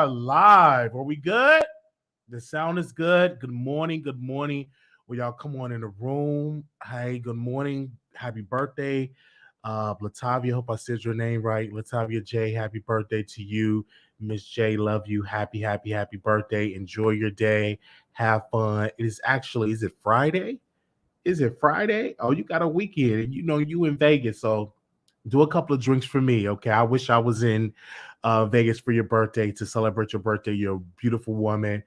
are live. Are we good? The sound is good. Good morning. Good morning. Will y'all come on in the room? Hey, good morning. Happy birthday. Latavia, hope I said your name right. Latavia J, happy birthday to you. Miss J, love you. Happy, happy, happy birthday. Enjoy your day. Have fun. Is it Friday? Is it Friday? Oh, you got a weekend. And you know you in Vegas, so do a couple of drinks for me, okay? I wish I was in Vegas for your birthday to celebrate your birthday. You're a beautiful woman.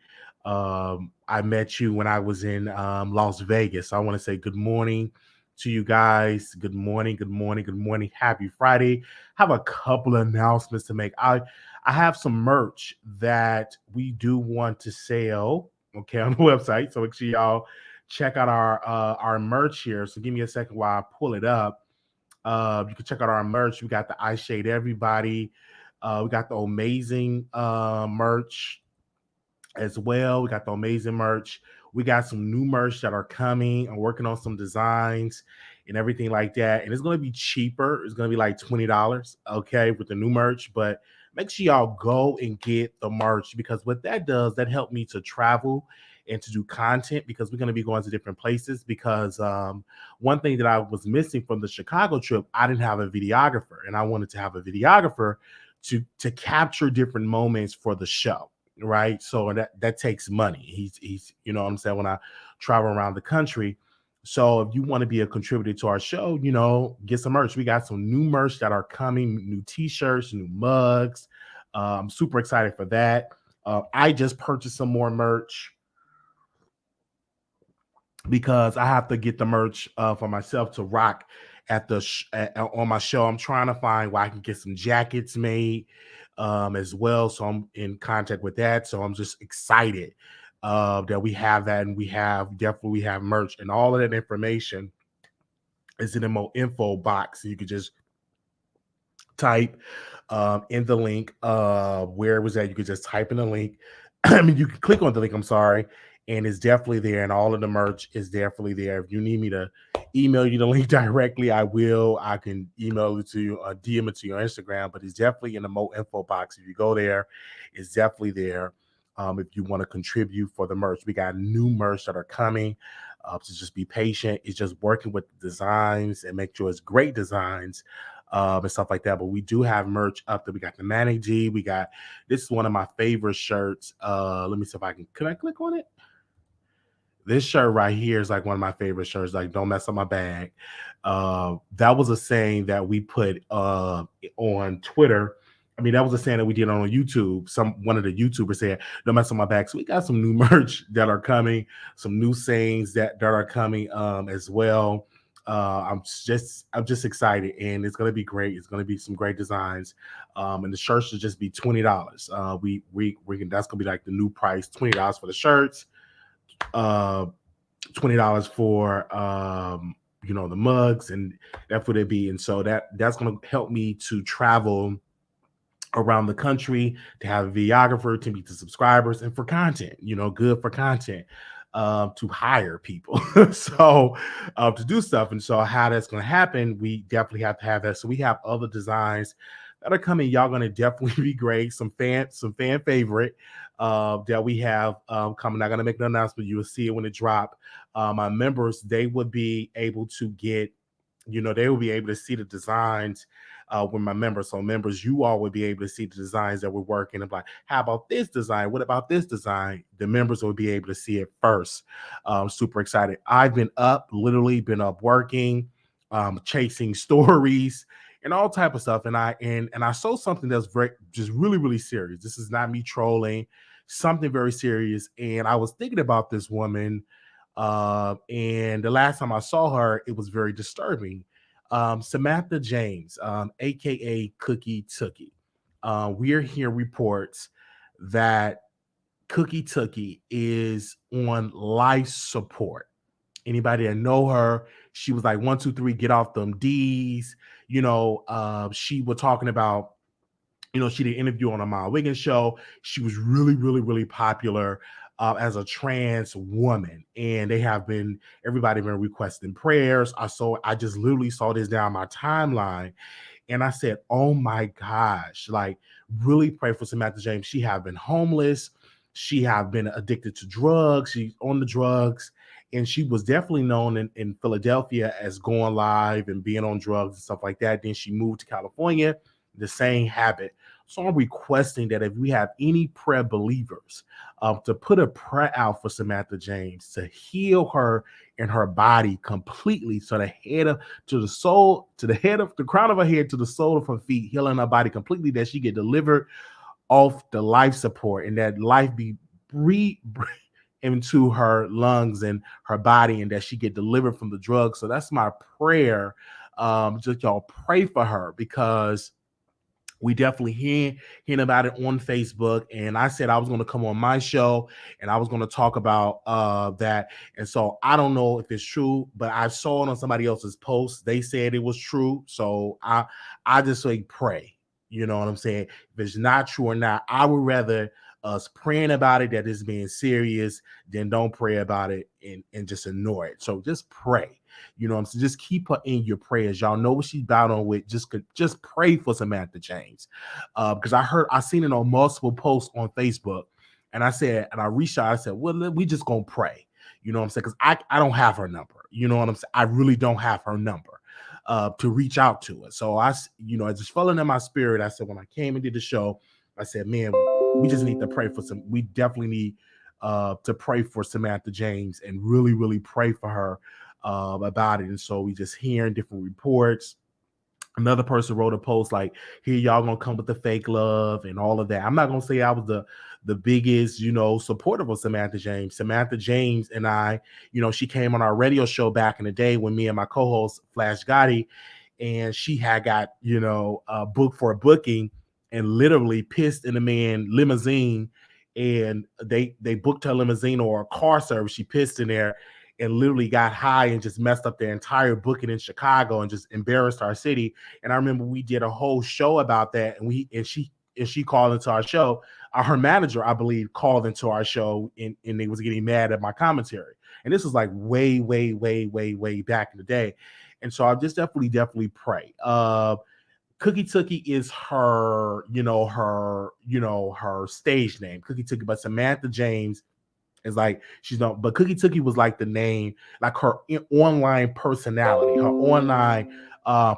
I met you when I was in Las Vegas. I want to say good morning to you guys. Good morning, good morning, good morning. Happy Friday. Have a couple of announcements to make. I have some merch that we do want to sell, okay, on the website. So make sure y'all check out our merch here. So give me a second while I pull it up. You can check out our merch. We got the I Shade Everybody. We got the amazing merch as well. We got the amazing merch. We got some new merch that are coming. I'm working on some designs and everything like that. And it's going to be cheaper. It's going to be like $20, okay, with the new merch. But make sure y'all go and get the merch, because what that does, that helped me to travel and to do content, because we're going to be going to different places. Because one thing that I was missing from the Chicago trip, I didn't have a videographer, and I wanted to have a videographer to capture different moments for the show. Right. So that takes money. He's you know what I'm saying, when I travel around the country. So if you want to be a contributor to our show, get some merch. We got some new merch that are coming, new t-shirts, new mugs. I'm super excited for that. I just purchased some more merch because I have to get the merch for myself to rock at on my show. I'm trying to find where I can get some jackets made as well. So I'm in contact with that. So I'm just excited that we have that, and we have merch, and all of that information is in the Mo info box. So you could just type in the link where it was at. You could just type in the link. I mean, you can click on the link. I'm sorry. And it's definitely there, and all of the merch is definitely there. If you need me to email you the link directly, I will. I can email it to you, DM it to your Instagram, but it's definitely in the Mo info box. If you go there, it's definitely there. If you want to contribute for the merch, we got new merch that are coming. So just be patient. It's just working with the designs and make sure it's great designs and stuff like that. But we do have merch up there. We got the Manic G. This is one of my favorite shirts. Let me see if can I click on it? This shirt right here is like one of my favorite shirts. Like, don't mess up my bag. That was a saying that we put on Twitter. I mean, that was a saying that we did on YouTube. One of the YouTubers said, "Don't mess up my bag." So we got some new merch that are coming, some new sayings that are coming as well. I'm just excited, and it's gonna be great. It's gonna be some great designs, and the shirts should just be $20. That's gonna be like the new price, $20 for the shirts. $20 for the mugs, and that's what it be. And so that's going to help me to travel around the country, to have a videographer, to meet the subscribers, and for content, good for content, to hire people. So to do stuff. And so how that's going to happen, we definitely have to have that. So we have other designs that are coming. Y'all going to definitely be great. Some fan favorite that we have coming. I'm going to make an announcement. You will see it when it drop. My members, they would be able to get, they will be able to see the designs with my members. So members, you all would be able to see the designs that we're working on. Like, how about this design? What about this design? The members will be able to see it first. Super excited. I've been up working, chasing stories and all type of stuff. And I saw something that's just really, really serious. This is not me trolling, something very serious. And I was thinking about this woman. And the last time I saw her, it was very disturbing. Samantha James, aka Cookie Tookie. We're hearing reports that Cookie Tookie is on life support. Anybody that know her, she was like 1, 2, 3, get off them D's. She was talking about, she did an interview on a Miles Wiggins show. She was really, really, really popular as a trans woman, and everybody been requesting prayers. I just literally saw this down my timeline, And I said, oh my gosh, like really pray for Samantha James. She have been homeless. She have been addicted to drugs. She's on the drugs. And she was definitely known in Philadelphia as going live and being on drugs and stuff like that. Then she moved to California, the same habit. So I'm requesting that if we have any prayer believers, to put a prayer out for Samantha James to heal her and her body completely, so the head of to the soul, to the head of the crown of her head to the sole of her feet, healing her body completely, that she get delivered off the life support and that life be breathed into her lungs and her body, and that she get delivered from the drugs. So that's my prayer. Just y'all pray for her, because we definitely hearing about it on Facebook. And I said I was going to come on my show and I was going to talk about that. And so I don't know if it's true, but I saw it on somebody else's post. They said it was true. So I just say pray. You know what I'm saying? If it's not true or not, I would rather us praying about it, that is being serious, than don't pray about it and just ignore it. So just pray. You know what I'm saying? Just keep her in your prayers. Y'all know what she's battling with. Just pray for Samantha James. Because I seen it on multiple posts on Facebook. And I said, and I reached out, I said, well, we just gonna pray. You know what I'm saying? Because I don't have her number. You know what I'm saying? I really don't have her number to reach out to her. So I just fell into my spirit. I said, when I came and did the show, I said, man, we just need to pray for we definitely need to pray for Samantha James and really, really pray for her about it. And so we just hearing different reports. Another person wrote a post like, here y'all gonna come with the fake love and all of that. I'm not gonna say I was the biggest, supporter of Samantha James. Samantha James and I, she came on our radio show back in the day when me and my co-host Flash Gotti, and she had got, booked for a booking and literally pissed in the man limousine, and they booked her limousine or a car service. She pissed in there and literally got high and just messed up their entire booking in Chicago and just embarrassed our city. And I remember we did a whole show about that, and she called into our show. Her manager, I believe, called into our show and they was getting mad at my commentary. And this was like way, way, way, way, way back in the day. And so I just definitely pray. Cookie Tookie is her, her stage name, Cookie Tookie, but Samantha James is like, she's not, but Cookie Tookie was like the name, like her online personality, her online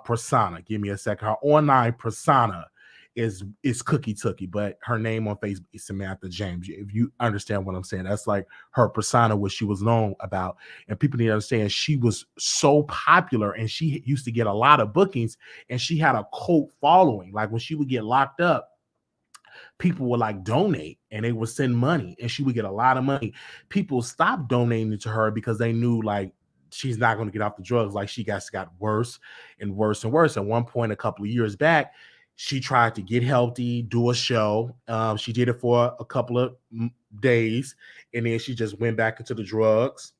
persona. Give me a second. Her online persona is Cookie Tookie, but her name on Facebook is Samantha James. If you understand what I'm saying, that's like her persona, what she was known about. And people need to understand she was so popular and she used to get a lot of bookings, and she had a cult following. Like when she would get locked up, people would like donate and they would send money, and she would get a lot of money. People stopped donating to her because they knew like she's not going to get off the drugs. Like she got worse and worse and worse. At one point, a couple of years back, she tried to get healthy, do a show. She did it for a couple of days, and then she just went back into the drugs.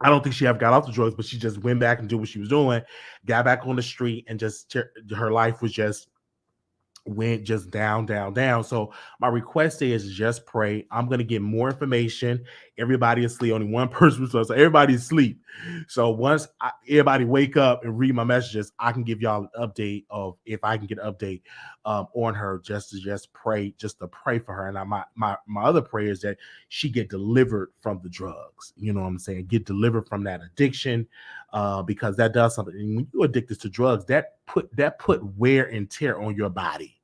I don't think she ever got off the drugs, but she just went back and did what she was doing, got back on the street, and just her life was just went just down. So my request is just pray. I'm going to get more information. Everybody is asleep. Only one person was, so everybody's asleep. So once everybody wake up and read my messages, I can give y'all an update of, if I can get an update on her, just to pray for her. And my other prayer is that she get delivered from the drugs. You know what I'm saying? Get delivered from that addiction, because that does something. And when you're addicted to drugs, that put wear and tear on your body.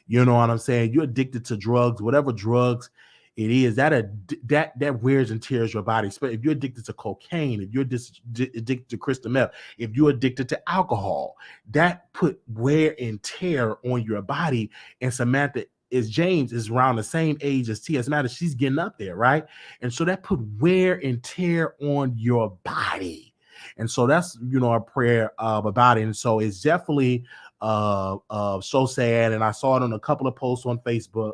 You know what I'm saying? You're addicted to drugs, whatever drugs it is, that wears and tears your body. Especially if you're addicted to cocaine, if you're addicted to crystal meth, if you're addicted to alcohol, that put wear and tear on your body. And Samantha James is around the same age as T.S. Matter. She's getting up there, right? And so that put wear and tear on your body. And so that's, a prayer about it. And so it's definitely so sad. And I saw it on a couple of posts on Facebook.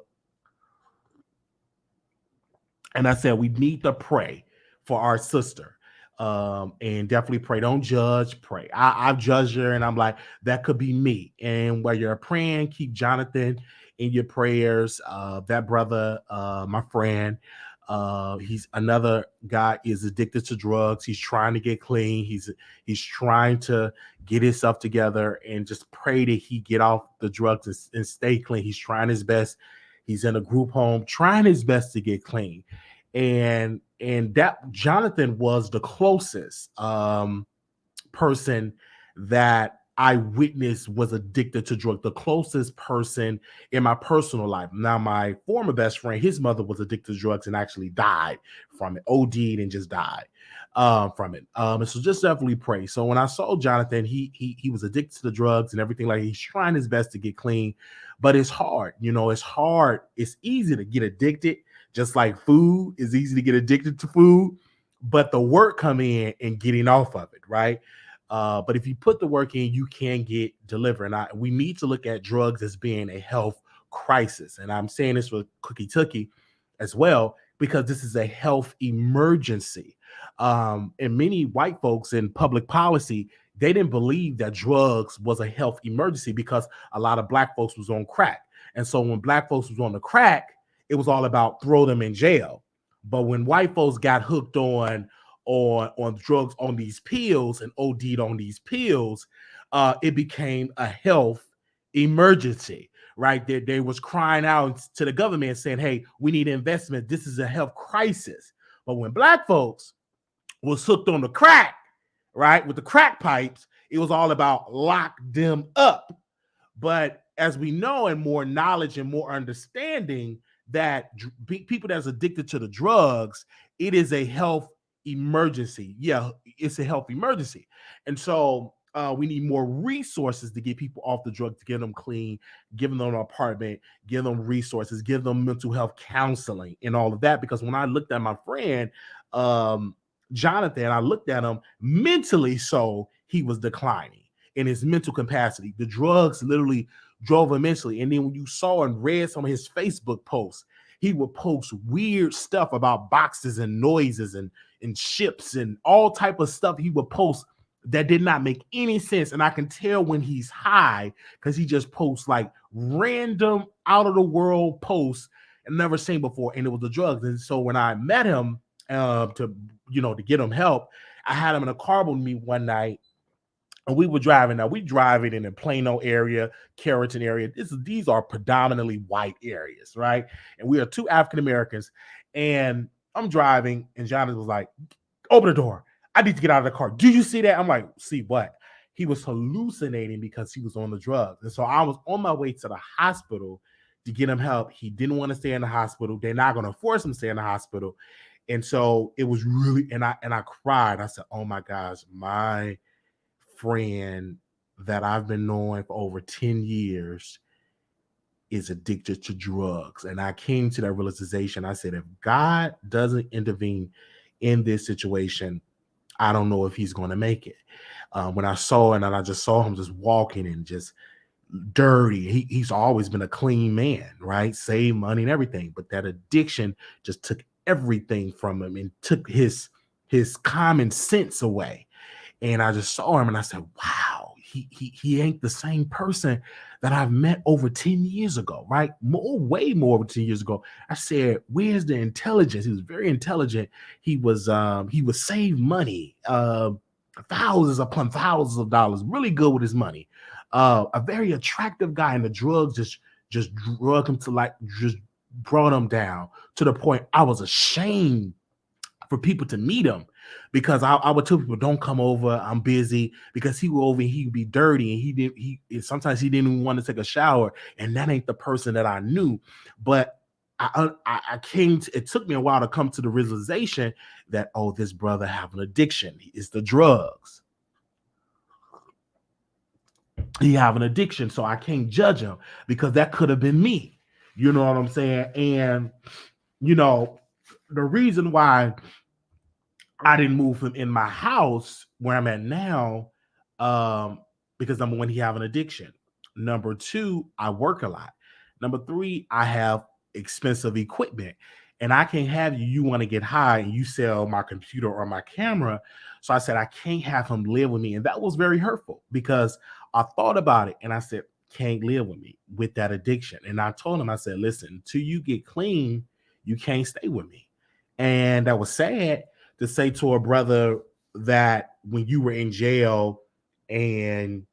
And I said, we need to pray for our sister. And definitely pray. Don't judge, pray. I've judged her, and I'm like, that could be me. And while you're praying, keep Jonathan in your prayers. That brother, my friend, He's another guy is addicted to drugs. He's trying to get clean. He's trying to get himself together and just pray that he get off the drugs and stay clean. He's trying his best. He's in a group home, trying his best to get clean. And that Jonathan was the closest person that I witnessed was addicted to drugs, the closest person in my personal life. Now, my former best friend, his mother was addicted to drugs and actually died from it, OD'd and just died from it. And so just definitely pray. So when I saw Jonathan, he was addicted to the drugs and everything. Like, he's trying his best to get clean, but it's hard. It's hard. It's easy to get addicted, just like food is easy to get addicted to food, but the work come in and getting off of it, right? But if you put the work in, you can get delivered. And we need to look at drugs as being a health crisis. And I'm saying this for Tookie as well, because this is a health emergency. And many white folks in public policy, they didn't believe that drugs was a health emergency because a lot of black folks was on crack. And so when black folks was on the crack, it was all about throw them in jail. But when white folks got hooked on drugs, on these pills, and OD'd on these pills, it became a health emergency, right? They was crying out to the government saying, hey, we need investment. This is a health crisis. But when black folks was hooked on the crack, right, with the crack pipes, it was all about lock them up. But as we know, and more knowledge and more understanding, that people that's addicted to the drugs, it is a health emergency. Yeah, it's a health emergency. And so we need more resources to get people off the drugs, to get them clean, give them an apartment, give them resources, give them mental health counseling and all of that. Because when I looked at my friend, Jonathan, I looked at him mentally, so he was declining in his mental capacity. The drugs literally drove him mentally. And then when you saw and read some of his Facebook posts, he would post weird stuff about boxes and noises and ships and all type of stuff he would post that did not make any sense. And I can tell when he's high because he just posts like random out of the world posts and never seen before. And it was the drugs. And so when I met him to get him help, I had him in a car with me one night. And we were driving. Now we driving in the Plano area, Carrollton area. These are predominantly white areas, right? And we are two African Americans. And I'm driving, and Jonathan was like, "Open the door. I need to get out of the car." Do you see that? I'm like, "See what?" He was hallucinating because he was on the drugs. And so I was on my way to the hospital to get him help. He didn't want to stay in the hospital. They're not going to force him to stay in the hospital. And so it was really, and I cried. I said, "Oh my gosh, my friend that I've been knowing for over 10 years is addicted to drugs." And I came to that realization. I said, if God doesn't intervene in this situation, I don't know if he's going to make it. When I saw it, and I just saw him just walking and just dirty. He's always been a clean man, right? Save money and everything. But that addiction just took everything from him and took his common sense away. And I just saw him and I said, wow, he ain't the same person that I've met over 10 years ago, right? Way more over 10 years ago. I said, where's the intelligence? He was very intelligent. He was save money, thousands upon thousands of dollars, really good with his money. A very attractive guy, and the drugs just drug him to just brought him down to the point I was ashamed for people to meet him, because I would tell people, don't come over, I'm busy, because he would over, he'd be dirty, and sometimes he didn't even want to take a shower, and that ain't the person that I knew. But I came to, it took me a while to come to the realization that, oh, this brother have an addiction. It's the drugs. He have an addiction, so I can't judge him, because that could have been me. You know what I'm saying? And the reason why I didn't move him in my house where I'm at now, because number one, he have an addiction. Number two, I work a lot. Number three, I have expensive equipment, and I can't have you want to get high and you sell my computer or my camera. So I said, I can't have him live with me. And that was very hurtful, because I thought about it and I said, can't live with me with that addiction. And I told him, I said, listen, till you get clean, you can't stay with me. And that was sad to say to a brother that when you were in jail and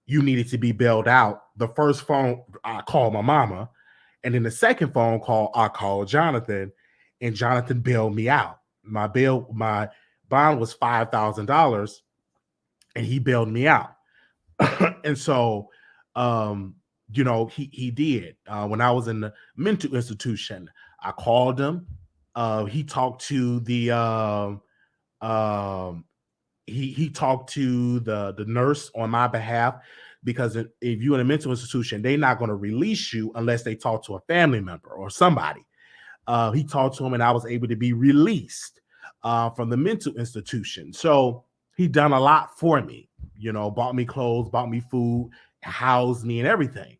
you needed to be bailed out, the first phone I called my mama, and then the second phone call I called Jonathan, and Jonathan bailed me out. My bond was $5,000, and he bailed me out. And so, he did. When I was in the mental institution, I called him. He talked to the he talked to the nurse on my behalf, because if you're in a mental institution, they're not going to release you unless they talk to a family member or somebody. He talked to him, and I was able to be released from the mental institution. So he done a lot for me. Bought me clothes, bought me food, housed me, and everything.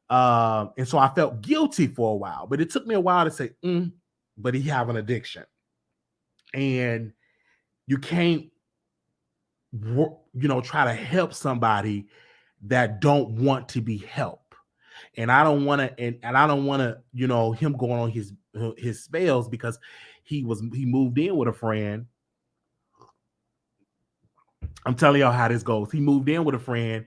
And so I felt guilty for a while, but it took me a while to say, but he have an addiction, and you can't try to help somebody that don't want to be helped. And I don't want to, and I don't want to, him going on his spells, because he moved in with a friend. I'm telling y'all how this goes. He moved in with a friend,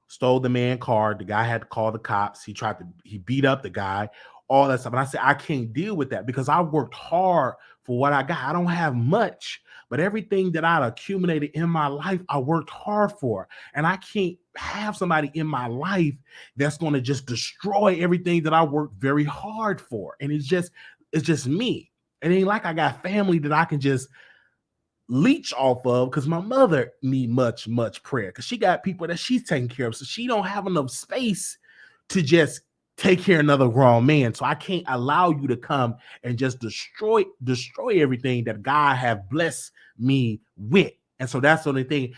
stole the man card. The guy had to call the cops. He beat up the guy, all that stuff. And I said, I can't deal with that, because I worked hard for what I got. I don't have much, but everything that I accumulated in my life, I worked hard for. And I can't have somebody in my life that's going to just destroy everything that I worked very hard for. And it's just me. It ain't like I got family that I can just leech off of, because my mother need much prayer, because she got people that she's taking care of, so she don't have enough space to just take care of another grown man. So I can't allow you to come and just destroy everything that God have blessed me with. And so that's the only thing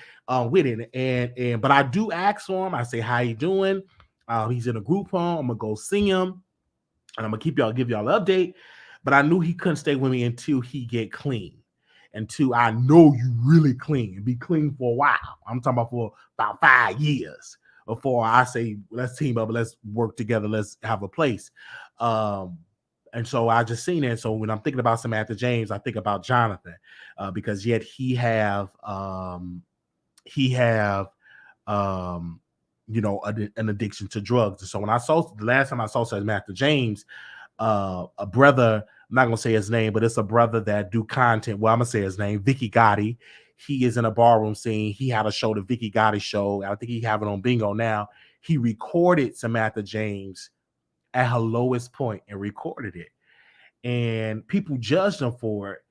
with it. And but I do ask for him. I say, how you doing? He's in a group home. I'm gonna go see him, and I'm gonna give y'all an update. But I knew he couldn't stay with me until he get clean. Until I know you really clean and be clean for a while. I'm talking about for about 5 years before I say, let's team up, let's work together, let's have a place. And so I just seen it. So when I'm thinking about Samantha James, I think about Jonathan, because yet he have an addiction to drugs. And so when the last time I saw Samantha James, a brother, I'm not gonna say his name, but it's a brother that do content. Well, I'm gonna say his name, Vicky Gotti. He is in a barroom scene. He had a show, the Vicky Gotti show. I think he have it on Bingo now. He recorded Samantha James at her lowest point and recorded it. And people judged him for it.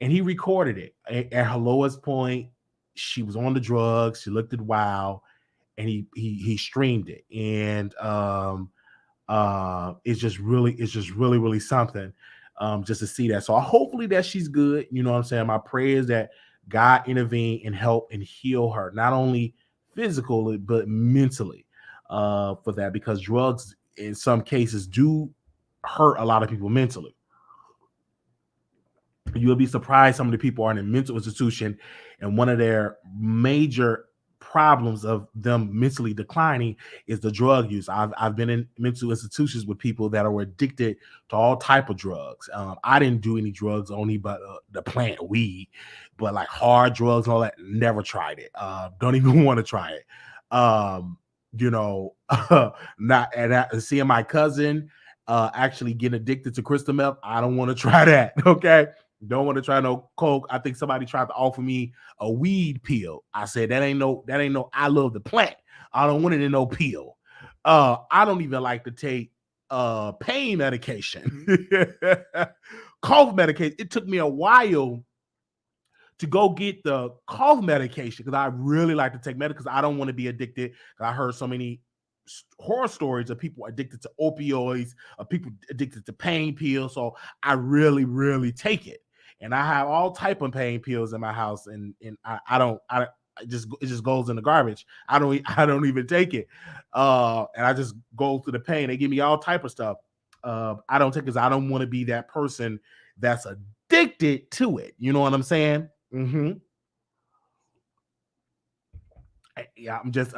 And he recorded it at her lowest point. She was on the drugs. She looked at wild, and he streamed it. And it's just really something. Just to see that. So hopefully that she's good. You know what I'm saying? My prayer is that God intervene and help and heal her, not only physically, but mentally, for that, because drugs in some cases do hurt a lot of people mentally. You'll be surprised some of the people are in a mental institution, and one of their major problems of them mentally declining is the drug use. I've been in mental institutions with people that are addicted to all type of drugs. I didn't do any drugs, only but the plant weed, but like hard drugs and all that, never tried it. Don't even want to try it. Not and seeing my cousin actually get addicted to crystal meth, I don't want to try that. Okay. Don't want to try no coke. I think somebody tried to offer me a weed pill. I said, that ain't no, I love the plant. I don't want it in no pill. I don't even like to take pain medication. Cough medication. It took me a while to go get the cough medication, because I really like to take medication, because I don't want to be addicted. I heard so many horror stories of people addicted to opioids, of people addicted to pain pills. So I really take it. And I have all type of pain pills in my house, and it just goes in the garbage. I don't even take it. And I just go through the pain. They give me all type of stuff. I don't take it because I don't want to be that person that's addicted to it. You know what I'm saying? Mm-hmm. Yeah, I'm just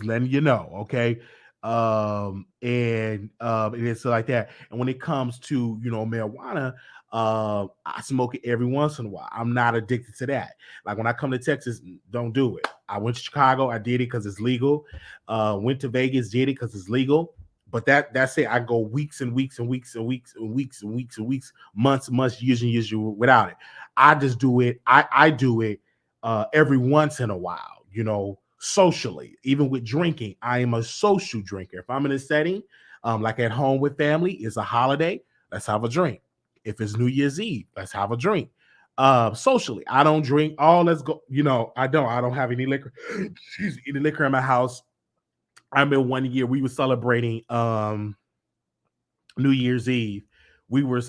letting you know, okay? And it's like that. And when it comes to marijuana, I smoke it every once in a while. I'm not addicted to that. Like when I come to Texas, don't do it. I went to Chicago, I did it because it's legal. Went to Vegas, did it because it's legal. But that's it. I go weeks and weeks and weeks and weeks and weeks and weeks and weeks, months, years and years without it. I just do it. I do it every once in a while, socially. Even with drinking, I am a social drinker. If I'm in a setting, like at home with family, it's a holiday, let's have a drink. If it's New Year's Eve, let's have a drink. Socially, I don't drink. Let's go. I don't have any liquor. Excuse me, any liquor in my house. I remember one year we were celebrating New Year's Eve. We were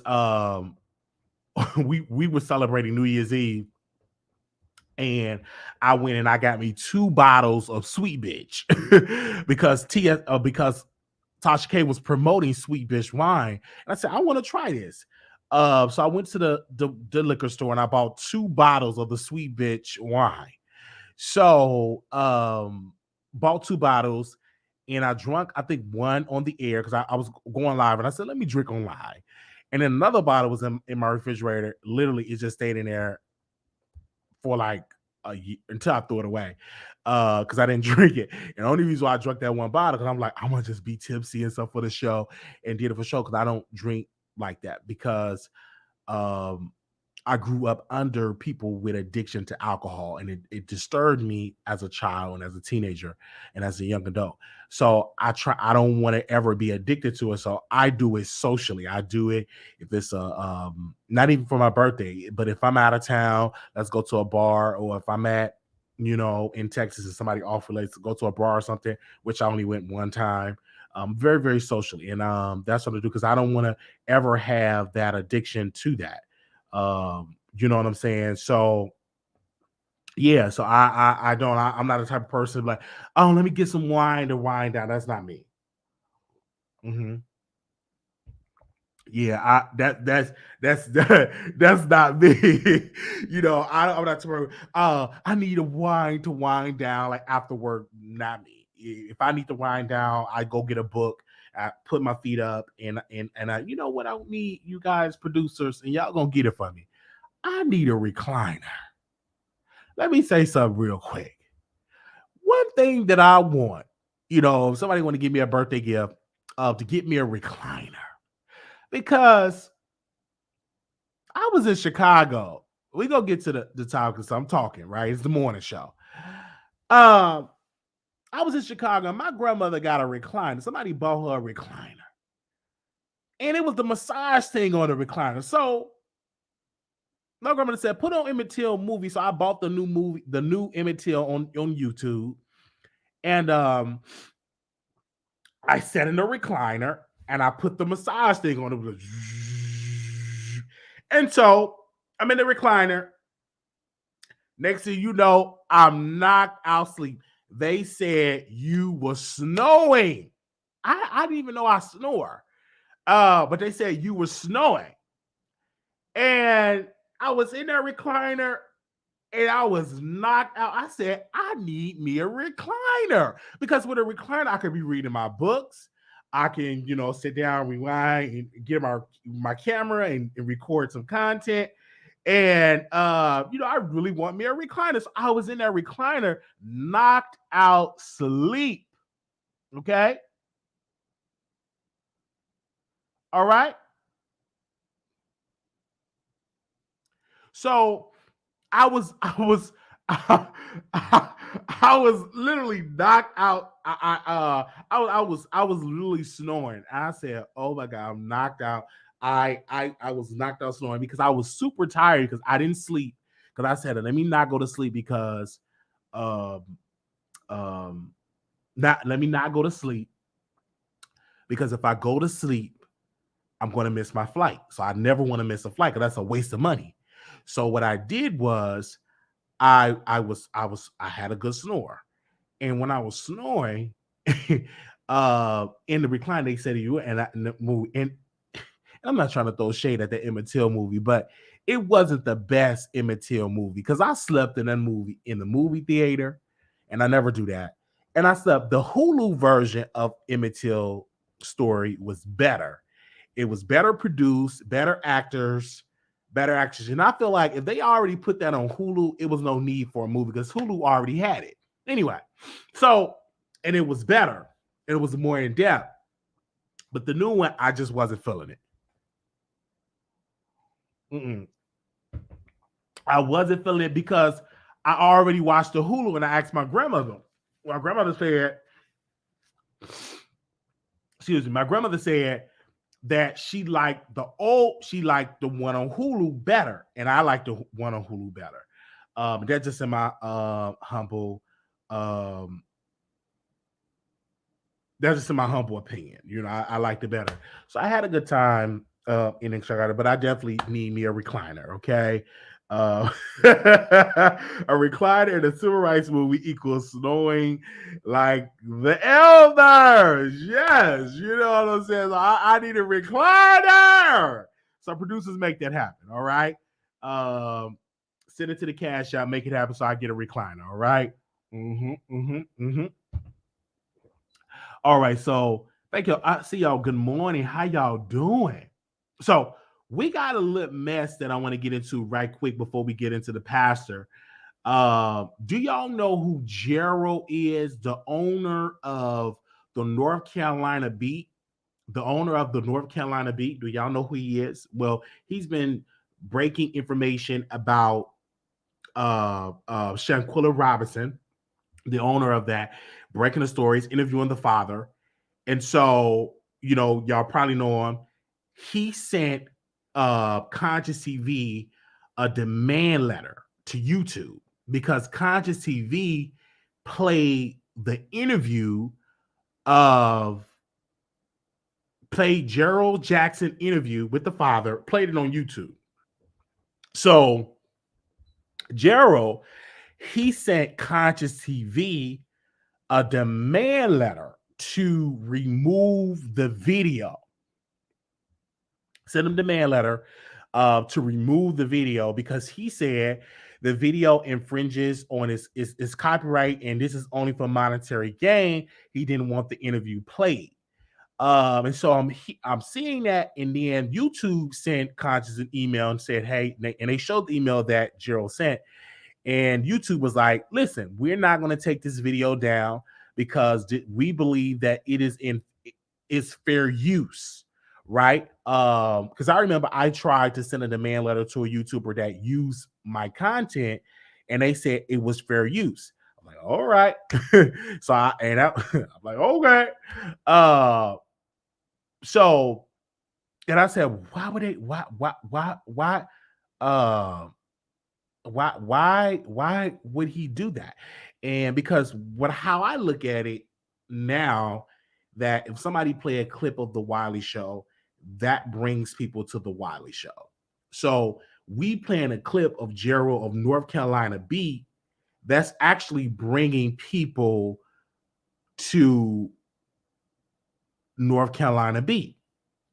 we were celebrating New Year's Eve, and I went and I got me 2 bottles of Sweet Bitch because Tasha K was promoting Sweet Bitch wine, and I said I want to try this. So I went to the liquor store and I bought 2 bottles of the Sweet Bitch wine. So bought 2 bottles. And I drunk, I think, one on the air because I was going live. And I said, let me drink on live. And then another bottle was in my refrigerator. Literally, it just stayed in there for like a year until I threw it away because I didn't drink it. And the only reason why I drank that one bottle because I'm like, I'm going to just be tipsy and stuff for the show and did it for show because I don't drink like that because I grew up under people with addiction to alcohol, and it disturbed me as a child and as a teenager and as a young adult. So I don't want to ever be addicted to it. So I do it socially. I do it if it's not even for my birthday, but if I'm out of town, let's go to a bar, or if I'm at, in Texas and somebody offers to go to a bar or something, which I only went one time. Very, very socially. And that's what I do because I don't want to ever have that addiction to that. You know what I'm saying? So yeah, so I'm not the type of person like, oh, let me get some wine to wind down. That's not me. Mm-hmm. Yeah, that's not me. I'm not too. I need a wine to wind down like after work. Not me. If I need to wind down, I go get a book. I put my feet up, and I, what I need, you guys producers, and y'all gonna get it for me. I need a recliner. Let me say something real quick. One thing that I want, if somebody want to give me a birthday gift, to get me a recliner, because I was in Chicago. We gonna get to the topic because I'm talking, right? It's the morning show. I was in Chicago. And my grandmother got a recliner. Somebody bought her a recliner, and it was the massage thing on the recliner. So my grandmother said, "Put on Emmett Till movie." So I bought the new Emmett Till on YouTube, and I sat in the recliner and I put the massage thing on it. And so I'm in the recliner. Next thing you know, I'm knocked out sleep. They said you were snoring. I didn't even know I snore. But they said you were snoring. And I was in that recliner and I was knocked out. I said, I need me a recliner because with a recliner, I could be reading my books. I can, sit down, rewind, and get my camera and record some content. And I really want me a recliner. So I was in that recliner, knocked out sleep. Okay. All right. So I was literally knocked out. I was literally snoring. I said, "Oh my god, I'm knocked out." I was knocked out snoring because I was super tired because I didn't sleep. Because I said, "Let me not go to sleep because um not let me not go to sleep because if I go to sleep, I'm going to miss my flight. So I never want to miss a flight because that's a waste of money." So what I did was I had a good snore. And when I was snoring, in the recline, they said to you, and I'm not trying to throw shade at the Emmett Till movie, but it wasn't the best Emmett Till movie because I slept in that movie in the movie theater, and I never do that. And I said the Hulu version of Emmett Till story was better. It was better produced, better actors, better actors. And I feel like if they already put that on Hulu, it was no need for a movie because Hulu already had it. Anyway, so, and it was better. It was more in depth. But the new one, I just wasn't feeling it. I wasn't feeling it because I already watched the Hulu and I asked my grandmother. My grandmother said, my grandmother said that she liked the one on Hulu better, and I like the one on Hulu better. That's just in my humble opinion. You know, I liked it better. So I had a good time in Chicago, but I definitely need me a recliner, okay? A recliner in a civil rights movie equals snowing like the elders. Yes, you know what I'm saying? So I need a recliner. So producers make that happen, all right? Send it to the cash out, make it happen so I get a recliner, all right? All right, so thank you. I see y'all. Good morning. How y'all doing? So we got a little mess that I want to get into right quick before we get into the pastor. Do y'all know who Gerald is? The owner of the North Carolina Beat. The owner of the North Carolina Beat. Do y'all know who he is? Well, he's been breaking information about Shanquella Robinson, the owner of that, breaking the stories, interviewing the father. And so, you know, y'all probably know him. He sent Conscious TV a demand letter to YouTube because Conscious TV played the interview played Gerald Jackson interview with the father, played it on YouTube. So Gerald, he sent Conscious TV a demand letter to remove the video. Send him a demand letter to remove the video because he said the video infringes on his copyright and this is only for monetary gain. He didn't want the interview played. And so I'm seeing that, and then YouTube sent Conscious an email and said, hey, and they showed the email that Gerald sent. And YouTube was like, listen, we're not going to take this video down because we believe that it's fair use, right? Because I remember I tried to send a demand letter to a YouTuber that used my content, and they said it was fair use. I'm like, all right. So I'm like, okay. So, and I said, why would they? Why would he do that? And because how I look at it now, that if somebody play a clip of the Wiley Show, that brings people to the Wiley Show. So we playing a clip of Gerald of North Carolina Beat, that's actually bringing people to North Carolina Beat.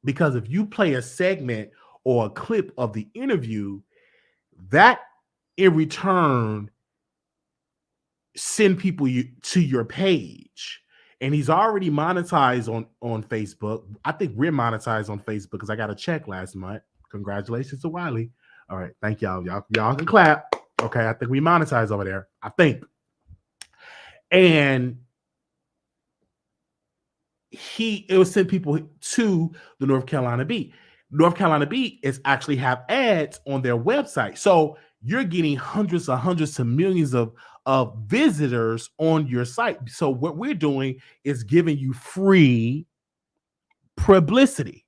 Because if you play a segment or a clip of the interview, that in return send people to your page. And he's already monetized on Facebook. I think we're monetized on Facebook because I got a check last month. Congratulations to Wiley. All right, thank y'all. Y'all can clap. Okay, I think we monetized over there. I think. And it will send people to the North Carolina Beat. North Carolina Beat is actually have ads on their website. So you're getting hundreds to millions of visitors on your site. So what we're doing is giving you free publicity,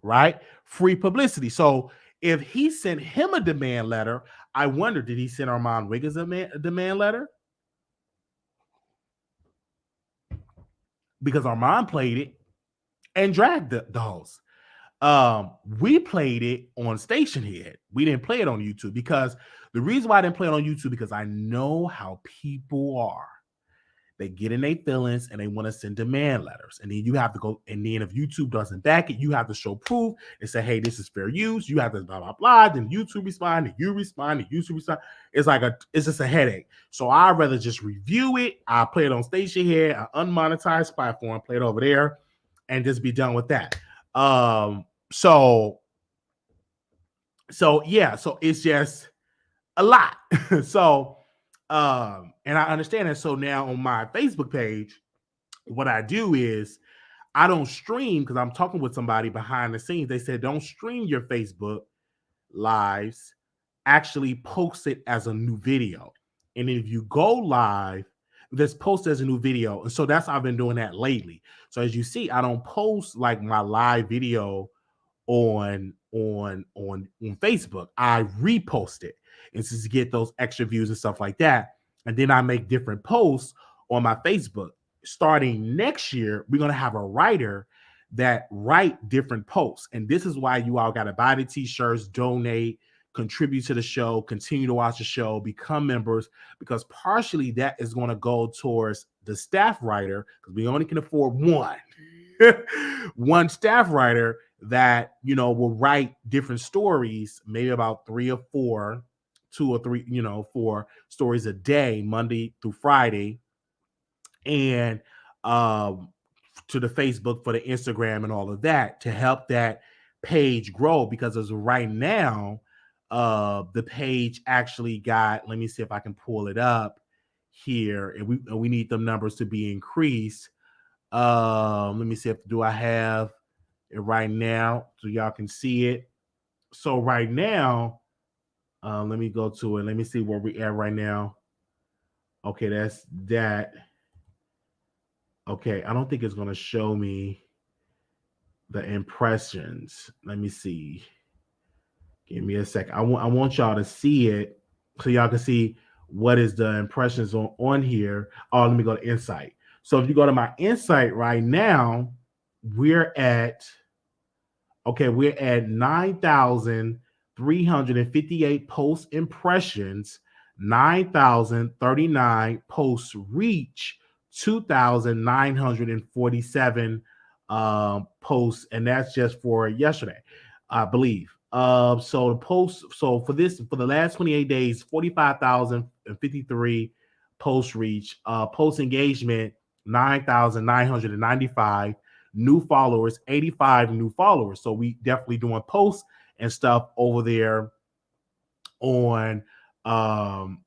right? Free publicity. So if he sent him a demand letter, I wonder, did he send Armand Wiggins a demand letter? Because Armand played it and dragged the host. We played it on Stationhead. We didn't play it on YouTube because the reason why I didn't play it on YouTube because I know how people are. They get in their feelings and they want to send demand letters. And then you have to go, and then if YouTube doesn't back it, you have to show proof and say, hey, this is fair use. You have to blah, blah, blah. Then YouTube respond, and you respond, and YouTube respond. It's just a headache. So I'd rather just review it. I play it on station here, an unmonetized platform, play it over there, and just be done with that. So it's just a lot. So and I understand that. So now on my Facebook page, what I do is I don't stream, because I'm talking with somebody behind the scenes. They said, don't stream your Facebook lives, actually post it as a new video. And if you go live, just post as a new video. And so that's how I've been doing that lately. So as you see, I don't post like my live video on Facebook. I repost it, and to get those extra views and stuff like that. And then I make different posts on my Facebook. Starting next year, we're going to have a writer that write different posts. And this is why you all got to buy the t-shirts, donate, contribute to the show, continue to watch the show, become members, because partially that is going to go towards the staff writer, because we only can afford one staff writer that, will write different stories, maybe about 2 or 3, 4 stories a day, Monday through Friday, and to the Facebook, for the Instagram and all of that, to help that page grow. Because as of right now, the page actually got, let me see if I can pull it up here, and we need the numbers to be increased. Let me see do I have it right now so y'all can see it. So right now, let me go to it. Let me see where we at right now. Okay, that's that. Okay, I don't think it's going to show me the impressions. Let me see. Give me a sec. I want y'all to see it so y'all can see what is the impressions on here. Oh, let me go to Insight. So if you go to my Insight right now, we're at 9,358 post impressions, 9,039 post reach, 2,947 posts, and that's just for yesterday, I believe. So the post, for the last 28 days, 45,053 post reach, post engagement, 9,995, new followers, 85 new followers. So we definitely doing posts and stuff over there on the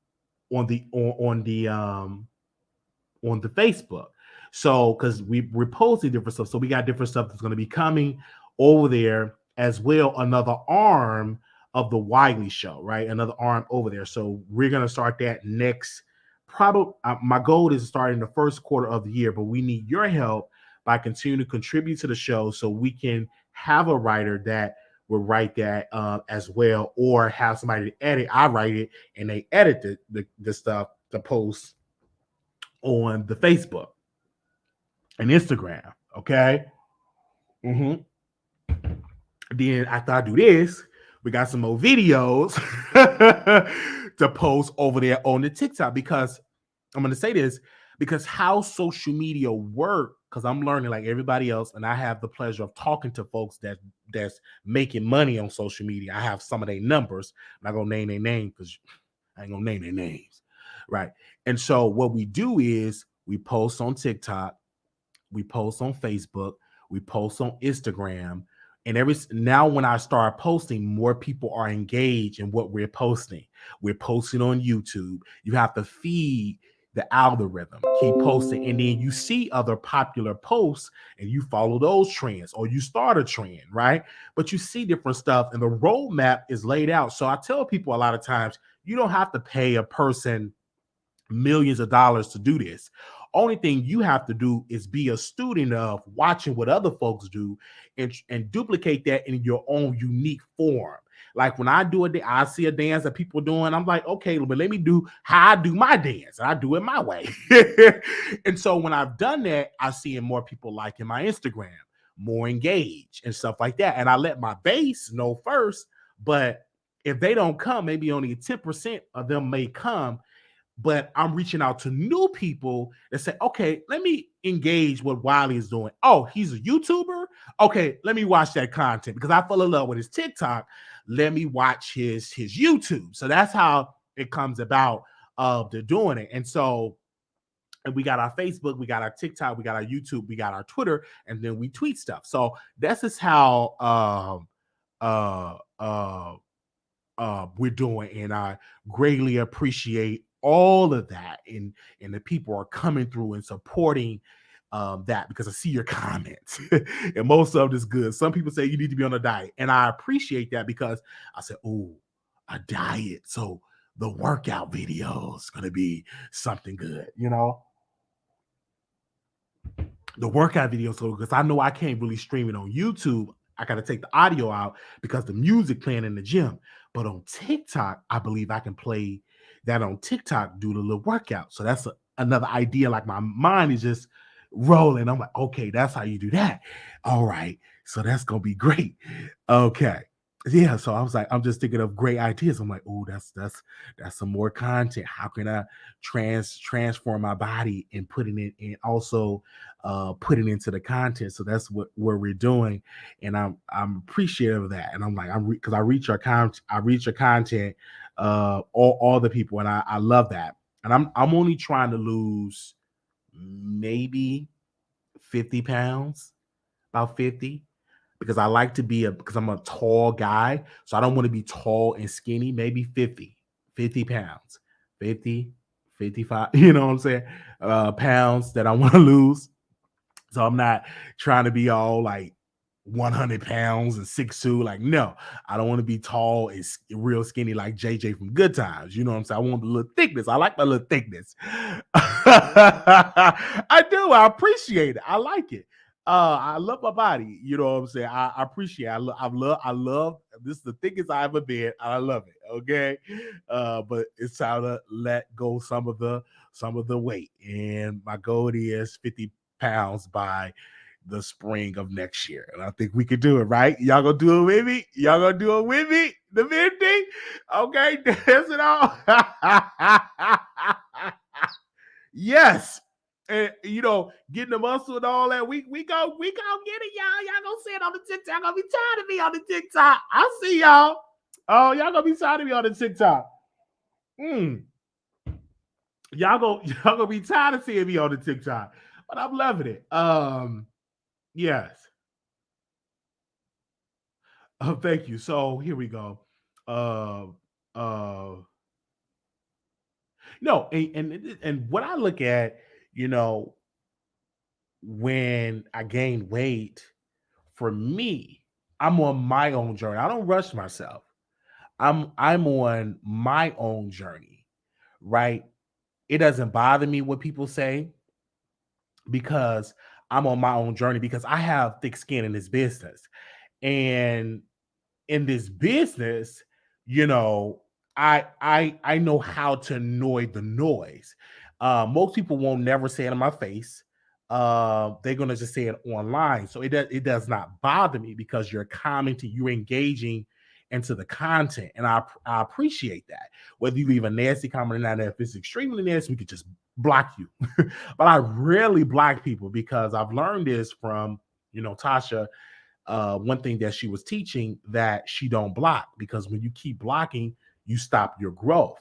Facebook. So because we're posting different stuff, so we got different stuff that's going to be coming over there as well. Another arm of the Wiley Show, right? Another arm over there. So we're going to start that next. Probably my goal is to start in the first quarter of the year, but we need your help by continuing to contribute to the show so we can have a writer that will write that as well, or have somebody to edit. I write it and they edit the stuff, the post on the Facebook and Instagram. Okay. Then after I do this, we got some more videos to post over there on the TikTok, because I'm going to say this, because how social media work, because I'm learning like everybody else, and I have the pleasure of talking to folks that's making money on social media. I have some of their numbers. I'm not going to name their name because I ain't going to name their names, right? And so what we do is we post on TikTok, we post on Facebook, we post on Instagram, and now when I start posting, more people are engaged in what we're posting. We're posting on YouTube. You have to feed the algorithm, keep posting, and then you see other popular posts and you follow those trends, or you start a trend, right? But you see different stuff, and the roadmap is laid out. So I tell people a lot of times, you don't have to pay a person millions of dollars to do this. Only thing you have to do is be a student of watching what other folks do and duplicate that in your own unique form. Like when I do it, I see a dance that people doing, I'm like, okay, but let me do how I do my dance. I do it my way. And so when I've done that, I see more people liking my Instagram, more engaged and stuff like that. And I let my base know first, but if they don't come, maybe only 10% of them may come. but I'm reaching out to new people that say, okay, let me engage what Wiley is doing. Oh, he's a YouTuber. Okay, let me watch that content because I fell in love with his TikTok. Let me watch his YouTube. So that's how it comes about of the doing it. And so, and we got our Facebook, we got our TikTok, we got our YouTube, we got our Twitter, and then we tweet stuff. So this is how uh uh we're doing, and I greatly appreciate all of that, and the people are coming through and supporting that because I see your comments and most of it is good. Some people say you need to be on a diet, and I appreciate that because I said, oh, a diet, so the workout video is going to be something good, the workout video. So because I know I can't really stream it on YouTube, I got to take the audio out because the music playing in the gym. But on TikTok, I believe I can play that on TikTok, do the little workout. So that's another idea. Like my mind is just rolling. I'm like, okay, that's how you do that. All right. So that's going to be great. Okay. Yeah. So I was like, I'm just thinking of great ideas. I'm like, oh, that's some more content. How can I transform my body and putting it and also put it into the content? So that's what we're doing, and I'm appreciative of that. And I'm like, because I reach your content, all the people, and I love that. And I'm only trying to lose maybe 50 pounds, about 50, because I like to be because I'm a tall guy, so I don't want to be tall and skinny. Maybe 50 pounds, 50, 55, you know what I'm saying? Pounds that I want to lose. So I'm not trying to be all like 100 pounds and 6'2". Like, no, I don't want to be tall and real skinny like JJ from Good Times. You know what I'm saying? I want a little thickness. I like my little thickness. I do. I appreciate it. I like it. I love my body. You know what I'm saying? I appreciate it. I love this is the thickest I ever been. I love it. Okay. But it's time to let go some of the weight. And my goal is 50 pounds by the spring of next year. And I think we could do it, right? Y'all gonna do it with me? Y'all gonna do it with me? The 50? Okay, dance it all. Yes. And getting the muscle and all that. We go get it, y'all. Y'all gonna see it on the TikTok. Y'all gonna be tired of me on the TikTok. I see y'all. Oh, y'all gonna be tired of me on the TikTok. Y'all gonna be tired of seeing me on the TikTok. But I'm loving it. Yes. Oh, thank you. So here we go. Uh uh no, and what I look at, you know, when I gain weight, for me, I'm on my own journey. I don't rush myself. I'm on my own journey, right? It doesn't bother me what people say because I'm on my own journey because I have thick skin in this business. And in this business, you know, I know how to annoy the noise. Most people won't never say it in my face. They're gonna just say it online. So it does not bother me because you're commenting, you're engaging into the content, and I appreciate that. Whether you leave a nasty comment or not, if it's extremely nasty, we could just block you. But I rarely block people because I've learned this from Tasha. One thing that she was teaching, that she don't block, because when you keep blocking, you stop your growth.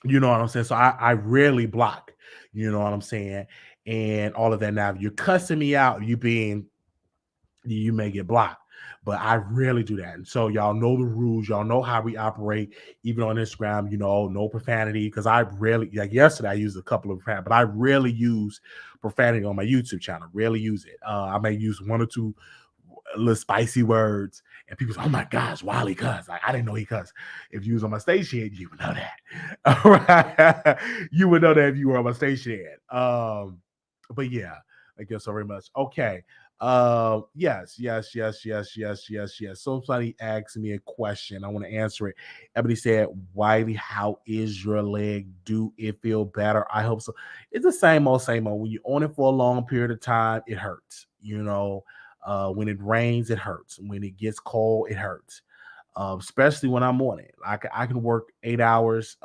You know what I'm saying? So I rarely block, you know what I'm saying? And all of that. Now, if you're cussing me out, you may get blocked, but I rarely do that. And so y'all know the rules, y'all know how we operate, even on Instagram, no profanity. Because I rarely, like yesterday, I used a couple of profanity, but I rarely use profanity on my YouTube channel. Rarely use it. I may use one or two little spicy words, and people say, "Oh my gosh, Wiley cuss!" Like, I didn't know he cuss. If you was on my station, you would know that. All right, you would know that if you were on my station. But yeah, thank you so very much. Okay. Yes. So somebody asked me a question. I want to answer it. Everybody said, Wiley, how is your leg? Do it feel better? I hope so. It's the same old. When you're on it for a long period of time, it hurts. When it rains, it hurts. When it gets cold, it hurts. Especially when I'm on it. I can work 8 hours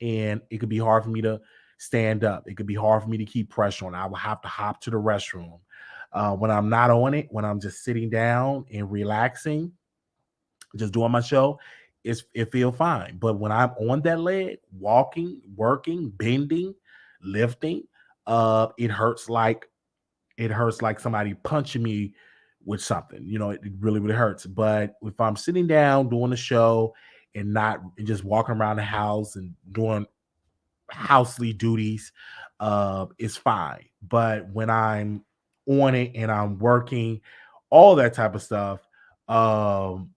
and it could be hard for me to stand up. It could be hard for me to keep pressure on. I will have to hop to the restroom. When I'm not on it, when I'm just sitting down and relaxing, just doing my show, it feel fine. But when I'm on that leg, walking, working, bending, lifting, it hurts like somebody punching me with something. It really, really hurts. But if I'm sitting down doing the show and not and just walking around the house and doing housely duties, it's fine. But when I'm on it and I'm working, all that type of stuff, um,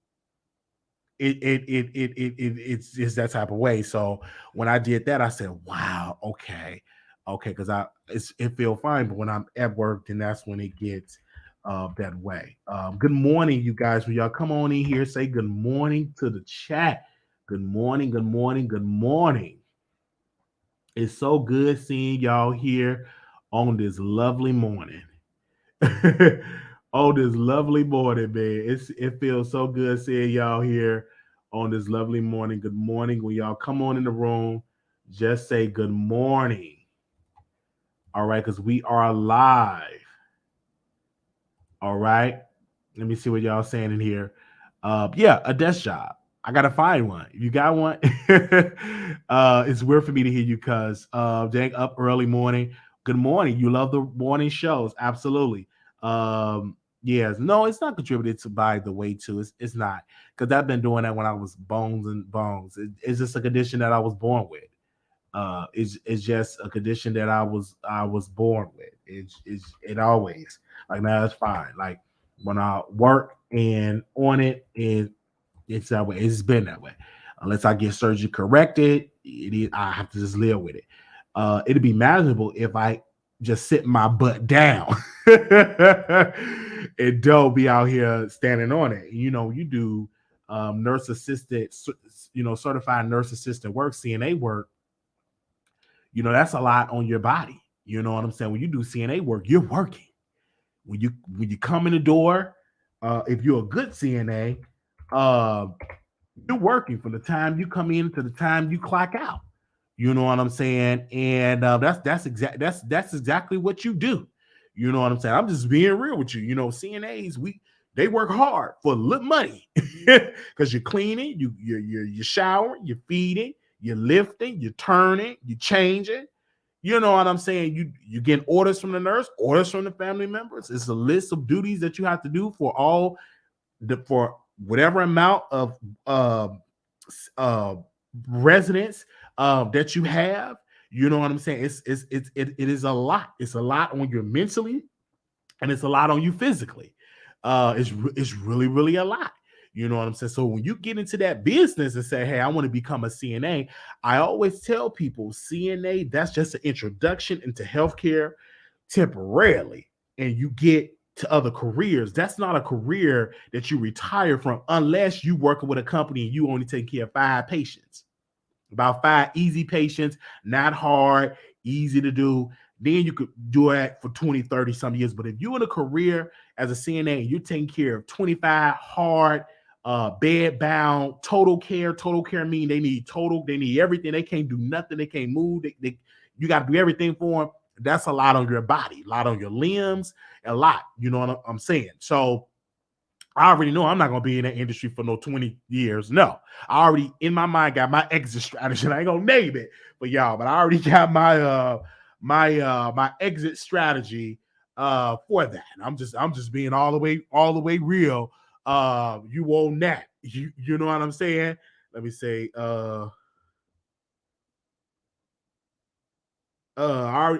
it's just that type of way. So when I did that, I said, "Wow, okay," because it feel fine. But when I'm at work, then that's when it gets that way. Good morning, you guys. When y'all come on in here, say good morning to the chat. Good morning, good morning, good morning. It's so good seeing y'all here on this lovely morning. On this lovely morning, man. It feels so good seeing y'all here on this lovely morning. Good morning. When y'all come on in the room, just say good morning. All right, because we are live. All right. Let me see what y'all saying in here. Yeah, a desk job. I gotta find one. You got one? It's weird for me to hear you because dang up early morning. Good morning. You love the morning shows. Absolutely. Yes, no, it's not contributed to by the way too. It's not because I've been doing that when I was bones and bones. It's just a condition that I was born with. It's just a condition that I was born with. It always like now it's fine. Like when I work and on it, it's that way. It's been that way. Unless I get surgery corrected, I have to just live with it. It'd be manageable if I just sit my butt down and don't be out here standing on it. You do nurse assistant, certified nurse assistant work, CNA work. That's a lot on your body. You know what I'm saying? When you do CNA work, you're working. When you come in the door, if you're a good CNA, uh, you're working from the time you come in to the time you clock out. You know what I'm saying? And that's exactly what you do. You know what I'm saying? I'm just being real with you. CNAs they work hard for little money because you're cleaning, you're showering, you're feeding, you're lifting, you're turning, you're changing. You know what I'm saying? You get orders from the nurse, orders from the family members. It's a list of duties that you have to do for whatever amount of uh, uh, residents that you have. You know what I'm saying? It is a lot. It's a lot on you mentally, and it's a lot on you physically. It's really, really a lot. You know what I'm saying? So when you get into that business and say, "Hey, I want to become a CNA," I always tell people CNA, that's just an introduction into healthcare temporarily, and you get to other careers. That's not a career that you retire from unless you working with a company and you only take care of 5 patients. About 5 easy patients, not hard, easy to do. Then you could do it for 20, 30 some years. But if you're in a career as a CNA and you're taking care of 25 hard, bed bound, total care mean they need everything. They can't do nothing. They can't move. You got to do everything for them. That's a lot on your body, a lot on your limbs, a lot. You know what I'm saying? So I already know I'm not gonna be in that industry for no 20 years. No, I already in my mind got my exit strategy. I ain't gonna name it, but I already got my exit strategy for that. I'm just being all the way real. You own that. You know what I'm saying? Let me say I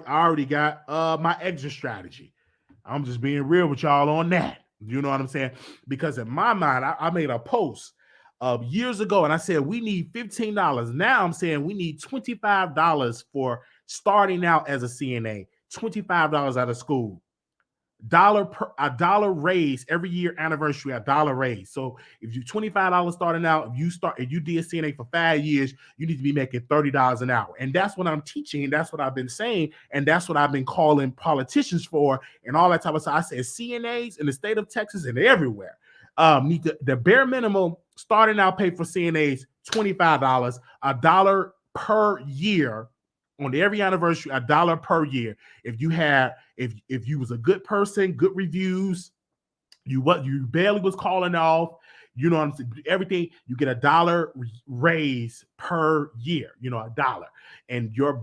already got my exit strategy. I'm just being real with y'all on that. You know what I'm saying? Because in my mind, I made a post years ago and I said we need $15. Now I'm saying we need $25 for starting out as a CNA, $25 out of school. A dollar raise every year anniversary, a dollar raise. So if you $25 starting out, if you did CNA for 5 years, you need to be making $30 an hour. And that's what I'm teaching, and that's what I've been saying, and that's what I've been calling politicians for, and all that type of stuff. I said CNAs in the state of Texas and everywhere need the bare minimum starting out pay for CNAs $25, a dollar per year on every anniversary, $1 per year. If you was a good person, good reviews, you barely was calling off, you know what I'm saying? Everything, you get $1 raise per year, $1. And your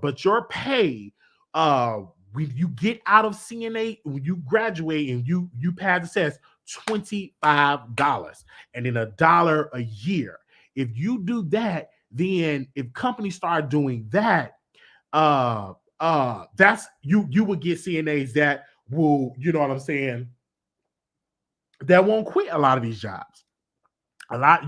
pay, when you get out of CNA, when you graduate and you pass the test, $25 and then $1 a year. If you do that, then if companies start doing that, that's you will get CNAs that will, you know what I'm saying, that won't quit a lot of these jobs.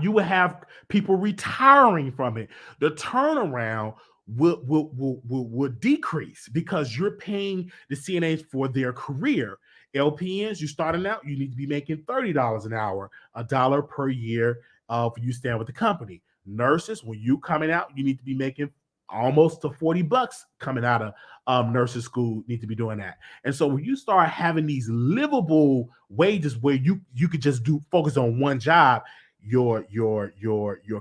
You will have people retiring from it. The turnaround will decrease because you're paying the CNAs for their career. LPNs, you starting out, you need to be making $30 an hour, $1 per year for you stand with the company. Nurses, when you coming out, you need to be making almost to $40 coming out of nursing school, need to be doing that. And so when you start having these livable wages where you could just focus on one job, your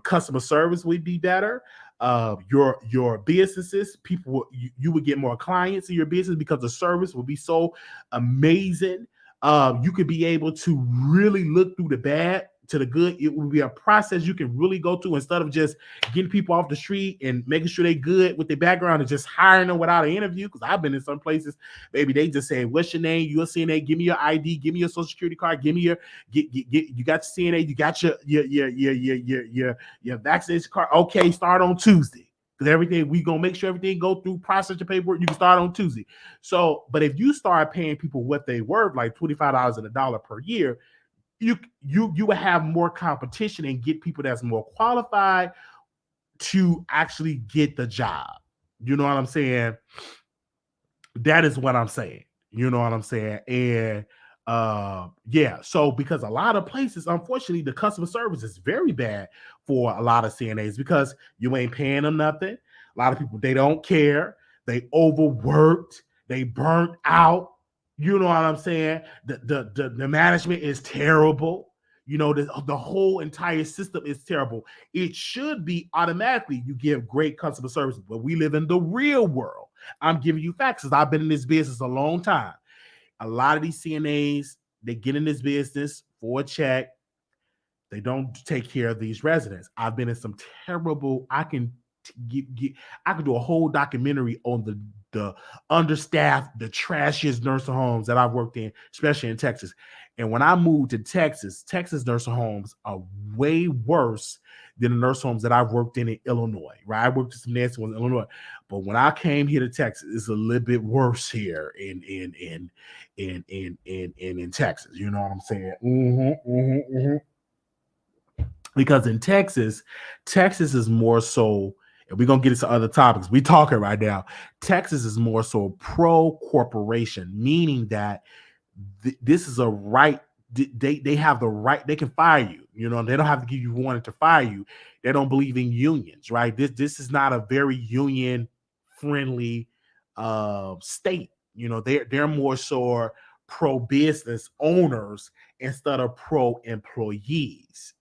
customer service would be better. Your businesses, you would get more clients in your business because the service will be so amazing. You could be able to really look through the bad to the good. It will be a process you can really go to instead of just getting people off the street and making sure they're good with their background and just hiring them without an interview. Because I've been in some places, maybe they just say, "What's your name? You're a CNA. Give me your ID. Give me your social security card. Give me you got your CNA. You got your vaccination card. Okay, start on Tuesday." Because everything, we gonna make sure everything go through, process your paperwork. You can start on Tuesday. So, but if you start paying people what they worth, like $25 and $1 per year, you will have more competition and get people that's more qualified to actually get the job. You know what I'm saying? That is what I'm saying. You know what I'm saying? And yeah, so because a lot of places, unfortunately, the customer service is very bad for a lot of CNAs because you ain't paying them nothing. A lot of people, they don't care. They overworked. They burnt out. You know what I'm saying? The management is terrible. The whole entire system is terrible. It should be automatically you give great customer service, but we live in the real world. I'm giving you facts because I've been in this business a long time. A lot of these CNAs, they get in this business for a check. They don't take care of these residents. I've been in some terrible. I can do a whole documentary on the understaffed, the trashiest nursing homes that I've worked in, especially in Texas. And when I moved to Texas nursing homes are way worse than the nursing homes that I've worked in Illinois. Right, I worked in some nasty ones in Illinois, but when I came here to Texas, it's a little bit worse here in Texas. You know what I'm saying? Because in Texas is more so, and we're going to get into other topics. We talking right now. Texas is more so pro-corporation, meaning that this is a right. They have the right. They can fire you. They don't have to give you warning to fire you. They don't believe in unions, right? This is not a very union-friendly state. They're more so pro-business owners instead of pro-employees.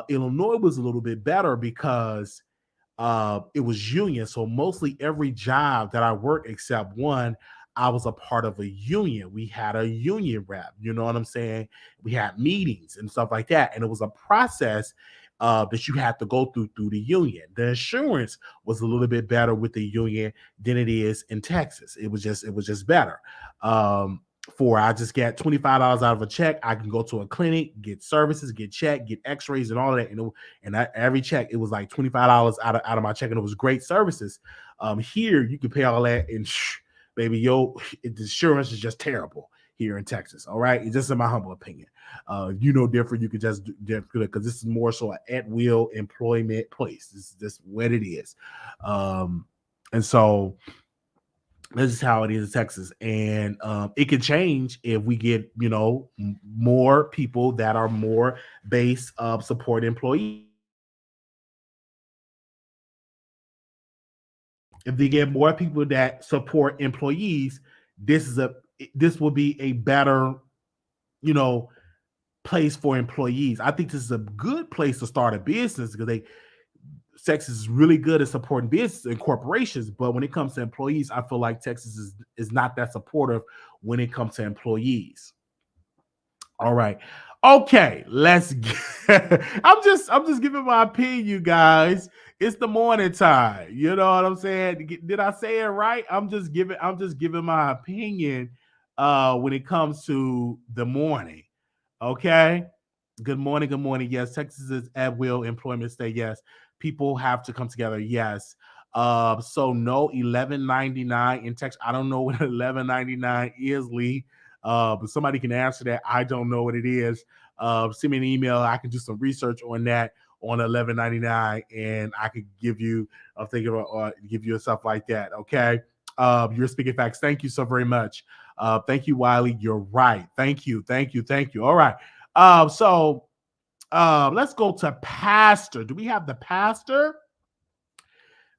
Illinois was a little bit better because it was union. So mostly every job that I worked except one, I was a part of a union. We had a union rep, you know what I'm saying? We had meetings and stuff like that. And it was a process that you had to go through the union. The insurance was a little bit better with the union than it is in Texas. It was just better. I just get $25 out of a check. I can go to a clinic, get services, get checked, get x-rays and all of that. And every check, it was like $25 out of my check, and it was great services. Here, you can pay all that, and baby, the insurance is just terrible here in Texas. All right, it's just in my humble opinion. Different, you could just do different because this is more so an at-will employment place. This is just what it is. And so this is how it is in Texas, and it can change if we get more people that are more base support employees. If they get more people that support employees, this will be a better place for employees. I think this is a good place to start a business because Texas is really good at supporting business and corporations, but when it comes to employees, I feel like Texas is not that supportive when it comes to employees. All right. Okay, let's get, I'm just giving my opinion, you guys. It's the morning time. You know what I'm saying? Did I say it right? I'm just giving my opinion when it comes to the morning. Okay. Good morning. Good morning. Yes, Texas is at will employment state. Yes, people have to come together. Yes. So no 1199 in Texas. I don't know what 1199 is, Lee. But somebody can answer that. I don't know what it is. Send me an email. I can do some research on that on 1199, and I could give you a thing or give you stuff like that. Okay. You're speaking facts. Thank you so very much. Thank you, Wiley. You're right. Thank you. Thank you. Thank you. All right. So let's go to pastor. Do we have the pastor?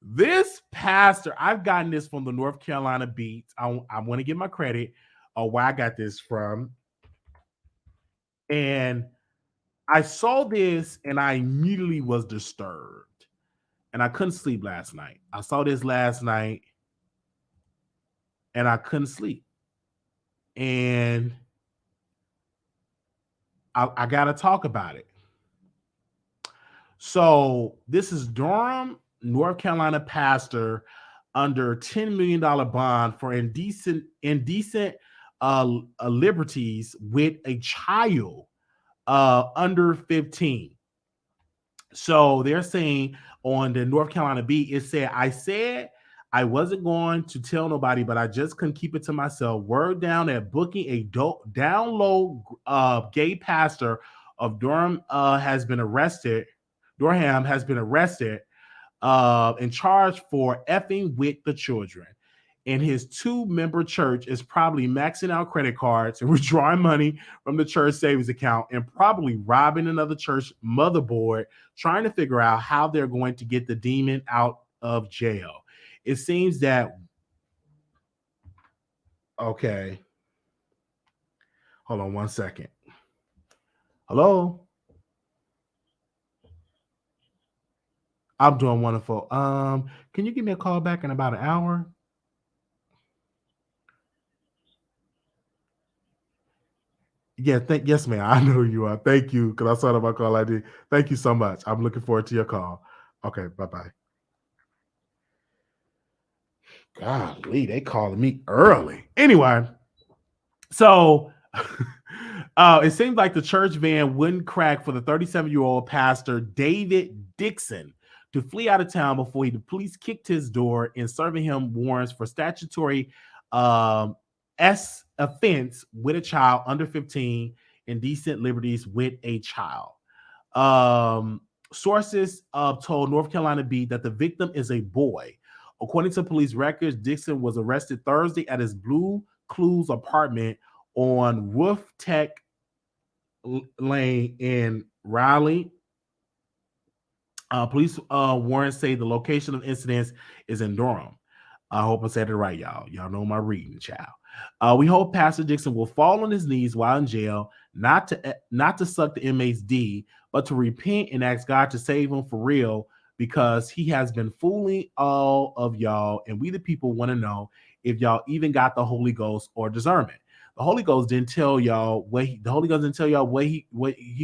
This pastor, I've gotten this from the North Carolina Beat. I want to give my credit where I got this from. And I saw this and I immediately was disturbed. And I couldn't sleep last night. I saw this last night and I couldn't sleep. And I got to talk about it. So this is Durham, North Carolina pastor under $10 million bond for indecent liberties with a child under 15. So they're saying on the North Carolina Beat, it said, I said I wasn't going to tell nobody, but I just couldn't keep it to myself. Word down at booking a down low gay pastor of Durham has been arrested. Durham has been arrested and charged for effing with the children. And his 2-member church is probably maxing out credit cards and withdrawing money from the church savings account and probably robbing another church motherboard, trying to figure out how they're going to get the demon out of jail. It seems that, okay. Hold on one second. Hello? I'm doing wonderful. Can you give me a call back in about an hour? Yeah, yes, ma'am. I know who you are. Thank you, because I saw that my call ID. Thank you so much. I'm looking forward to your call. Okay, bye-bye. Golly, they calling me early. Anyway, so it seems like the church van wouldn't crack for the 37-year-old pastor David Dixon to flee out of town before the police kicked his door and serving him warrants for statutory offense with a child under 15, indecent liberties with a child. Sources told North Carolina Beat that the victim is a boy. According to police records, Dixon was arrested Thursday at his Blue Clues apartment on Wolf Tech Lane in Raleigh. Police warrants say the location of incidents is in Durham. I hope I said it right, y'all. Y'all know my reading, child. We hope Pastor Dixon will fall on his knees while in jail, not to suck the inmate's D, but to repent and ask God to save him for real, because he has been fooling all of y'all, and we the people want to know if y'all even got the Holy Ghost or discernment. The Holy Ghost didn't tell y'all what he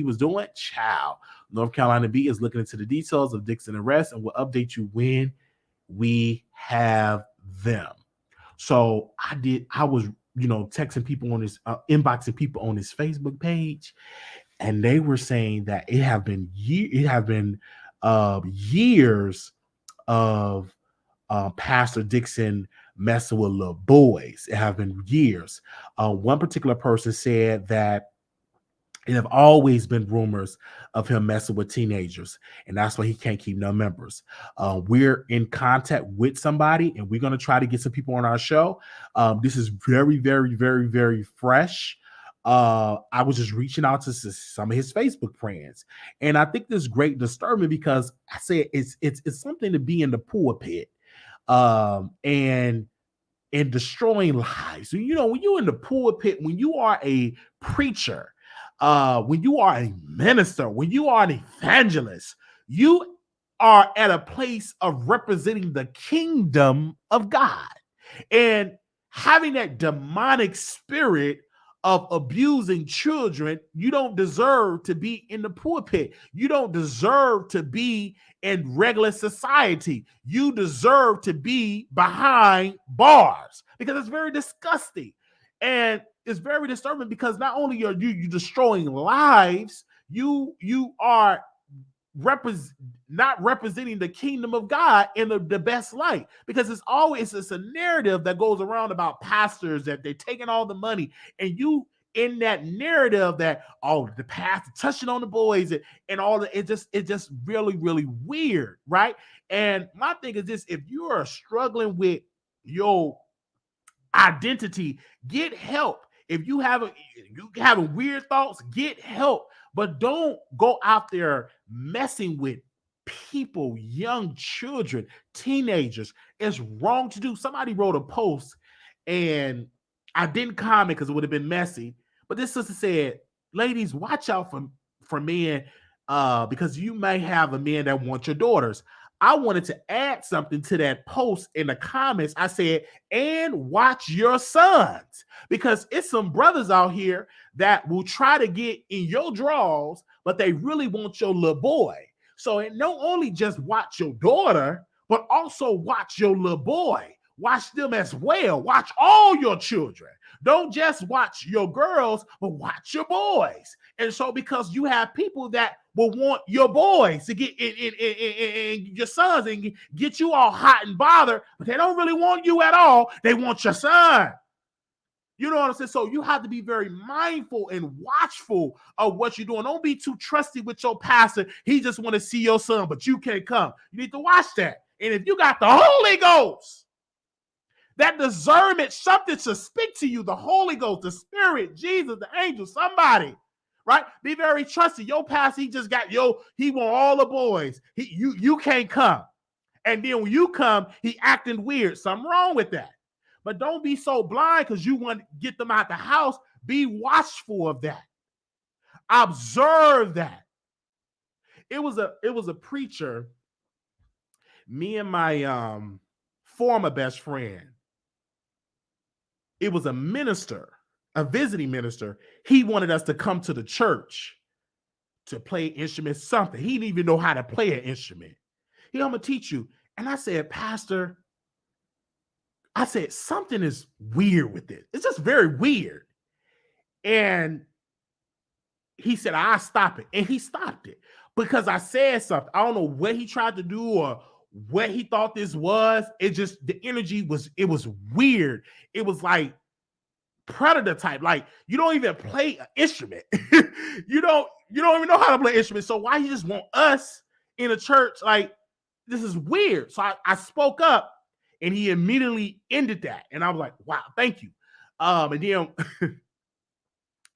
was doing. Child. North Carolina Beat is looking into the details of Dixon arrest and will update you when we have them. So I was texting people on his inboxing people on his Facebook page, and they were saying that it have been years of Pastor Dixon messing with little boys. It have been years. One particular person said that it have always been rumors of him messing with teenagers, and that's why he can't keep no members. We're in contact with somebody, and we're going to try to get some people on our show. This is very, very, very, very fresh. I was just reaching out to some of his Facebook friends, and I think this is great disturbing because I say it's something to be in the pulpit, and destroying lives. So, when you're in the pulpit, when you are a preacher, when you are a minister, when you are an evangelist, you are at a place of representing the kingdom of God. And having that demonic spirit of abusing children, you don't deserve to be in the pulpit. You don't deserve to be in regular society. You deserve to be behind bars because it's very disgusting. And it's very disturbing because not only are you destroying lives, you are not representing the kingdom of God in the best light, because it's a narrative that goes around about pastors that they're taking all the money, and you in that narrative that the pastor touching on the boys and all that, it's just really, really weird, right? And my thing is this: if you are struggling with your identity, get help. If you having weird thoughts, get help. But don't go out there messing with people, young children, teenagers. It's wrong to do. Somebody wrote a post and I didn't comment because it would have been messy. But this sister said, ladies, watch out for men because you may have a man that wants your daughters. I wanted to add something to that post in the comments. I said, and watch your sons, because it's some brothers out here that will try to get in your drawers, but they really want your little boy. So it not only just watch your daughter, but also watch your little boy. Watch them as well. Watch all your children. Don't just watch your girls, but watch your boys. And so because you have people that will want your boys to get in your sons and get you all hot and bothered, but they don't really want you at all. They want your son. You know what I'm saying? So you have to be very mindful and watchful of what you're doing. Don't be too trusty with your pastor. He just want to see your son, but you can't come. You need to watch that. And if you got the Holy Ghost, that discernment, something to speak to you, the Holy Ghost, the Spirit, Jesus, the angel, somebody, right? Be very trusty. Your pastor, he want all the boys. You can't come. And then when you come, he acting weird. Something wrong with that. But don't be so blind because you want to get them out the house. Be watchful of that. Observe that. It was a preacher, me and my former best friend. It was a minister, a visiting minister. He wanted us to come to the church to play an instrument, something. He didn't even know how to play an instrument. I'm going to teach you. And I said, Pastor, something is weird with it. It's just very weird. And he said, I'll stop it. And he stopped it because I said something. I don't know what he tried to do or what he thought this was. The energy was weird. It was like predator type. Like, you don't even play an instrument. you don't even know how to play an instrument. So why you just want us in a church? Like, this is weird. So I spoke up and he immediately ended that. And I was like, wow, thank you. And then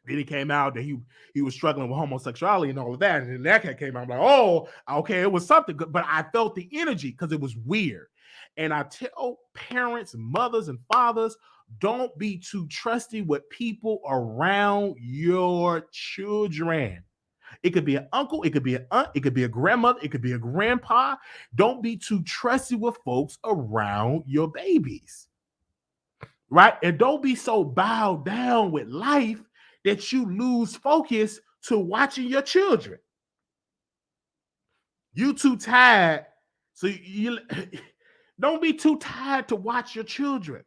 then he came out that he was struggling with homosexuality and all of that. And then that came out. I'm like, oh, okay, it was something good. But I felt the energy because it was weird. And I tell parents, mothers, and fathers, don't be too trusty with people around your children. It could be an uncle, it could be an aunt, it could be a grandmother, it could be a grandpa. Don't be too trusty with folks around your babies. Right? And don't be so bowed down with life that you lose focus to watching your children. You too tired. So you don't be too tired to watch your children,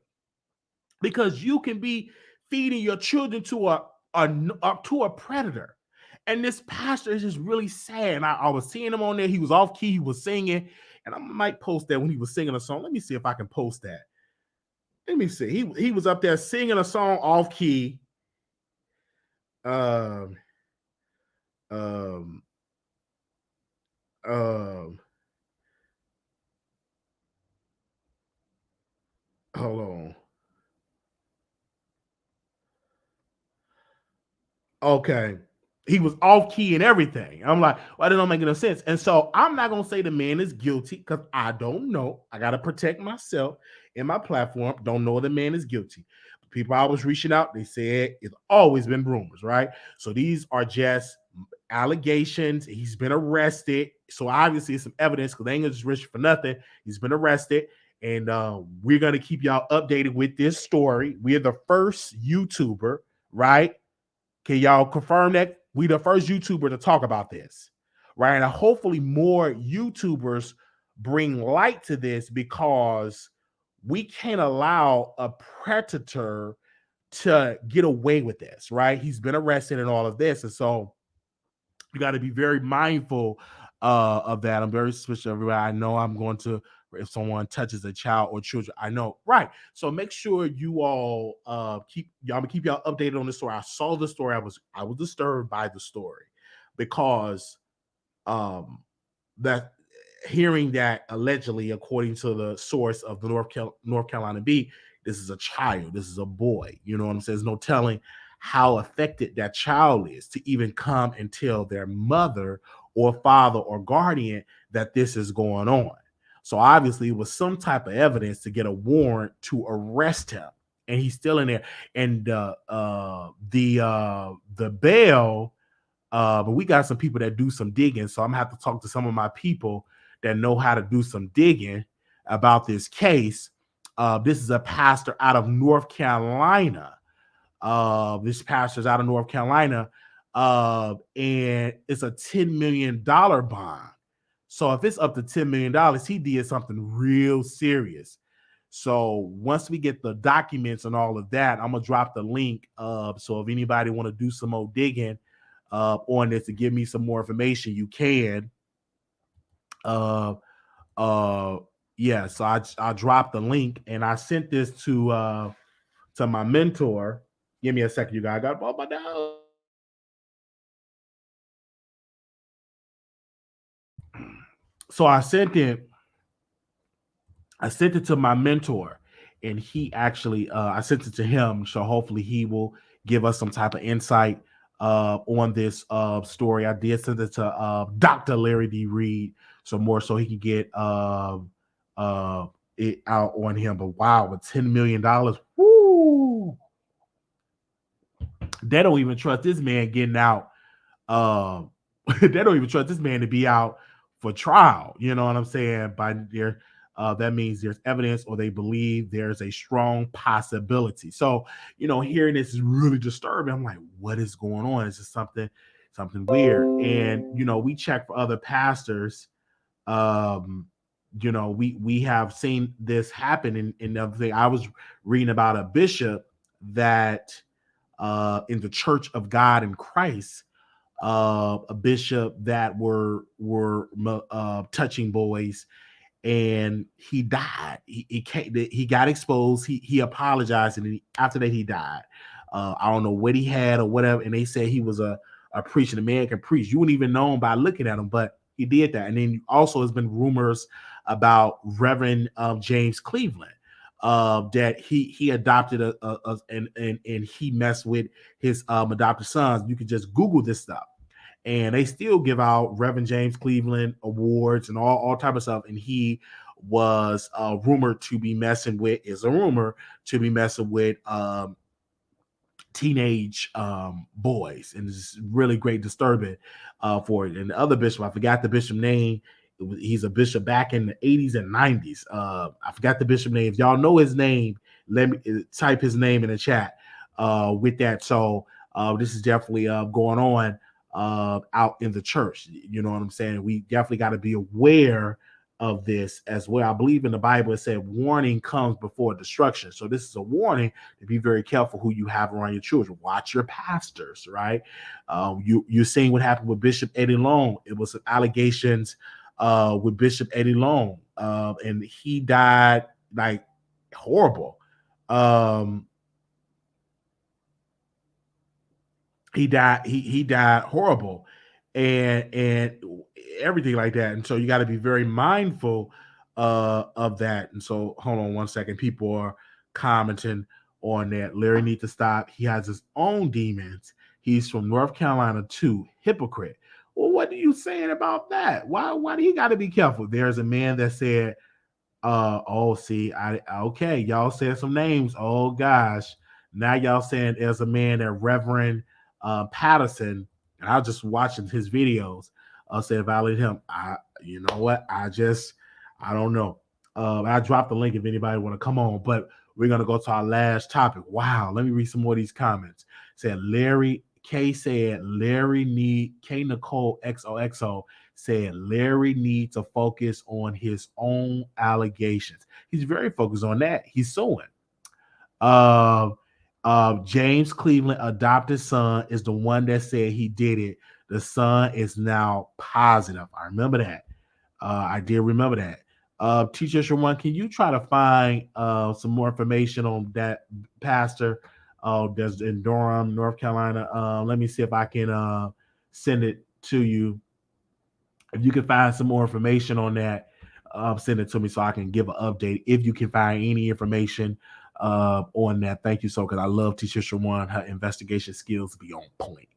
because you can be feeding your children to a predator. And this pastor is just really sad. And I was seeing him on there. He was off key. He was singing. And I might post that when he was singing a song. Let me see if I can post that. Let me see. He was up there singing a song off key. Hold on. Okay. He was off key and everything. I'm like, well, that don't make no sense. And so I'm not going to say the man is guilty because I don't know. I got to protect myself and my platform. Don't know the man is guilty. People I was reaching out, they said it's always been rumors, right? So these are just allegations. He's been arrested. So obviously it's some evidence because they ain't gonna just rich for nothing. He's been arrested. And we're gonna keep y'all updated with this story. We're the first YouTuber, right? Can y'all confirm that we the first YouTuber to talk about this? Right. And hopefully more YouTubers bring light to this because we can't allow a predator to get away with this, right? He's been arrested and all of this. And so you got to be very mindful of that. I'm very suspicious of everybody. I know I'm going to, if someone touches a child or children, I know, right? So make sure you all keep y'all updated on the story. I saw the story. I was disturbed by the story because that hearing that allegedly, according to the source of the North Carolina Bee, this is a child, this is a boy. You know what I'm saying? There's no telling how affected that child is to even come and tell their mother or father or guardian that this is going on. So obviously it was some type of evidence to get a warrant to arrest him, and he's still in there. And the bail, but we got some people that do some digging, so I'm gonna have to talk to some of my people that know how to do some digging about this case. This is a pastor out of North Carolina. This pastor's out of North Carolina, and it's a $10 million bond. So if it's up to $10 million, he did something real serious. So once we get the documents and all of that, I'm gonna drop the link. So if anybody want to do some more digging on this to give me some more information, you can. Yeah, so I dropped the link and I sent this to my mentor. Give me a second, you guys. I got my down. So I sent it to my mentor, and he actually I sent it to him. So hopefully he will give us some type of insight on this story. I did send it to Dr. Larry D. Reed, so more so he can get it out on him. But wow, with $10 million, woo! They don't even trust this man getting out. They don't even trust this man to be out for trial. You know what I'm saying? By their that means there's evidence, or they believe there's a strong possibility. So, hearing this is really disturbing. I'm like, what is going on? Is this something weird? And we check for other pastors. We have seen this happen in the other thing. I was reading about a bishop that in the Church of God in Christ, a bishop that were touching boys, and he died. He got exposed. He apologized, and after that he died. I don't know what he had or whatever, and they said he was a preacher. The man can preach. You wouldn't even know him by looking at him, but he did that. And then also has been rumors about Reverend James Cleveland, that he adopted and he messed with his adopted sons. You can just Google this stuff, and they still give out Reverend James Cleveland awards and all type of stuff. And he was rumored to be messing with teenage boys, and it's really great disturbing for it. And the other bishop, I forgot the bishop name. He's a bishop back in the 80s and 90s. I forgot the bishop name. If y'all know his name, let me type his name in the chat with that. So this is definitely going on out in the church. You know what I'm saying? We definitely got to be aware of this as well. I believe in the Bible it said warning comes before destruction. So this is a warning to be very careful who you have around your children. Watch your pastors, right? You're seeing what happened with Bishop Eddie Long. It was some allegations with Bishop Eddie Long, and he died like horrible. He died horrible, and everything like that. And so you got to be very mindful of that. And so hold on one second. People are commenting on that. Larry needs to stop. He has his own demons. He's from North Carolina too. Hypocrite. Well, what are you saying about that? Why do you got to be careful? There's a man that said, okay, y'all said some names. Oh gosh. Now y'all saying there's a man that Reverend Patterson and I was just watching his videos. Said violate him. You know what? I don't know. I dropped the link if anybody want to come on, but we're gonna go to our last topic. Wow, let me read some more of these comments. Said Larry K said Larry need K Nicole XOXO said Larry needs to focus on his own allegations. He's very focused on that. He's suing. James Cleveland adopted son is the one that said he did it. The son is now positive. I remember that. I did remember that. Teacher Sherman, can you try to find some more information on that pastor that's in Durham, North Carolina? Let me see if I can send it to you. If you can find some more information on that, send it to me so I can give an update. If you can find any information on that, thank you so, because I love Teacher Sherman. Her investigation skills be on point.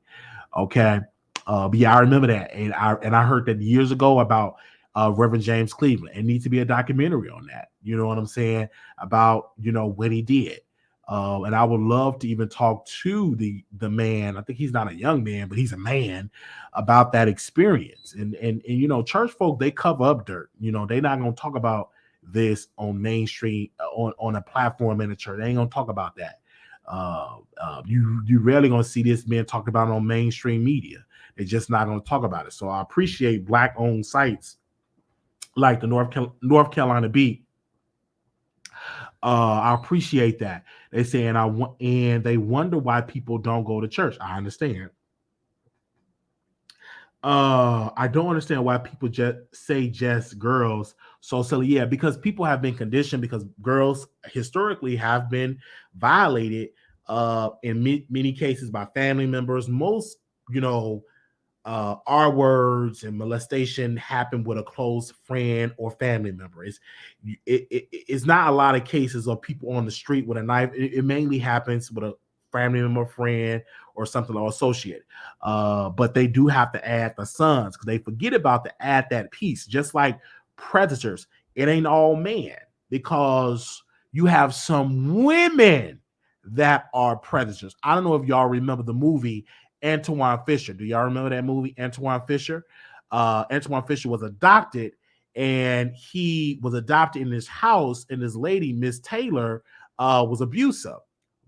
Okay. But yeah, I remember that. And I heard that years ago about Reverend James Cleveland. It needs to be a documentary on that. You know what I'm saying? About, what he did. And I would love to even talk to the man. I think he's not a young man, but he's a man, about that experience. And church folk, they cover up dirt. They're not gonna talk about this on mainstream on a platform in the church. They ain't gonna talk about that. You rarely gonna see this being talked about on mainstream media. They're just not gonna talk about it. So I appreciate Black-owned sites like the North Carolina Beat. I appreciate that. They say, and they wonder why people don't go to church. I understand. I don't understand why people just say girls so silly. Yeah, because people have been conditioned, because girls historically have been violated in many cases by family members. Most, R words and molestation happen with a close friend or family member. It's not a lot of cases of people on the street with a knife. It mainly happens with a family member, friend, or something or associate. But they do have to add the sons, because they forget about to add that piece. Just like predators, it ain't all men, because you have some women that are predators. I don't know if y'all remember the movie Antoine Fisher. Do y'all remember that movie, Antoine Fisher? Antoine Fisher was adopted, and he was adopted in his house, and this lady, Miss Taylor, was abusive.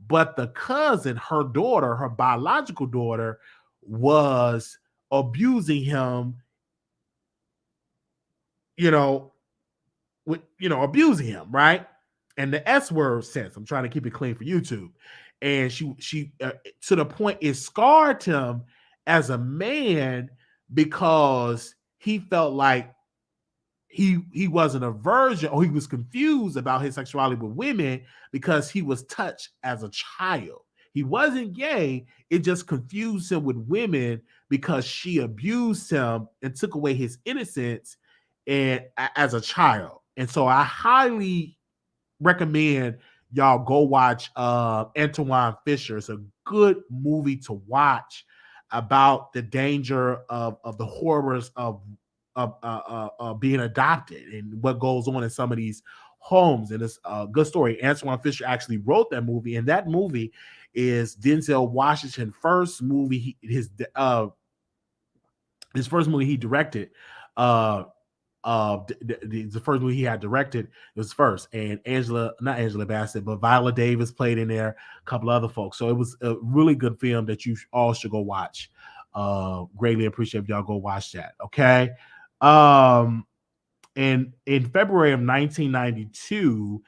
But the cousin, her daughter, her biological daughter, was abusing him, abusing him, right? And the S word sense. I'm trying to keep it clean for YouTube. And she to the point it scarred him as a man, because he felt like he wasn't a virgin, or he was confused about his sexuality with women because he was touched as a child. He wasn't gay. It just confused him with women because she abused him and took away his innocence as a child. And so I highly recommend y'all go watch Antoine Fisher. It's a good movie to watch about the danger of the horrors of being adopted and what goes on in some of these homes. And it's a good story. Antoine Fisher actually wrote that movie, and that movie is Denzel Washington's first movie. His first movie he directed. The first movie he had directed, it was first, and not Angela Bassett, but Viola Davis played in there, a couple other folks. So it was a really good film that you all should go watch. Greatly appreciate if y'all go watch that. Okay. And in February of 1992,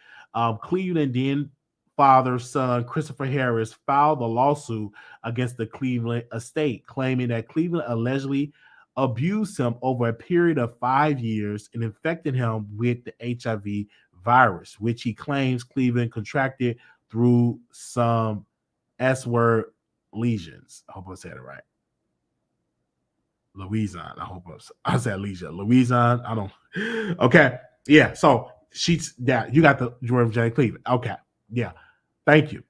Cleveland then father's son Christopher Harris filed a lawsuit against the Cleveland estate, claiming that Cleveland allegedly abused him over a period of 5 years and infected him with the HIV virus, which he claims Cleveland contracted through some S-word lesions. I hope I said it right. Louison. I hope I said lesion. Louison. I don't. Okay. Yeah. So she's that. You got the Reverend J. Cleveland. Okay. Yeah. Thank you.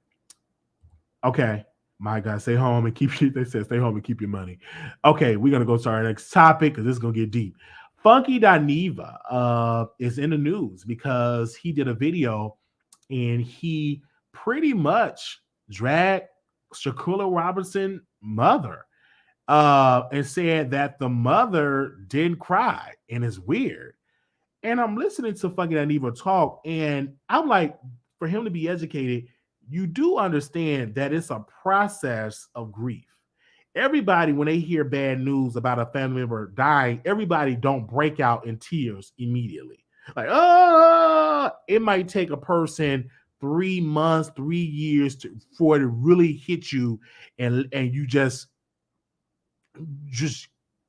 Okay. My God, stay home and keep. They said stay home and keep your money. Okay, we're gonna go to our next topic because this is gonna get deep. Funky Dineva is in the news because he did a video and he pretty much dragged Shanquella Robinson's mother and said that the mother didn't cry, and it's weird. And I'm listening to fucking Dineva talk, and I'm like, for him to be educated, you do understand that it's a process of grief. Everybody, when they hear bad news about a family member dying, everybody don't break out in tears immediately. Like, it might take a person 3 months, 3 years for it to really hit you, and you just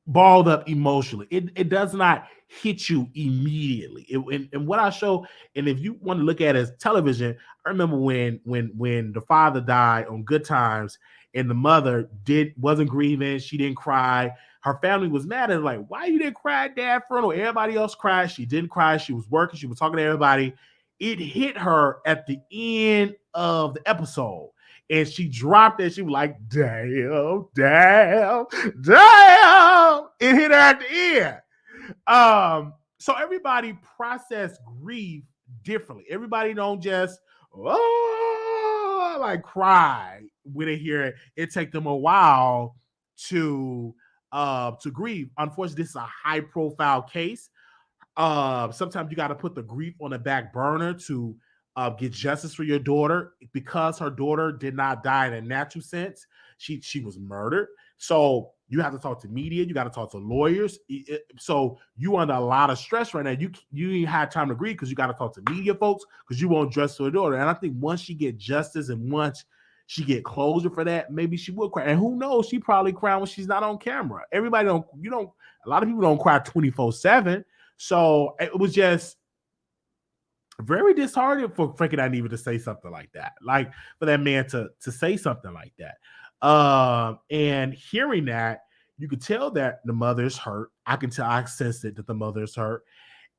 balled up emotionally. It does not hit you immedately. And what I show, and if you want to look at it as television, I remember when the father died on Good Times, and the mother wasn't grieving, she didn't cry. Her family was mad at her, like, why you didn't cry at Dad's funeral? Everybody else cried. She didn't cry. She was working. She was talking to everybody. It hit her at the end of the episode, and she dropped it. She was like, damn, damn, damn. It hit her at the end. So everybody process grief differently. Everybody don't just like cry when they hear it. It takes them a while to grieve. Unfortunately, this is a high profile case. Sometimes you got to put the grief on the back burner to get justice for your daughter, because her daughter did not die in a natural sense. She was murdered. So you have to talk to media. You got to talk to lawyers. So you under a lot of stress right now. You ain't had time to grieve because you got to talk to media folks because you want justice for her daughter. And I think once she get justice and once she get closure for that, maybe she will cry. And who knows? She probably cry when she's not on camera. Everybody don't. A lot of people don't cry 24/7. So it was just very disheartening for freaking Dineva to say something like that. Like for that man to say something like that. And hearing that, you could tell that the mother's hurt. I sense it that the mother's hurt.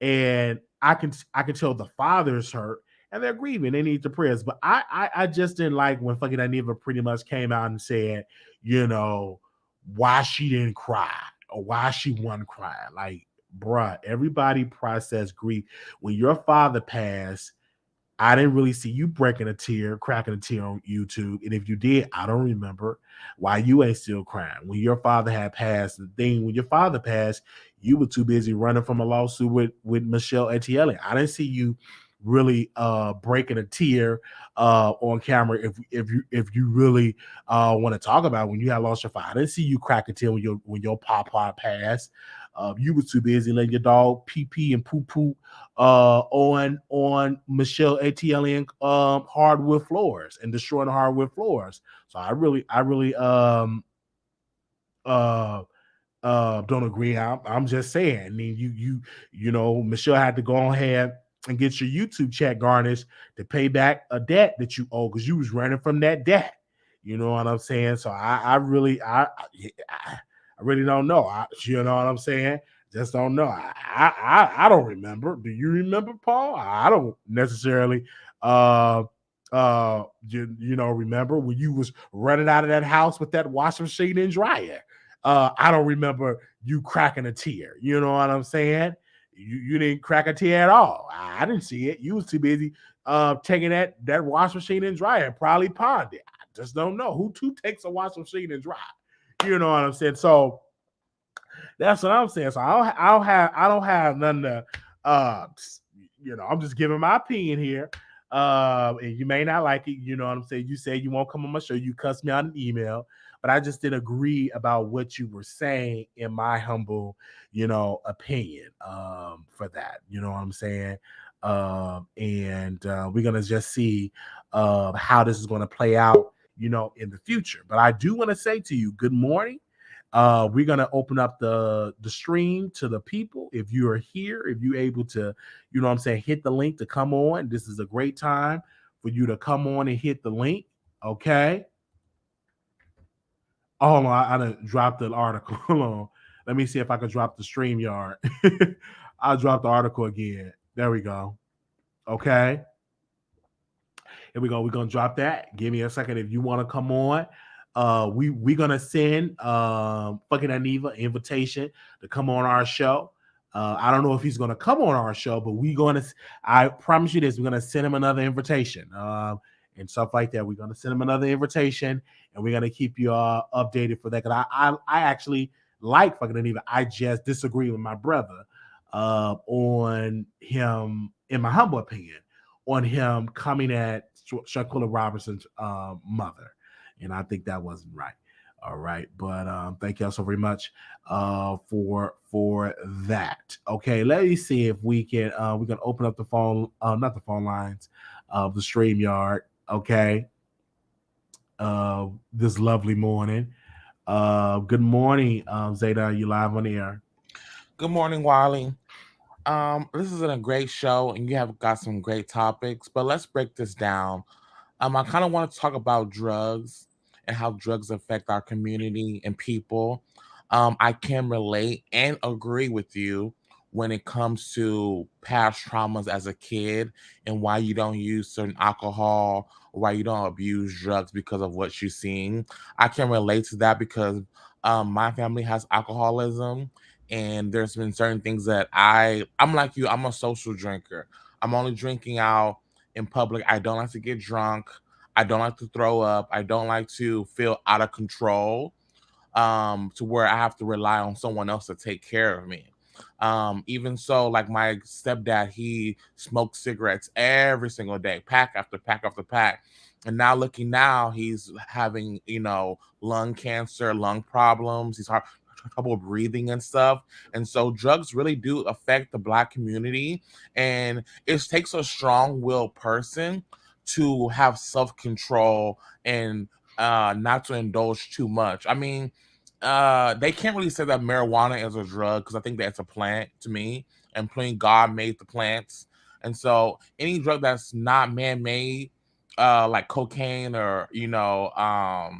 And I can tell the father's hurt, and they're grieving. They need the prayers. But I just didn't like when fucking Dineva pretty much came out and said, why she didn't cry or why she wasn't crying. Like, bruh, everybody process grief. When your father passed, I didn't really see you cracking a tear on YouTube. And if you did, I don't remember why you ain't still crying. When your father had passed, when your father passed, you were too busy running from a lawsuit with Michelle Etienne. I didn't see you really breaking a tear on camera if you really want to talk about when you had lost your father. I didn't see you crack a tear when your papa passed. You were too busy letting your dog pee pee and poo poo on Michelle Etienne hardwood floors and destroying the hardwood floors. So I really don't agree. I'm just saying. I mean, Michelle had to go ahead and get your YouTube chat garnished to pay back a debt that you owe because you was running from that debt. You know what I'm saying? So I really don't know. You know what I'm saying? Just don't know. I don't remember. Do you remember, Paul? I don't necessarily remember when you was running out of that house with that washing machine and dryer. I don't remember you cracking a tear. You know what I'm saying? You didn't crack a tear at all. I didn't see it. You was too busy taking that washing machine and dryer and probably pawned it. I just don't know who takes a washing machine and dryer. You know what I'm saying? So that's what I'm saying. So I don't have none to I'm just giving my opinion here. And you may not like it, you know what I'm saying? You say you won't come on my show, you cuss me out an email, but I just didn't agree about what you were saying in my humble, opinion for that. You know what I'm saying? And we're gonna just see how this is gonna play out, in the future. But I do want to say to you, good morning. We're gonna open up the stream to the people. If you are here, if you're able to, hit the link to come on. This is a great time for you to come on and hit the link. Okay. Oh, hold on, I done dropped the article. Hold on. Let me see if I can drop the StreamYard. I'll drop the article again. There we go. Okay. Here we go. We're gonna drop that. Give me a second if you want to come on. We're gonna send fucking Dineva invitation to come on our show. I don't know if he's gonna come on our show, but I promise you this, we're gonna send him another invitation. and stuff like that. We're gonna send him another invitation, and we're gonna keep you updated for that. Cause I actually like fucking Dineva. I just disagree with my brother on him, in my humble opinion, on him coming at Shanquella Robinson's mother, and I think that wasn't right. All right, but thank y'all so very much for that. Okay, let me see if we can open up the phone, not the phone lines, the stream yard. Okay, this lovely morning. Good morning, Zeta. You live on the air. Good morning, Wiley. This is a great show, and you have got some great topics. But let's break this down. I kind of want to talk about drugs and how drugs affect our community and people. I can relate and agree with you when it comes to past traumas as a kid and why you don't use certain alcohol or why you don't abuse drugs because of what you're seeing. I can relate to that because my family has alcoholism, and there's been certain things that I'm like you. I'm a social drinker. I'm only drinking out in public. I don't like to get drunk. I don't like to throw up. I don't like to feel out of control, to where I have to rely on someone else to take care of me. Even so, like my stepdad, he smoked cigarettes every single day, pack after pack after pack. And now he's having, lung cancer, lung problems. He's hard trouble breathing and stuff. And so drugs really do affect the Black community. And it takes a strong-willed person to have self-control and not to indulge too much. I mean, they can't really say that marijuana is a drug because I think that's a plant to me, and plain God made the plants. And so any drug that's not man-made, like cocaine or I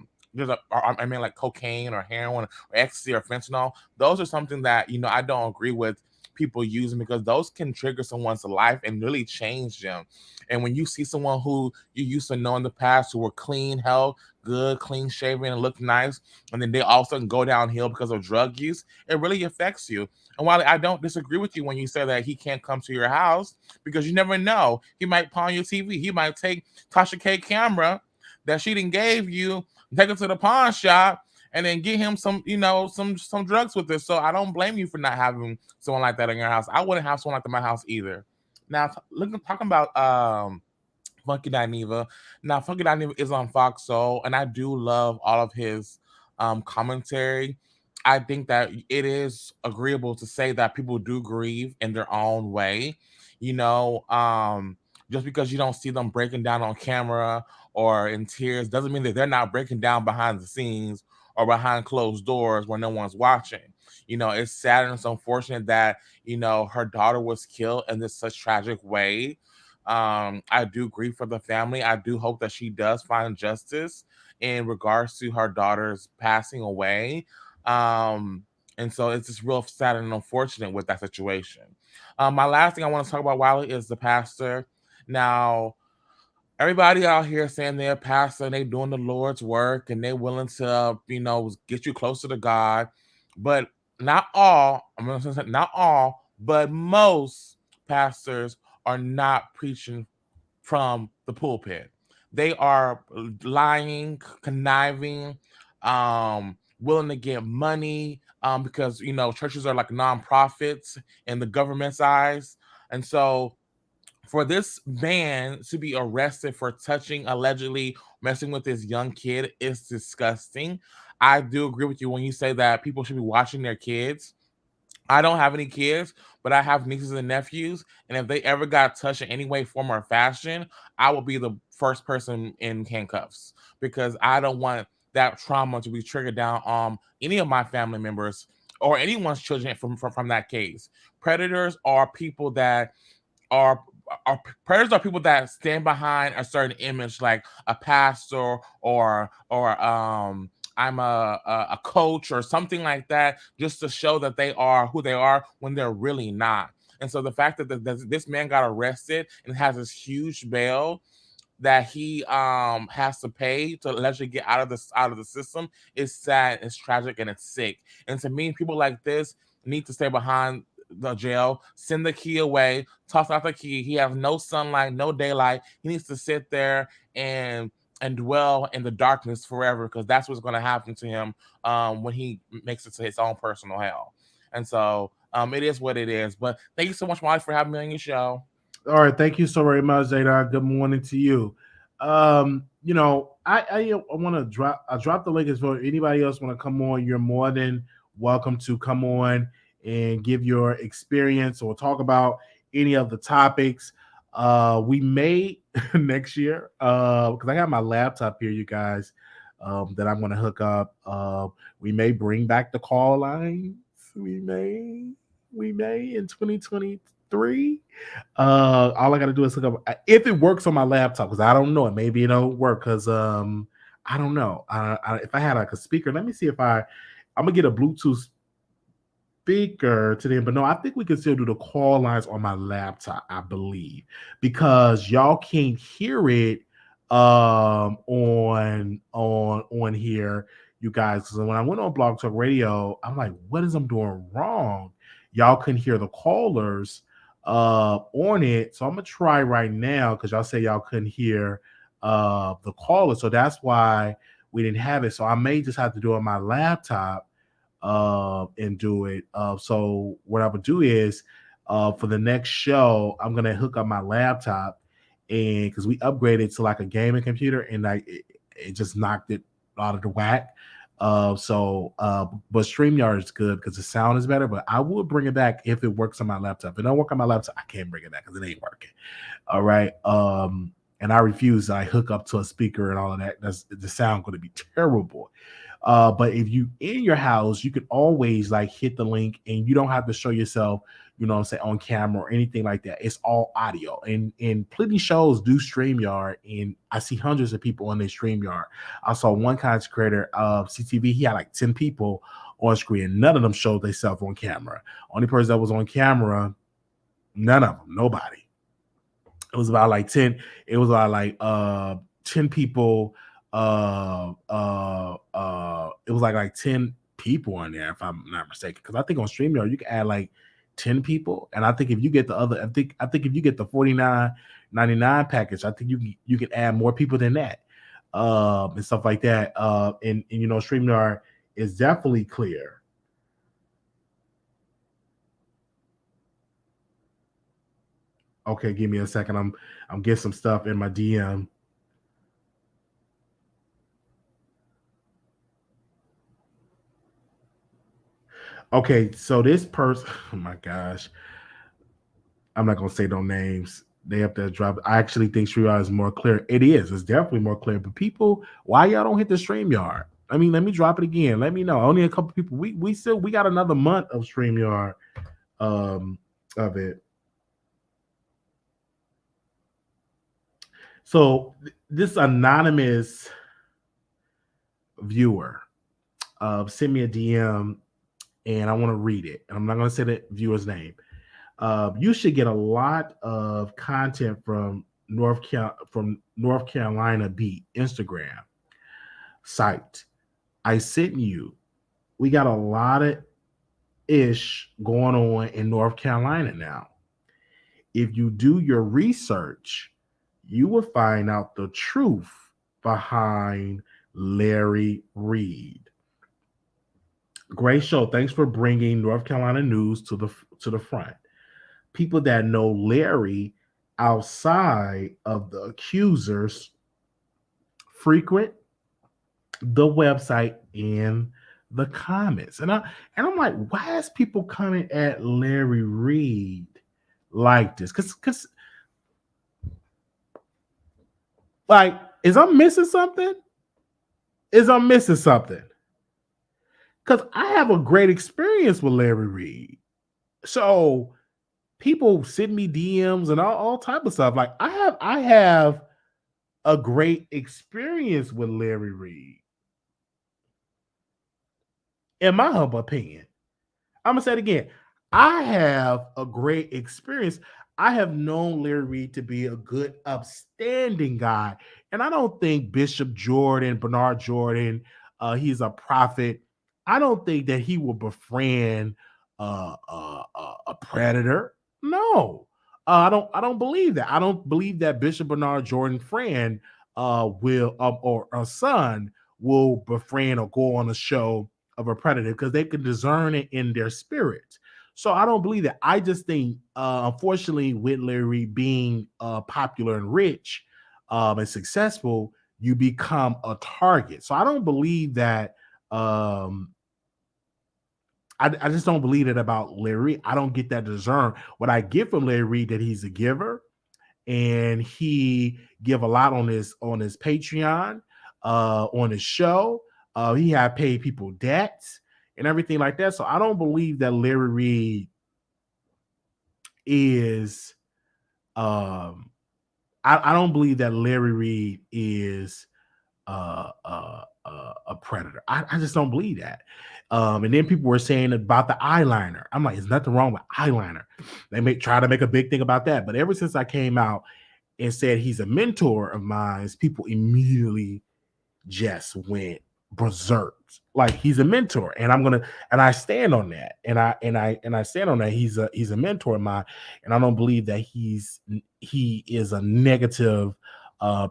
mean like cocaine or heroin or ecstasy or fentanyl, those are something that I don't agree with people using, because those can trigger someone's life and really change them. And when you see someone who you used to know in the past who were clean, health, good, clean shaven, and look nice, and then they all of a sudden go downhill because of drug use, it really affects you. And while I don't disagree with you when you say that he can't come to your house, because you never know, he might pawn your TV, he might take Tasha K camera that she didn't gave you, take it to the pawn shop, and then get him some drugs with it. So I don't blame you for not having someone like that in your house. I wouldn't have someone like that in my house either. Now, talking about Funky Dineva. Now, Funky Dineva is on Fox Soul, and I do love all of his commentary. I think that it is agreeable to say that people do grieve in their own way. You know, just because you don't see them breaking down on camera or in tears doesn't mean that they're not breaking down behind the scenes or behind closed doors where no one's watching. It's sad and it's unfortunate that, her daughter was killed in this such tragic way. I do grieve for the family. I do hope that she does find justice in regards to her daughter's passing away. And so it's just real sad and unfortunate with that situation. My last thing I want to talk about, Wiley, is the pastor. Now, everybody out here saying they're a pastor and they doing the Lord's work and they're willing to, get you closer to God. But not all, I'm going to say not all, but most pastors are not preaching from the pulpit. They are lying, conniving, willing to get money, because churches are like nonprofits in the government's eyes. And so for this man to be arrested for touching, allegedly messing with this young kid is disgusting. I do agree with you when you say that people should be watching their kids. I don't have any kids, but I have nieces and nephews. And if they ever got touched in any way, form, or fashion, I will be the first person in handcuffs, because I don't want that trauma to be triggered down on any of my family members or anyone's children from that case. Predators are people that are predators are people that stand behind a certain image, like a pastor or I'm a coach or something like that, just to show that they are who they are when they're really not. And so the fact that this man got arrested and has this huge bail that he has to pay to allegedly get out of the system is sad, it's tragic, and it's sick. And to me, people like this need to stay behind the jail, send the key away, toss out the key. He has no sunlight, no daylight. He needs to sit there and dwell in the darkness forever, because that's what's going to happen to him when he makes it to his own personal hell. And so it is what it is. But thank you so much, Molly, for having me on your show. All right, thank you so very much, Zayda. Good morning to you. You know, I want to drop the link as well. Anybody else want to come on? You're more than welcome to come on and give your experience or talk about any of the topics. We may next year, because I got my laptop here, you guys, that I'm going to hook up. We may bring back the call lines. We may in 2023. All I got to do is look up if it works on my laptop, because I don't know it. Maybe it don't work because I don't know. If I had like a speaker, let me see if I'm gonna get a Bluetooth speaker today, but no, I think we can still do the call lines on my laptop, I believe, because y'all can't hear it on here, you guys. So when I went on Blog Talk Radio, I'm like, what is I'm doing wrong? Y'all couldn't hear the callers on it. So I'm gonna try right now, because y'all say y'all couldn't hear the caller. So that's why we didn't have it. So I may just have to do it on my laptop and do it. So what I would do is for the next show, I'm gonna hook up my laptop, and because we upgraded to like a gaming computer, and it just knocked it out of the whack. But StreamYard is good because the sound is better. But I would bring it back if it works on my laptop. If it don't work on my laptop, I can't bring it back because it ain't working. All right. And I refuse. I hook up to a speaker and all of that. That's the sound going to be terrible. But if you in your house, you can always like hit the link, and you don't have to show yourself, you know what I'm saying, on camera or anything like that. It's all audio. And plenty shows do StreamYard, and I see hundreds of people on their StreamYard. I saw one content creator of CTV, he had like 10 people on screen. None of them showed themselves on camera. Only person that was on camera, none of them, nobody. It was about like 10. It was about like 10 people. It was like 10 people on there, if I'm not mistaken. Because I think on StreamYard you can add like 10 people, and I think if you get the other, I think if you get the $49.99 package, I think you can add more people than that, and stuff like that. And you know, StreamYard is definitely clear. Okay, give me a second. I'm getting some stuff in my DM. Okay, so this person, oh my gosh, I'm not gonna say no names. They have to drop. I actually think StreamYard is more clear. It is. It's definitely more clear. But people, why y'all don't hit the StreamYard? I mean, let me drop it again. Let me know. Only a couple people. We got another month of StreamYard of it. So this anonymous viewer sent me a DM, and I want to read it. And I'm not going to say the viewer's name. You should get a lot of content from North Carolina Beat Instagram site. I sent you. We got a lot of ish going on in North Carolina now. If you do your research, you will find out the truth behind Larry Reed. Great show. Thanks for bringing North Carolina news to the front. People that know Larry outside of the accusers frequent the website and the comments. And I'm like, why is people coming at Larry Reed like this? Because like, is I'm missing something? Because I have a great experience with Larry Reed. So people send me DMs and all type of stuff. Like I have a great experience with Larry Reed. In my humble opinion, I'm gonna say it again. I have a great experience. I have known Larry Reed to be a good, upstanding guy. And I don't think Bishop Jordan, Bernard Jordan, he's a prophet. I don't think that he will befriend a predator. No, I don't believe that. I don't believe that Bishop Bernard Jordan friend will or a son will befriend or go on a show of a predator because they can discern it in their spirit. So I don't believe that. I just think, unfortunately, with Larry being popular and rich and successful, you become a target. So I don't believe that. I just don't believe it about Larry. I don't get that discern. What I get from Larry that he's a giver and he give a lot on his Patreon, on his show. He had paid people debts and everything like that. So I don't believe that Larry Reid is I don't believe that Larry Reid is a predator. I just don't believe that. And then people were saying about the eyeliner. I'm like, there's nothing wrong with eyeliner. They try to make a big thing about that. But ever since I came out and said he's a mentor of mine, people immediately just went berserk. Like he's a mentor, and I stand on that, and I stand on that. He's a mentor of mine, and I don't believe that he is a negative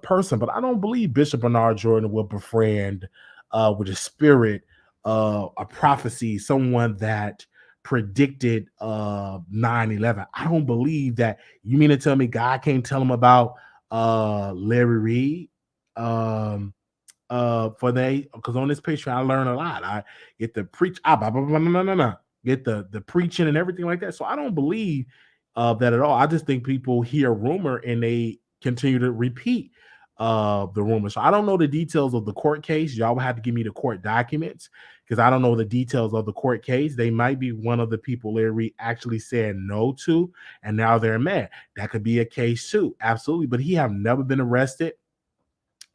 person, but I don't believe Bishop Bernard Jordan will befriend with a spirit, a prophecy, someone that predicted 9/11. I don't believe that. You mean to tell me God can't tell him about Larry Reid? Because on this Patreon I learn a lot. I get to preach, get the preaching and everything like that. So I don't believe that at all. I just think people hear rumor and they continue to repeat the rumor. So I don't know the details of the court case. Y'all will have to give me the court documents because I don't know the details of the court case. They might be one of the people Larry actually said no to, and now they're mad. That could be a case too, absolutely. But he have never been arrested.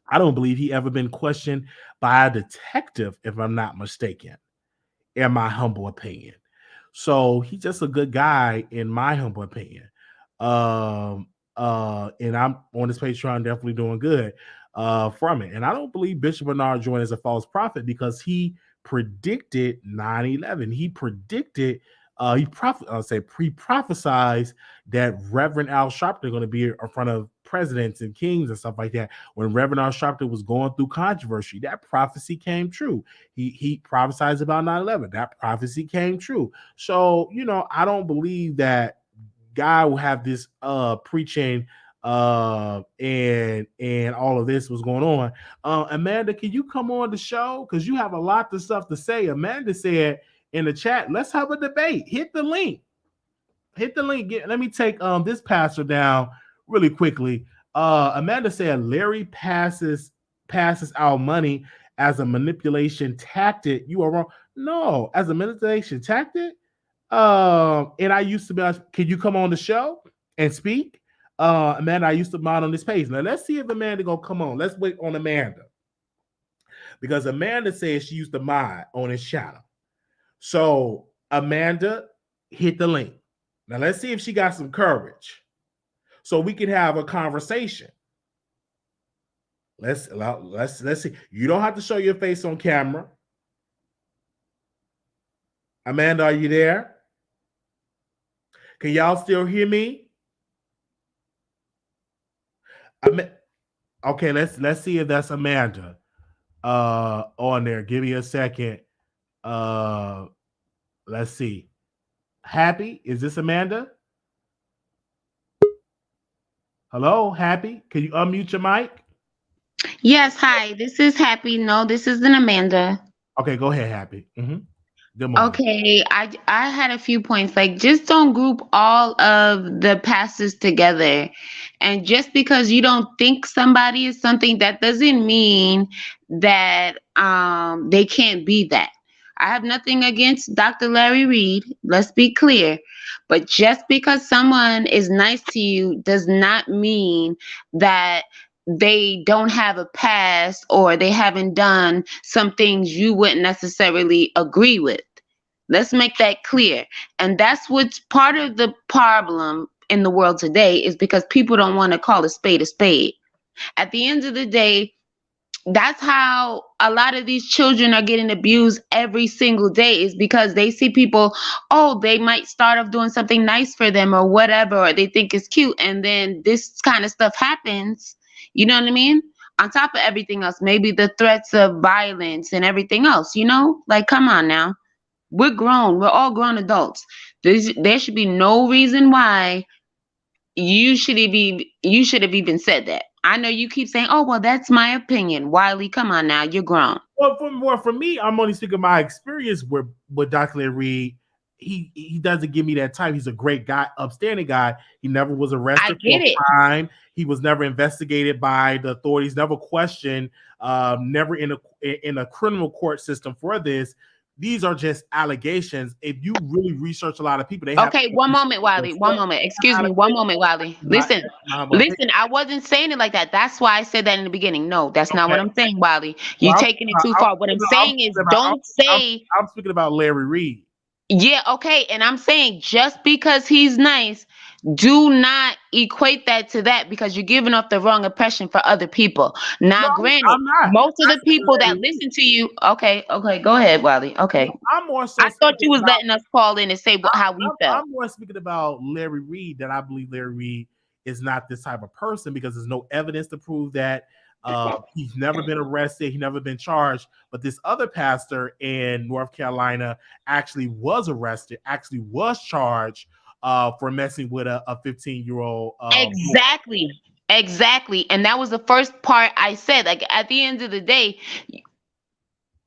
I don't believe he ever been questioned by a detective, if I'm not mistaken, in my humble opinion. So he's just a good guy, in my humble opinion. And I'm on this Patreon definitely doing good from it. And I don't believe Bishop Bernard Jordan is a false prophet because he predicted 9/11. He predicted, he prophesied that Reverend Al Sharpton going to be in front of presidents and kings and stuff like that. When Reverend Al Sharpton was going through controversy, that prophecy came true. He prophesied about 9/11. That prophecy came true. So, I don't believe that guy will have this preaching and all of this was going on. Amanda, can you come on the show? Because you have a lot of stuff to say. Amanda said in the chat, let's have a debate. Hit the link. Let me take this pastor down really quickly. Amanda said Larry passes out money as a manipulation tactic. You are wrong. No, as a manipulation tactic. And I used to be like, can you come on the show and speak? Amanda, I used to mod on this page. Now let's see if Amanda gonna come on. Let's wait on Amanda. Because Amanda says she used to mod on his channel. So Amanda, hit the link. Now let's see if she got some courage. So we can have a conversation. Let's see. You don't have to show your face on camera. Amanda, are you there? Can y'all still hear me? Okay, let's see if that's Amanda on there. Give me a second. Let's see. Happy, is this Amanda? Hello, Happy. Can you unmute your mic? Yes, hi. This is Happy. No, this isn't Amanda. Okay, go ahead, Happy. Good morning. Okay, I had a few points. Like, just don't group all of the pastors together. And just because you don't think somebody is something, that doesn't mean that they can't be that. I have nothing against Dr. Larry Reid. Let's be clear. But just because someone is nice to you does not mean that they don't have a past or they haven't done some things you wouldn't necessarily agree with. Let's make that clear. And that's what's part of the problem in the world today, is because people don't want to call a spade a spade. At the end of the day, that's how a lot of these children are getting abused every single day, is because they see people, oh, they might start off doing something nice for them or whatever, or they think it's cute, and then this kind of stuff happens. You know what I mean? On top of everything else, maybe the threats of violence and everything else, like, come on now. We're grown. We're all grown adults. There should be no reason why you should have even said that. I know you keep saying, "Oh, well, that's my opinion." Wiley, come on now, you're grown. Well, for me, I'm only speaking my experience with Dr. Larry Reed. He doesn't give me that type. He's a great guy, upstanding guy. He never was arrested for a crime. He was never investigated by the authorities, never questioned, never in a criminal court system for this. These are just allegations. If you really research a lot of people, okay. One moment, Wiley. One moment. Excuse me. One moment, Wiley. Listen. I wasn't saying it like that. That's why I said that in the beginning. No, that's not what I'm saying, Wiley. You're taking it too far. What I'm saying is, don't say. I'm speaking about Larry Reed. Yeah, okay. And I'm saying, just because he's nice, do not equate that to that, because you're giving off the wrong impression for other people. Now, granted, most of the people that listen to you, okay, go ahead, Wiley. Okay. I'm more so. I thought you was letting us call in and say how we felt. I'm more speaking about Larry Reed, that I believe Larry Reed is not this type of person, because there's no evidence to prove that. He's never been arrested. He's never been charged. But this other pastor in North Carolina actually was arrested, actually was charged for messing with a 15-year-old. Exactly. And that was the first part I said. Like, at the end of the day,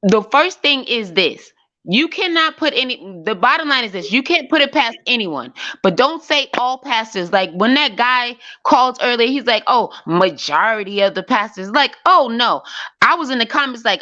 the first thing is this. You cannot put the bottom line is this: you can't put it past anyone, but don't say all pastors. Like, when that guy called earlier, he's like, oh, majority of the pastors. Like, oh no. I was in the comments like,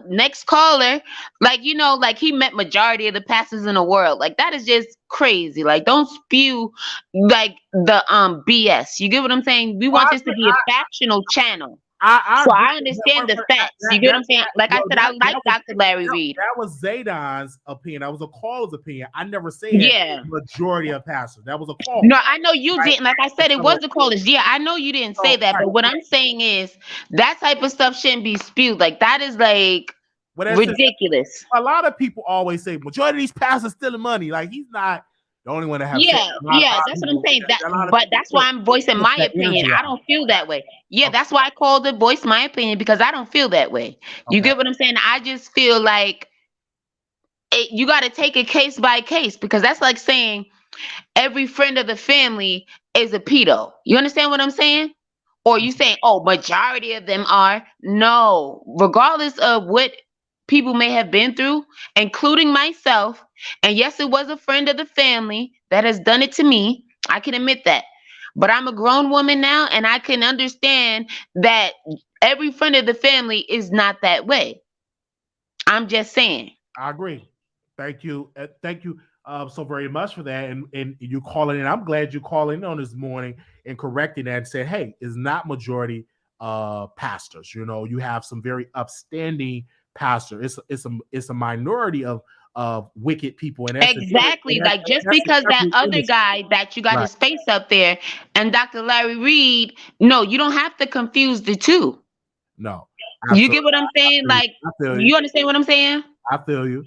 next caller. Like, like he meant majority of the pastors in the world. Like, that is just crazy. Like, don't spew like the BS. You get what I'm saying? We want this to be a factional channel. I understand the facts. You get what I'm saying? Like I said, I like Dr. Larry Reed. That was Zaydan's opinion. That was a caller's opinion. I never said majority of pastors. That was a call. No, I know you didn't. Like I said, it was the callers. Yeah, I know you didn't say that. But what I'm saying is that type of stuff shouldn't be spewed. Like, that is like ridiculous. A lot of people always say majority of these pastors stealing money. Like, he's not the only one to have. Yeah, that's what I'm saying. But that's why I'm voicing my opinion. I don't feel that way. Yeah, that's why I called it voice my opinion, because I don't feel that way. You get what I'm saying? I just feel like you got to take it case by case, because that's like saying every friend of the family is a pedo. You understand what I'm saying? Or you saying, oh, majority of them are. No, regardless of what people may have been through, including myself. And yes, it was a friend of the family that has done it to me. I can admit that. But I'm a grown woman now, and I can understand that every friend of the family is not that way. I'm just saying. I agree. Thank you. Thank you so very much for that. And you calling in. I'm glad you calling in on this morning and correcting that and said, hey, it's not majority pastors. You have some very upstanding pastor. It's a minority of wicked people. And exactly. Like, just because that other guy that you got his face up there and Dr. Larry Reed, no, you don't have to confuse the two. No. Absolutely. You get what I'm saying? Like, you understand what I'm saying? I feel you.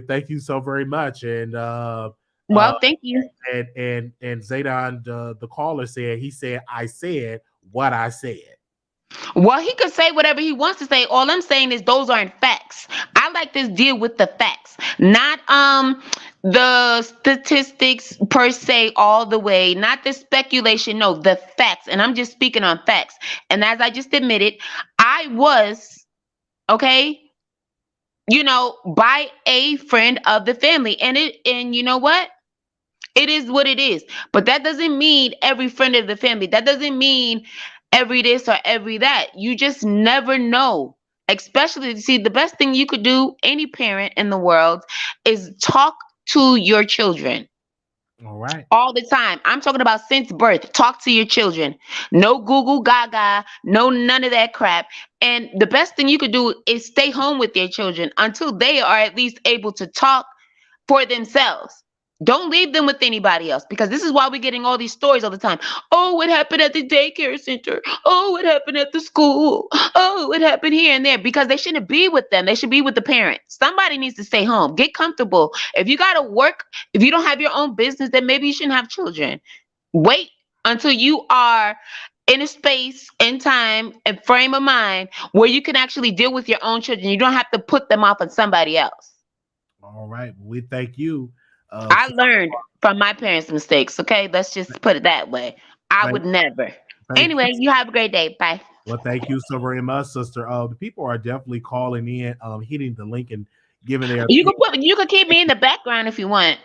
Thank you so very much. And thank you. And Zaydan, the caller said, I said what I said. Well, he could say whatever he wants to say. All I'm saying is those aren't facts. I like to deal with the facts, not the statistics per se all the way, not the speculation. No, the facts. And I'm just speaking on facts. And as I just admitted, I was, by a friend of the family. And you know what? It is what it is. But that doesn't mean every friend of the family. That doesn't mean every this or every that. You just never know. Especially, see, the best thing you could do, any parent in the world, is talk to your children. All right. All the time. I'm talking about since birth. Talk to your children. No Google Gaga. No none of that crap. And the best thing you could do is stay home with your children until they are at least able to talk for themselves. Don't leave them with anybody else, because this is why we're getting all these stories all the time. Oh, what happened at the daycare center? Oh, what happened at the school? Oh, what happened here and there? Because they shouldn't be with them. They should be with the parents. Somebody needs to stay home. Get comfortable. If you got to work, if you don't have your own business, then maybe you shouldn't have children. Wait until you are in a space and time and frame of mind where you can actually deal with your own children. You don't have to put them off on somebody else. All right. We thank you. I learned from my parents' mistakes. Okay, let's just put it that way. I would never. Anyway, you have a great day. Bye. Well, thank you so very much, sister. The people are definitely calling in, hitting the link and giving their. You can keep me in the background if you want.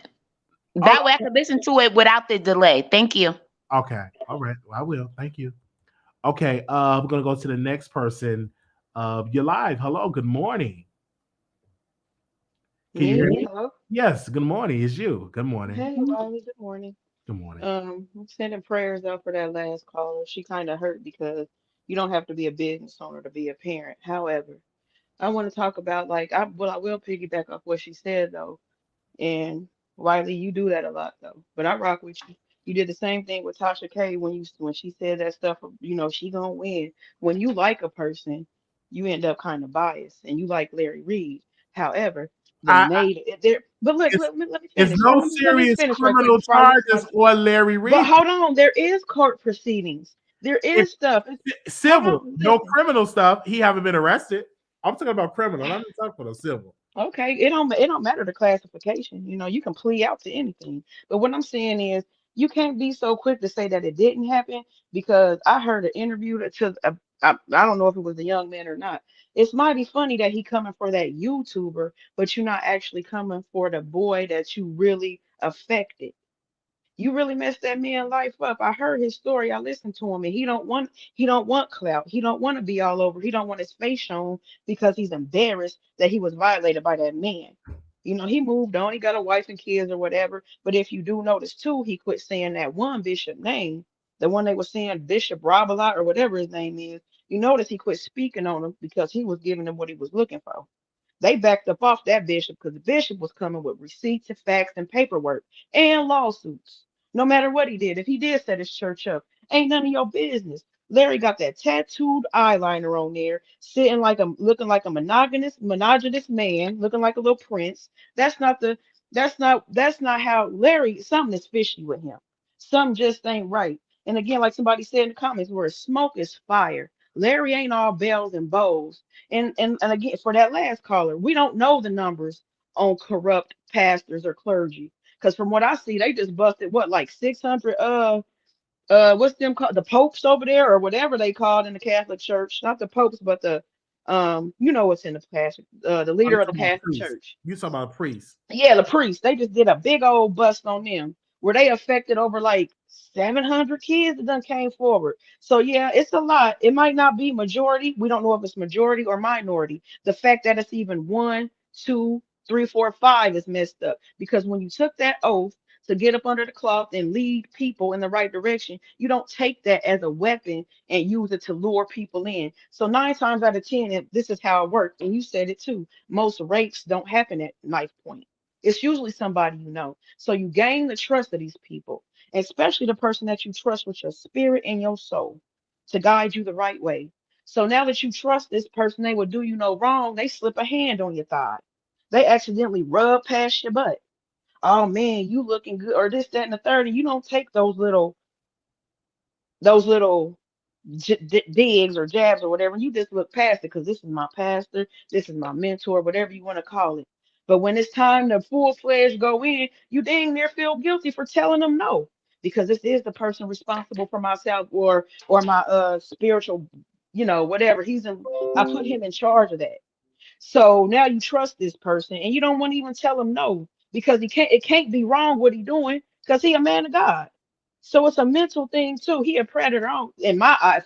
That way I can listen to it without the delay. Thank you. Okay. All right. I will. Thank you. Okay. We're gonna go to the next person. You're live. Hello. Good morning. Can you hear me? Hello? Yes. Good morning. It's you. Good morning. Hey, Wiley, good morning. Good morning. I'm sending prayers out for that last caller. She kind of hurt because you don't have to be a business owner to be a parent. However, I want to talk about I will piggyback off what she said though. And Wiley, you do that a lot though. But I rock with you. You did the same thing with Tasha K when she said that stuff, she gonna win. When you like a person, you end up kind of biased and you like Larry Reed. However, but look, let me it's finish. no Let me serious finish right quick criminal before I lose charges on Larry Reed. But hold on, there is court proceedings. There is stuff. It's civil, no criminal stuff. He haven't been arrested. I'm talking about criminal. I'm not talking about civil. Okay, it don't matter the classification. You can plea out to anything. But what I'm saying is, you can't be so quick to say that it didn't happen because I heard an interview I don't know if it was a young man or not. It's mighty funny that he coming for that YouTuber, but you're not actually coming for the boy that you really affected. You really messed that man life up. I heard his story. I listened to him, and he don't want clout. He don't want to be all over. He don't want his face shown because he's embarrassed that he was violated by that man. He moved on. He got a wife and kids or whatever. But if you do notice too, he quit saying that one bishop name, the one they were saying Bishop Rabalot or whatever his name is. You notice he quit speaking on him because he was giving them what he was looking for. They backed up off that bishop because the bishop was coming with receipts and facts and paperwork and lawsuits. No matter what he did, if he did set his church up, ain't none of your business. Larry got that tattooed eyeliner on there, looking like a monogamous man, looking like a little prince. That's not how Larry. Something is fishy with him. Something just ain't right. And again, like somebody said in the comments, where smoke is fire. Larry ain't all bells and bows. And again, for that last caller, we don't know the numbers on corrupt pastors or clergy. Because from what I see, they just busted what, like 600 what's them called, the popes over there or whatever they called in the Catholic Church. Not the popes, but the what's in the pastor, the leader of the Catholic Church. You talking about a priest? Yeah, the priest. They just did a big old bust on them where they affected over like 700 kids that done came forward. So yeah, it's a lot. It might not be majority. We don't know if it's majority or minority. The fact that it's even 1, 2, 3, 4, 5 is messed up because when you took that oath to get up under the cloth and lead people in the right direction, you don't take that as a weapon and use it to lure people in. So 9 times out of 10, this is how it works. And you said it too. Most rapes don't happen at knife point. It's usually somebody you know. So you gain the trust of these people, especially the person that you trust with your spirit and your soul to guide you the right way. So now that you trust this person, they will do you no wrong. They slip a hand on your thigh. They accidentally rub past your butt. Oh man, you looking good, or this, that, and the third. And you don't take those little digs or jabs or whatever. You just look past it because this is my pastor, this is my mentor, whatever you want to call it. But when it's time to full-fledged go in, you dang near feel guilty for telling them no, because this is the person responsible for myself or my spiritual, whatever. I put him in charge of that. So now you trust this person and you don't want to even tell him no because it can't be wrong what he doing because he a man of God. So it's a mental thing too. He a predator in my eye,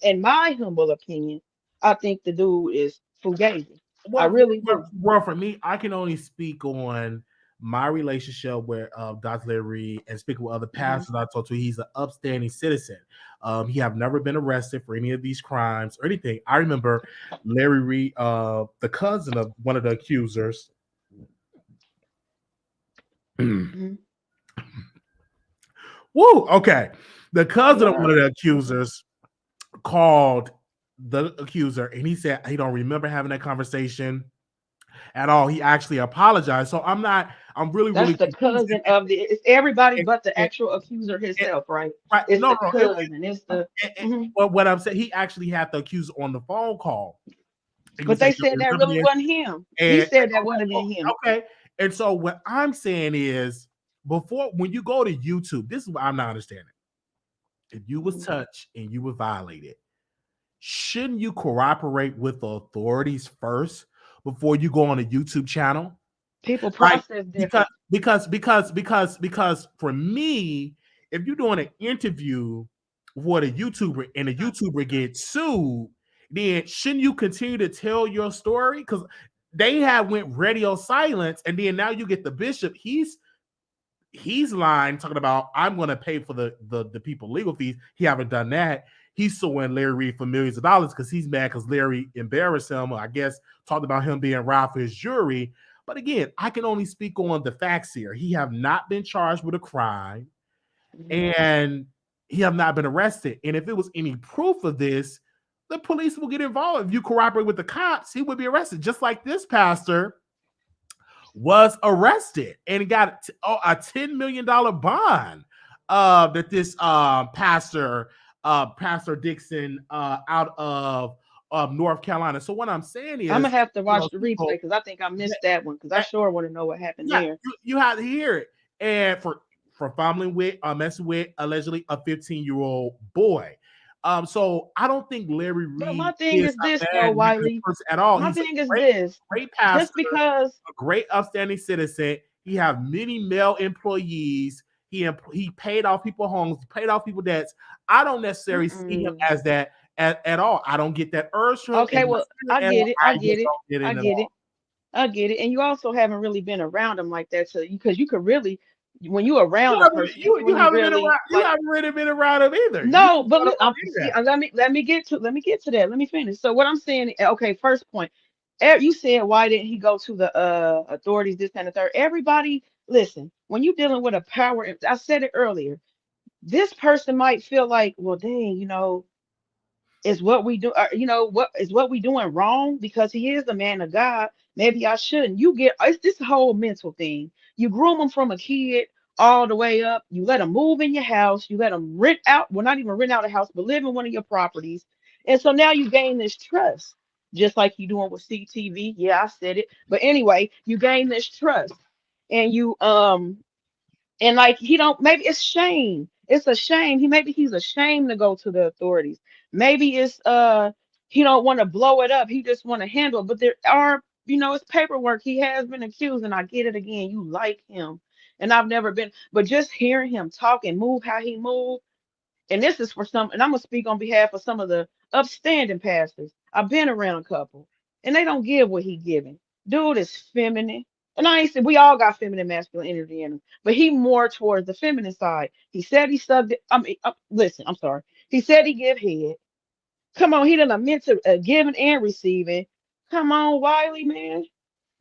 in my humble opinion. I think the dude is fugazi. I really do. Well, for me, I can only speak on my relationship with Dr. Larry and speaking with other pastors I talked to. He's an upstanding citizen. He have never been arrested for any of these crimes or anything. I remember Larry Reed, the cousin of one of the accusers. Woo. Okay. The cousin of one of the Wow. accusers called the accuser, and he said he don't remember having that conversation at all. He actually apologized. So I'm really, That's really the confused. cousin of the. It's everybody And- but the and- actual accuser and- himself, right? right. It's No, the no. cousin. It's the. Mhm. But what I'm saying, he actually had the accuser on the phone call. He But was they saying, "You said that remember really this?" wasn't him. He And said that wasn't been him. okay. And so what I'm saying is, when you go to YouTube, this is what I'm not understanding. If you was touched and you were violated, shouldn't you cooperate with the authorities first before you go on a YouTube channel? People Like process different. because for me, if you're doing an interview with a YouTuber and a YouTuber gets sued, then shouldn't you continue to tell your story? Because they have went radio silence, and then now you get the bishop. He's lying, talking about I'm going to pay for the people legal fees. He haven't done that. He's suing Larry Reid for millions of dollars because he's mad because Larry embarrassed him. I guess talked about him being robbed for his jury. But again, I can only speak on the facts here. He have not been charged with a crime, and he have not been arrested. And if it was any proof of this, the police will get involved. If you cooperate with the cops, he would be arrested, just like this pastor was arrested and got a $10 million bond that this pastor Dixon out of North Carolina. So what I'm saying is, I'm gonna have to watch the people, replay because I think I missed that one because I sure want to know what happened there. you have to hear it. And for fumbling with messing with allegedly a 15-year-old boy. So I don't think Larry But my Reid thing is is a this bad though, negative Wiley. person at all. My He's thing a is great, this. great pastor, Just because a great upstanding citizen. He have many male employees. He paid off people homes, paid off people debts. I don't necessarily see him as that at all. I don't get that urge from him. okay, well, I and get it. I get just it. don't get I it at get it. all. I get it. And you also haven't really been around them like that, so because you could really, when you're around a person, you can You really, haven't been really around. You like. haven't really been around him either. You No, but don't I'm, do see, that. let me get to that. Let me finish. So what I'm saying, okay, first point, you said why didn't he go to the authorities, this and the third. Everybody, listen, when you're dealing with a power, I said it earlier. This person might feel like, well, dang, is what we do, what is what we doing wrong because he is the man of God. Maybe I shouldn't. You get it's this whole mental thing. You groom him from a kid all the way up. You let him move in your house. You let him rent out, well, not even rent out a house, but live in one of your properties. And so now you gain this trust, just like you doing with CTV. Yeah, I said it. But anyway, you gain this trust, and you and like he don't, maybe it's shame. It's a shame. He's ashamed to go to the authorities. Maybe it's he don't want to blow it up. He just want to handle it. But there are, it's paperwork. He has been accused, and I get it again. You like him. And I've never been, but just hearing him talk and move how he moved, and this is for some, and I'm gonna speak on behalf of some of the upstanding pastors. I've been around a couple, and they don't give what he giving. Dude is feminine, and I ain't said we all got feminine, masculine energy in him, but he more towards the feminine side. He said he sucked it. I mean, listen, I'm sorry. He said he give head. Come on, he done admit to giving and receiving. Come on, Wiley, man.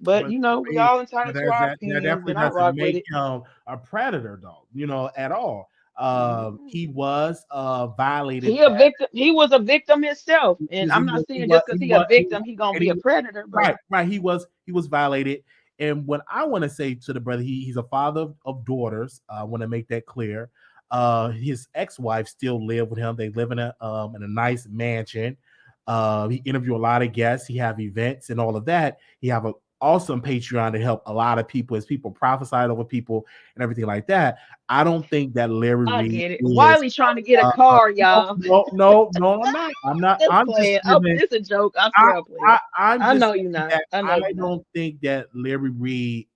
But But we all but entitled to that's our that opinions, definitely and I doesn't rock with make it. him a predator, though. At all. He Mhm. was violated. He was a victim himself, and I'm not saying just because he a victim, he gonna And be a predator. But right. He was violated. And what I want to say to the brother, he's a father of daughters. I want to make that clear. His ex-wife still live with him. They live in a nice mansion. He interviewed a lot of guests. He have events and all of that. He have a awesome Patreon to help a lot of people as people prophesied over people and everything like that. I don't think that Larry I Reid get it. is Wiley trying to get a uh, car, y'all. no, I'm not. I'm not. Just I'm just playing. Oh, giving. it's a joke. I I, swear I'm playing. I'm I just know you're saying not. that I know I you're not. don't think that Larry Reid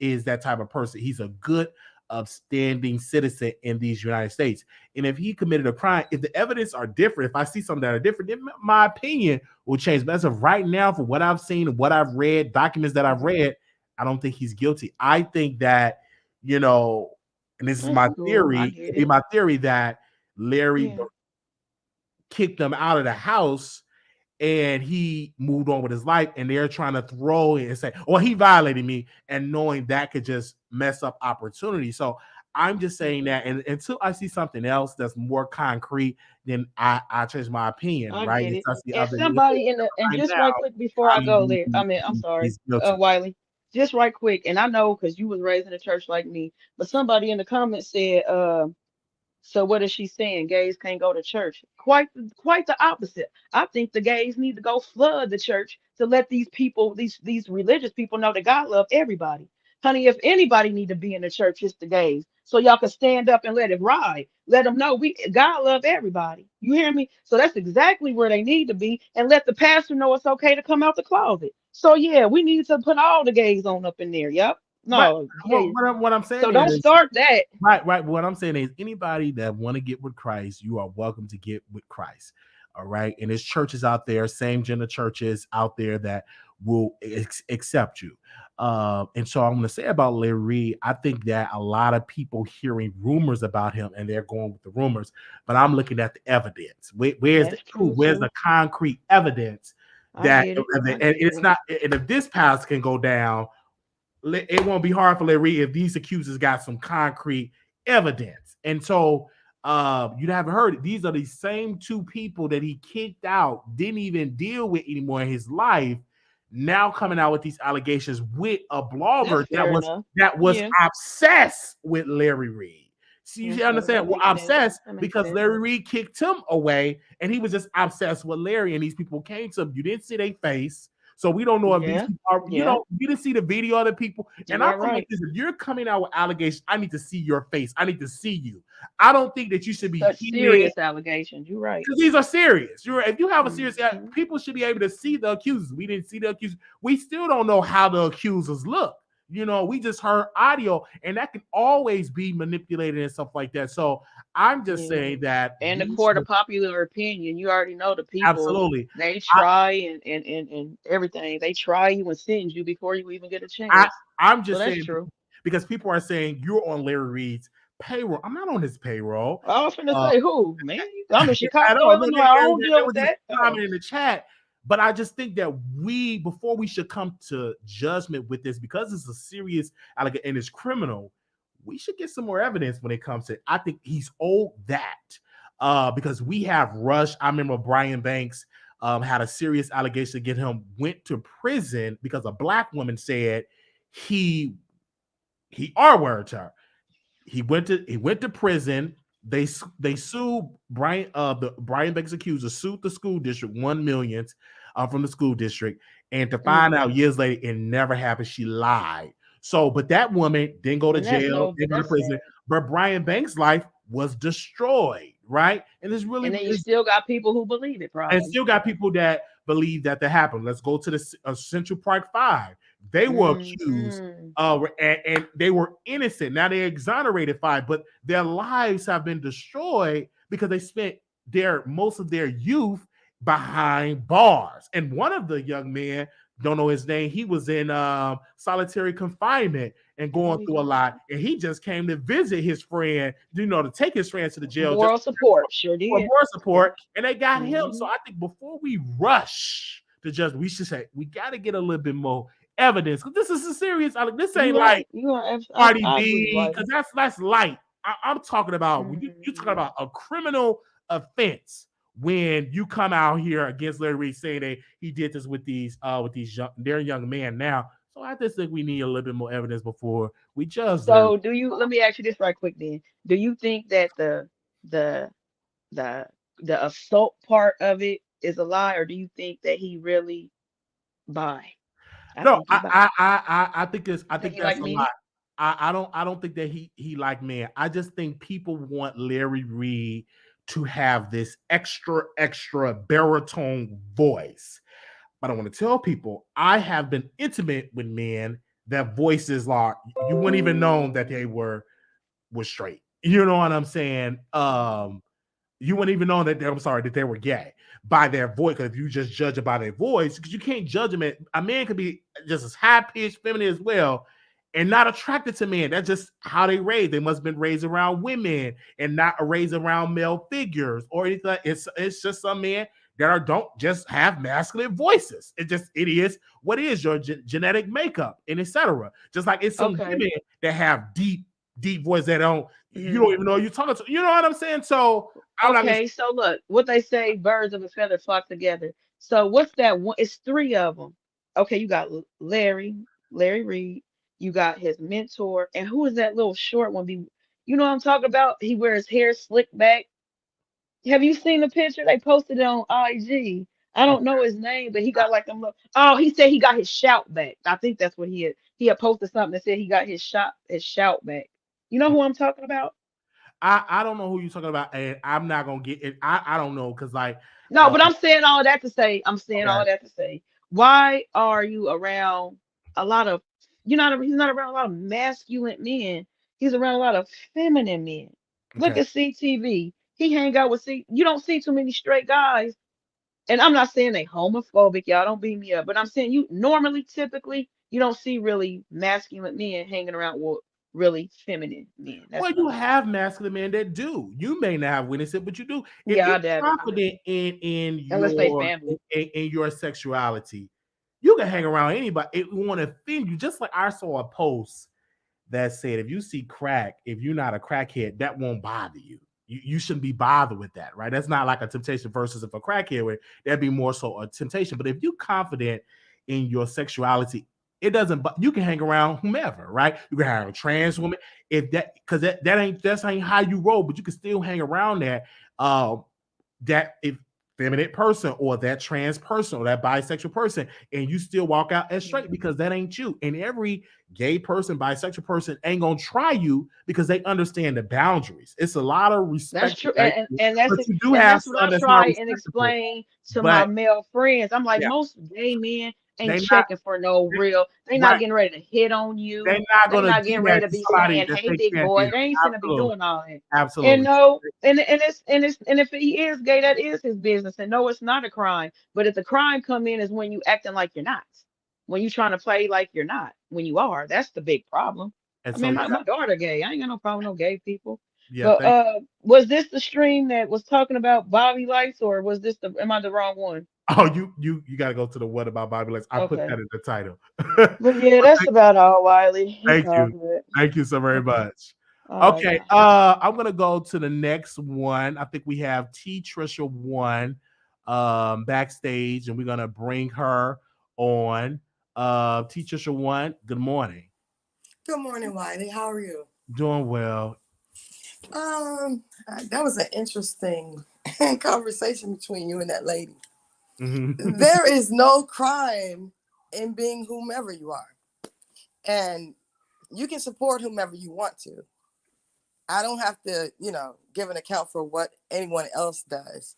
is that type of person. He's a good, upstanding citizen in these United States. And if he committed a crime, if the evidence are different, if I see something that are different, then my opinion will change. But as of right now, for what I've seen and what I've read, documents that I've read, I don't think he's guilty. I think that, and this is That's my cool. I theory, get it'd be it. my theory that Larry Yeah. kicked them out of the house and he moved on with his life, and they're trying to throw it and say, well, he violated me, and knowing that could just mess up opportunity. So I'm just saying that, and until I see something else that's more concrete, then I change my opinion, I right? get it. Until I see And other somebody in the and find just right out quick before I go there, I mean, I'm sorry, he's guilty. Wiley, just right quick, and I know because you was raised in a church like me, but somebody in the comments said, so what is she saying? Gays can't go to church. Quite the opposite. I think the gays need to go flood the church to let these people, these religious people know that God love everybody. Honey, if anybody need to be in the church, it's the gays. So y'all can stand up and let it ride. Let them know God love everybody. You hear me? So that's exactly where they need to be, and let the pastor know it's okay to come out the closet. So yeah, we need to put all the gays on up in there. Yep. But No, yeah. what I'm saying So don't is, start that. right. What I'm saying is, anybody that want to get with Christ, you are welcome to get with Christ. All right, and there's churches out there, same gender churches out there that will accept you. And so I'm going to say about Larry Reed, I think that a lot of people hearing rumors about him and they're going with the rumors, but I'm looking at the evidence. Where's the That's proof? true Where's too. the concrete evidence I that, get it. I and get it's it. not, and if this pass can go down, it won't be hard for Larry Reed if these accusers got some concrete evidence. And so you haven't heard it. These are the same two people that he kicked out, didn't even deal with anymore in his life, now coming out with these allegations with a blogger That's fair enough. that was Yeah. obsessed with Larry Reed. So you Okay. That understand, we're makes sense. obsessed That makes because sense. Larry Reed kicked him away, and he was just obsessed with Larry. And these people came to him. You didn't see their face. So we don't know if these Yeah. people are, Yeah. you didn't see the video of the people. You And I'm are like right. this: if you're coming out with allegations, I need to see your face. I need to see you. I don't think that you should be Such here serious allegations. You're right. because these are serious. If you have a serious, Hmm. people should be able to see the accusers. We didn't see the accusers. We still don't know how the accusers look. We just heard audio, and that can always be manipulated and stuff like that. So I'm just Yeah. saying that And the these court of popular opinion, you already know the people, absolutely. they try and everything. They try you and send you before you even get a I, chance. I'm So just that's saying true. because people are saying you're on Larry Reed's payroll. I'm not on his payroll. I was finna Uh, say who, man? I'm in I Chicago, don't know. Illinois. I don't They deal were with just that. Oh. commenting in the chat, but I just think that before we should come to judgment with this, because it's a serious allegation and it's criminal, we should get some more evidence when it comes to. I think he's owed that because we have rushed. I remember Brian Banks had a serious allegation against him, went to prison because a black woman said he R-worded her. He went to prison. They sued Brian. The Brian Banks accuser sued the school district $1 million from the school district, and to find out years later it never happened. She lied. So, but that woman didn't go to And that's jail, no, didn't go to that's prison. sad. But Brian Banks' life was destroyed, right? And it's really And then you still got people who believe it, and probably. still got people that believe that happened. Let's go to the Central Park Five. They were accused and they were innocent. Now they're exonerated five, but their lives have been destroyed because they spent most of their youth behind bars. And one of the young men, don't know his name, he was in solitary confinement and going through a lot. And he just came to visit his friend, to take his friend to the jail just Moral support, sure for did. more support, and they got him. Mhm. So I think before we rush to judge, we should say we got to get a little bit more evidence because this is a serious. This ain't You like right. You are. Cardi I agree, B Wiley. because that's light. I'm talking about when you talking Mhm. about a criminal offense when you come out here against Larry Reed saying that he did this with these young men now. So I just think we need a little bit more evidence before we judge Larry. So let me ask you this right quick then. Do you think that the the the assault part of it is a lie, or do you think that he really bi? I No, think he bi. I think You I think think he that's like a me? lot. I don't think that he like man. I just think people want Larry Reed to have this extra baritone voice. But I want to tell people I have been intimate with men that voices like you wouldn't even know that they were straight. You know what I'm saying? You wouldn't even know that that they were gay by their voice. Because if you just judge it by their voice, because you can't judge them. A man could be just as high pitched, feminine as well, and not attracted to men. That's just how they raised. They must have been raised around women and not raised around male figures or anything. It's just some men that don't just have masculine voices. It is what is your genetic makeup and etc. Just like it's some Okay. women that have deep deep voice that you don't even know you're talking to. You know what I'm saying? So I'm not gonna. Okay, so look, what they say, birds of a feather flock together. So what's that one? It's three of them. Okay, you got Larry Reed. You got his mentor, and who is that little short one? You know what I'm talking about? He wears hair slicked back. Have you seen the picture? They posted it on IG. I don't know his name, but he got like them. Oh, he said he got his shout back. I think that's what he had. He had posted something that said he got his shout back. You know who I'm talking about? I don't know who you're talking about, and I'm not gonna get it. I don't know because like No, but I'm saying all that to say, okay. why are you around a lot of, he's not around a lot of masculine men. He's around a lot of feminine men. Look Okay. at CTV. He hang out with you don't see too many straight guys. And I'm not saying they homophobic, y'all don't beat me up, but I'm saying typically, you don't see really masculine men hanging around with really feminine men. That's Well, what you I'm saying. have masculine men that do. You may not have witnessed it, but you do. If Yeah, you're I doubt it. confident in Unless they family. your sexuality, you can hang around anybody. It won't offend you. Just like I saw a post that said, if you see crack, if you're not a crackhead, that won't bother you. You shouldn't be bothered with that, right? That's not like a temptation versus if a crackhead would, that'd be more so a temptation. But if you're confident in your sexuality, it doesn't, but you can hang around whomever, right? You can hang around a trans woman if because that's ain't how you roll, but you can still hang around that if feminine person or that trans person or that bisexual person, and you still walk out as straight because that ain't you. And every gay person, bisexual person ain't gonna try you because they understand the boundaries. It's a lot of respect. That's true, and that's but it. you do And have that's what I some that's not try and respectable. explain to my But male friends. I'm like, yeah, most gay men they ain't not checking for no real. They not right. getting ready to hit on They're you. not They gonna not do getting that ready to to be somebody saying, that "Hey, they big can't boy." do. They ain't finna be Absolutely. doing all that. And Absolutely. no, and if he is gay, that is his business. And no, it's not a crime. But if the crime come in is when you acting like you're not, when you trying to play like you're not, when you are. That's the big problem. And I so mean, you my daughter gay. I ain't got no problem with no gay people. yeah, But thank was this the stream that was talking about Bobby lights, or was this am I the wrong one? oh you gotta go to the what about Bible Lex. I put Okay. that in the title. But yeah, that's about all, Wiley. It's Thank all you. good. Thank you so very Okay. much. All right, Okay, bye. I'm gonna go to the next one. I think we have T Trisha one backstage, and we're gonna bring her on. T Trisha one, good morning. Good morning, Wiley. How are you? Doing well. That was an interesting conversation between you and that lady. Mhm. There is no crime in being whomever you are, and you can support whomever you want to. I don't have to, give an account for what anyone else does.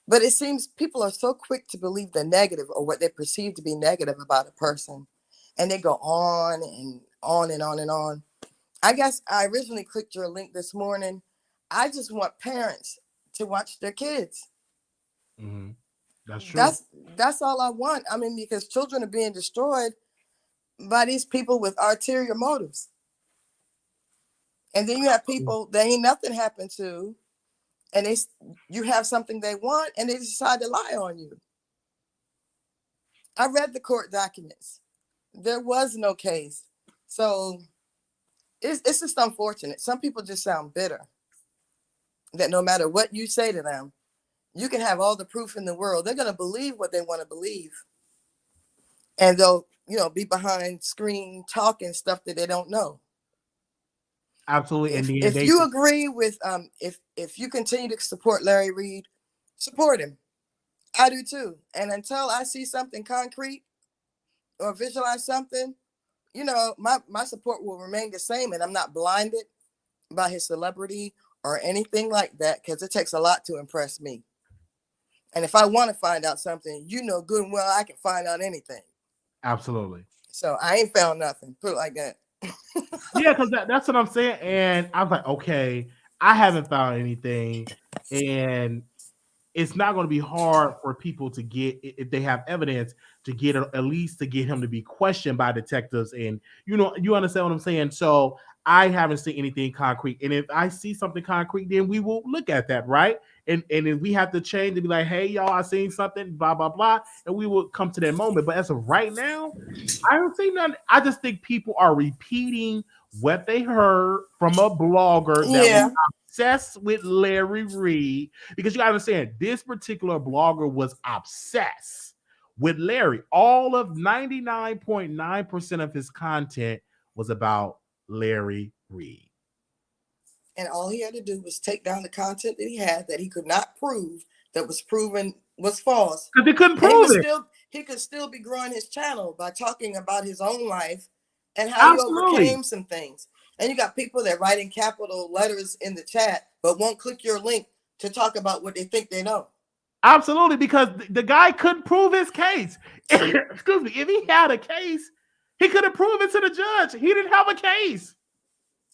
But it seems people are so quick to believe the negative or what they perceive to be negative about a person, and they go on and on and on and on. I guess I originally clicked your link this morning. I just want parents to watch their kids. Mm-hmm. That's true. That's all I want. I mean, because children are being destroyed by these people with ulterior motives. And then you have people that ain't nothing happened to, and you have something they want, and they decide to lie on you. I read the court documents. There was no case. So it's just unfortunate. Some people just sound bitter. That no matter what you say to them, you can have all the proof in the world. They're going to believe what they want to believe. And they'll, be behind screen talking stuff that they don't know. Absolutely. If you agree with, if you continue to support Larry Reed, support him. I do too. And until I see something concrete or visualize something, my support will remain the same. And I'm not blinded by his celebrity or anything like that, because it takes a lot to impress me. And if I want to find out something, good and well, I can find out anything. Absolutely. So I ain't found nothing. Put it like that. Yeah, because that's what I'm saying. And I was like, okay, I haven't found anything. And it's not going to be hard for people to get, if they have evidence, to get at least to get him to be questioned by detectives. And you understand what I'm saying? So I haven't seen anything concrete. And if I see something concrete, then we will look at that, right? And if we have to change to be like, hey, y'all, I seen something, blah, blah, blah. And we will come to that moment. But as of right now, I don't see nothing. I just think people are repeating what they heard from a blogger that Yeah. was obsessed with Larry Reed, because you gotta understand, this particular blogger was obsessed with Larry. All of 99.9% of his content was about Larry Reed. And all he had to do was take down the content that he had that he could not prove, that was proven was false. Because they couldn't And prove it. he could still be growing his channel by talking about his own life and how Absolutely. he overcame some things. And you got people that write in capital letters in the chat, but won't click your link to talk about what they think they know. Absolutely, because the guy couldn't prove his case. Excuse me. If he had a case, he could have proven it to the judge. He didn't have a case.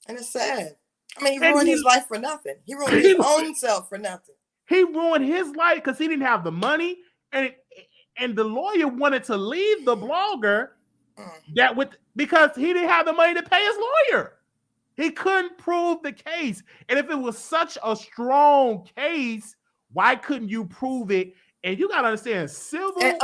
And it's sad. I mean, he And ruined he- his life for nothing. He ruined his own self for nothing. He ruined his life because he didn't have the money, and the lawyer wanted to leave the blogger because he didn't have the money to pay his lawyer. He couldn't prove the case. And if it was such a strong case, why couldn't you prove it? And you got to understand, civil and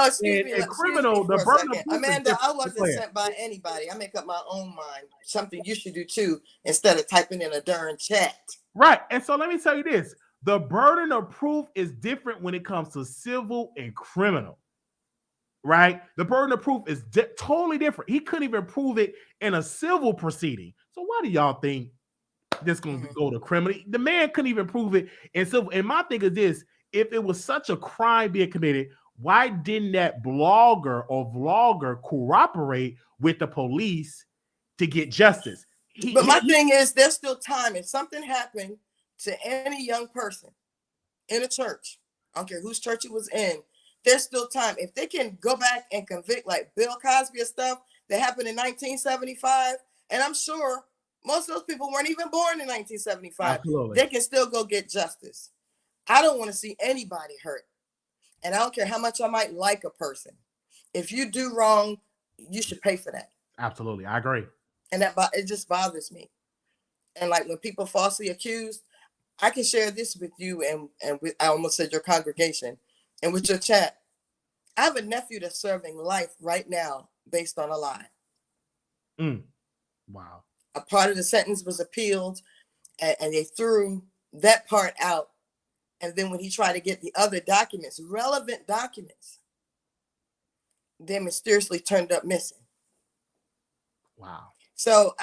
criminal, the burden of proof is Amanda, I different. wasn't sent by anybody. I make up my own mind. Something you should do too, instead of typing in a darn chat. Right. And so let me tell you this. The burden of proof is different when it comes to civil and criminal. Right? The burden of proof is totally different. He couldn't even prove it in a civil proceeding. So why do y'all think this going to go to criminal? The man couldn't even prove it in civil. And my thing is this: if it was such a crime being committed, why didn't that blogger or vlogger cooperate with the police to get justice? But my thing is, there's still time. If something happened to any young person in a church, I don't care whose church it was in, there's still time. If they can go back and convict like Bill Cosby and stuff that happened in 1975, and I'm sure most of those people weren't even born in 1975, Absolutely. They can still go get justice. I don't want to see anybody hurt. And I don't care how much I might like a person. If you do wrong, you should pay for that. Absolutely. I agree. And it just bothers me. And like when people falsely accused, I can share this with you and with, I almost said your congregation, and with your chat. I have a nephew that's serving life right now based on a lie. Wow. A part of the sentence was appealed, and they threw that part out. And then when he tried to get the other documents, relevant documents, they mysteriously turned up missing. Wow. So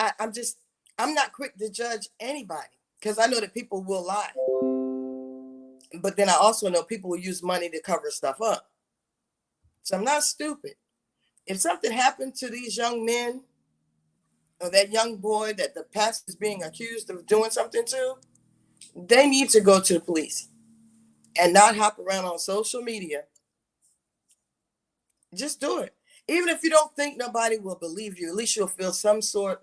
I'm not quick to judge anybody because I know that people will lie. But then I also know people will use money to cover stuff up. So I'm not stupid. If something happened to these young men or that young boy that the pastor is being accused of doing something to, they need to go to the police and not hop around on social media. Just do it. Even if you don't think nobody will believe you, at least you'll feel some sort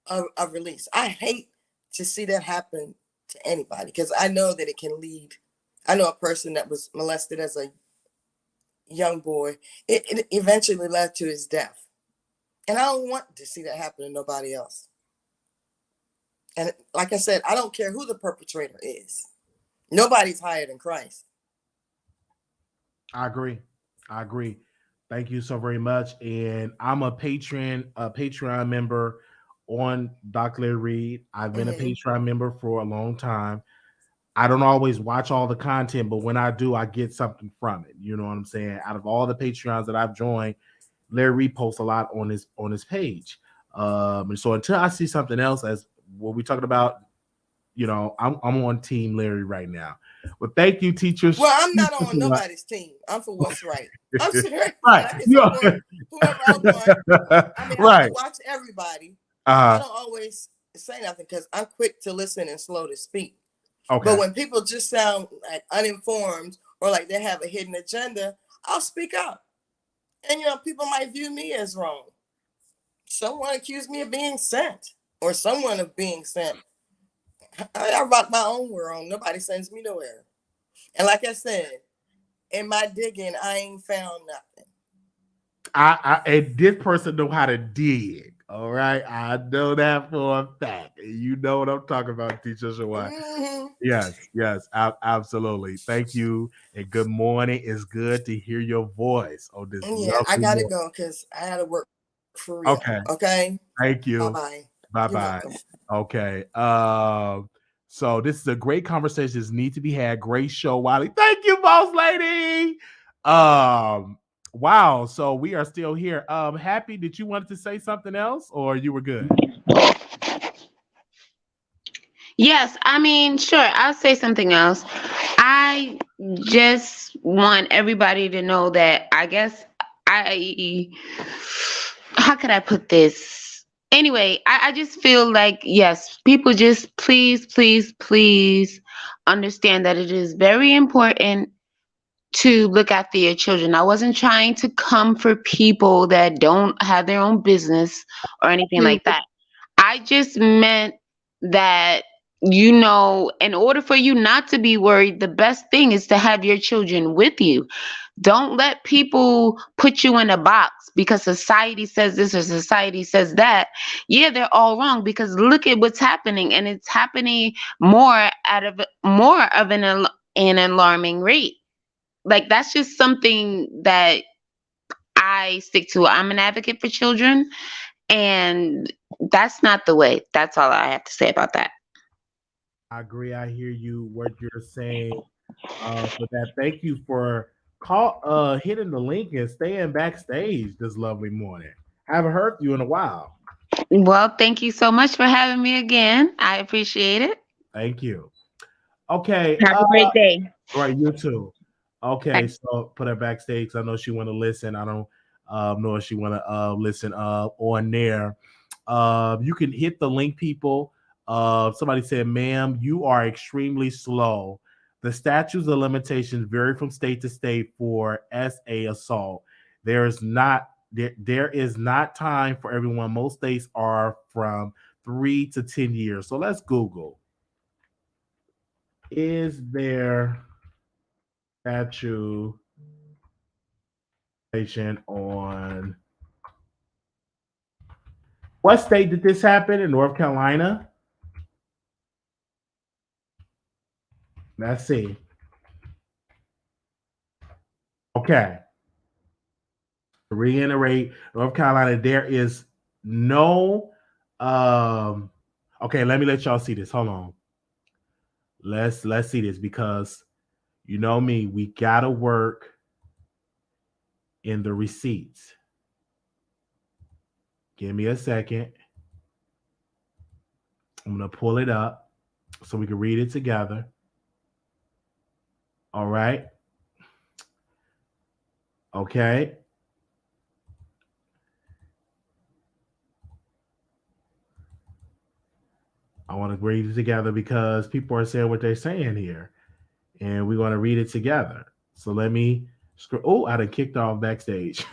of release. I hate to see that happen to anybody because I know that it can lead. I know a person that was molested as a young boy. It eventually led to his death. And I don't want to see that happen to nobody else. And like I said, I don't care who the perpetrator is. Nobody's higher than Christ. I agree. Thank you so very much. And I'm a Patreon member on Dr. Larry Reed. I've been a Patreon member for a long time. I don't always watch all the content, but when I do, I get something from it. You know what I'm saying? Out of all the Patreons that I've joined, Larry Reed posts a lot on his page. And so until I see something else, as what we're talking about, you know, I'm on Team Larry right now. Well, thank you, teachers. Well, I'm not on nobody's team. I'm for what's right. I'm serious. Right. Whoever I want. I mean, right. I watch everybody. I don't always say nothing because I'm quick to listen and slow to speak. Okay. But when people just sound like uninformed or like they have a hidden agenda, I'll speak up. And, you know, people might view me as wrong. Someone accused me of being sent or someone of being sent. I rock my own world. Nobody sends me nowhere. And like I said, in my digging, I ain't found nothing. And this person know how to dig. All right. I know that for a fact. You know what I'm talking about, Teacher Shawai. Yes, absolutely. Thank you. And good morning. It's good to hear your voice on this. Yeah, I gotta go because I had to work for real. Okay. Okay. Thank you. Bye-bye. Bye You're bye. welcome. Okay. So this is a great conversation. This need to be had. Great show, Wiley. Thank you, boss lady. Wow. So we are still here. Happy. Did you want to say something else, or you were good? Yes, I mean, sure, I'll say something else. I just want everybody to know that I guess I, how could I put this? Anyway, I just feel like, yes, people just please, please, please understand that it is very important to look after your children. I wasn't trying to come for people that don't have their own business or anything like that. I just meant that, in order for you not to be worried, the best thing is to have your children with you. Don't let people put you in a box because society says this or society says that. Yeah, they're all wrong because look at what's happening, and it's happening more of an alarming rate. Like, that's just something that I stick to. I'm an advocate for children, and that's not the way. That's all I have to say about that. I agree. I hear you. What you're saying. For that, thank you for hitting the link and staying backstage this lovely morning. Haven't heard you in a while. Well, thank you so much for having me again. I appreciate it. Thank you. Okay. Have a great day. Right, you too. Okay, Thanks. so put her backstage. I know she want to listen. I don't know if she want to listen on there. You can hit the link, people. Somebody said, "Ma'am, you are extremely slow. The statutes of limitations vary from state to state for SA assault. There is not time for everyone. Most states are from 3 to 10 years. So let's Google. Is there statute on what state did this happen? In North Carolina? Let's see. Okay. To reiterate, North Carolina, there is no okay, let me let y'all see this. Hold on. Let's see this, because you know me, we gotta work in the receipts. Give me a second. I'm gonna pull it up so we can read it together. All right. Okay. I want to read it together because people are saying what they're saying here, and we're going to read it together. So let me scroll. Oh, I done kicked off backstage.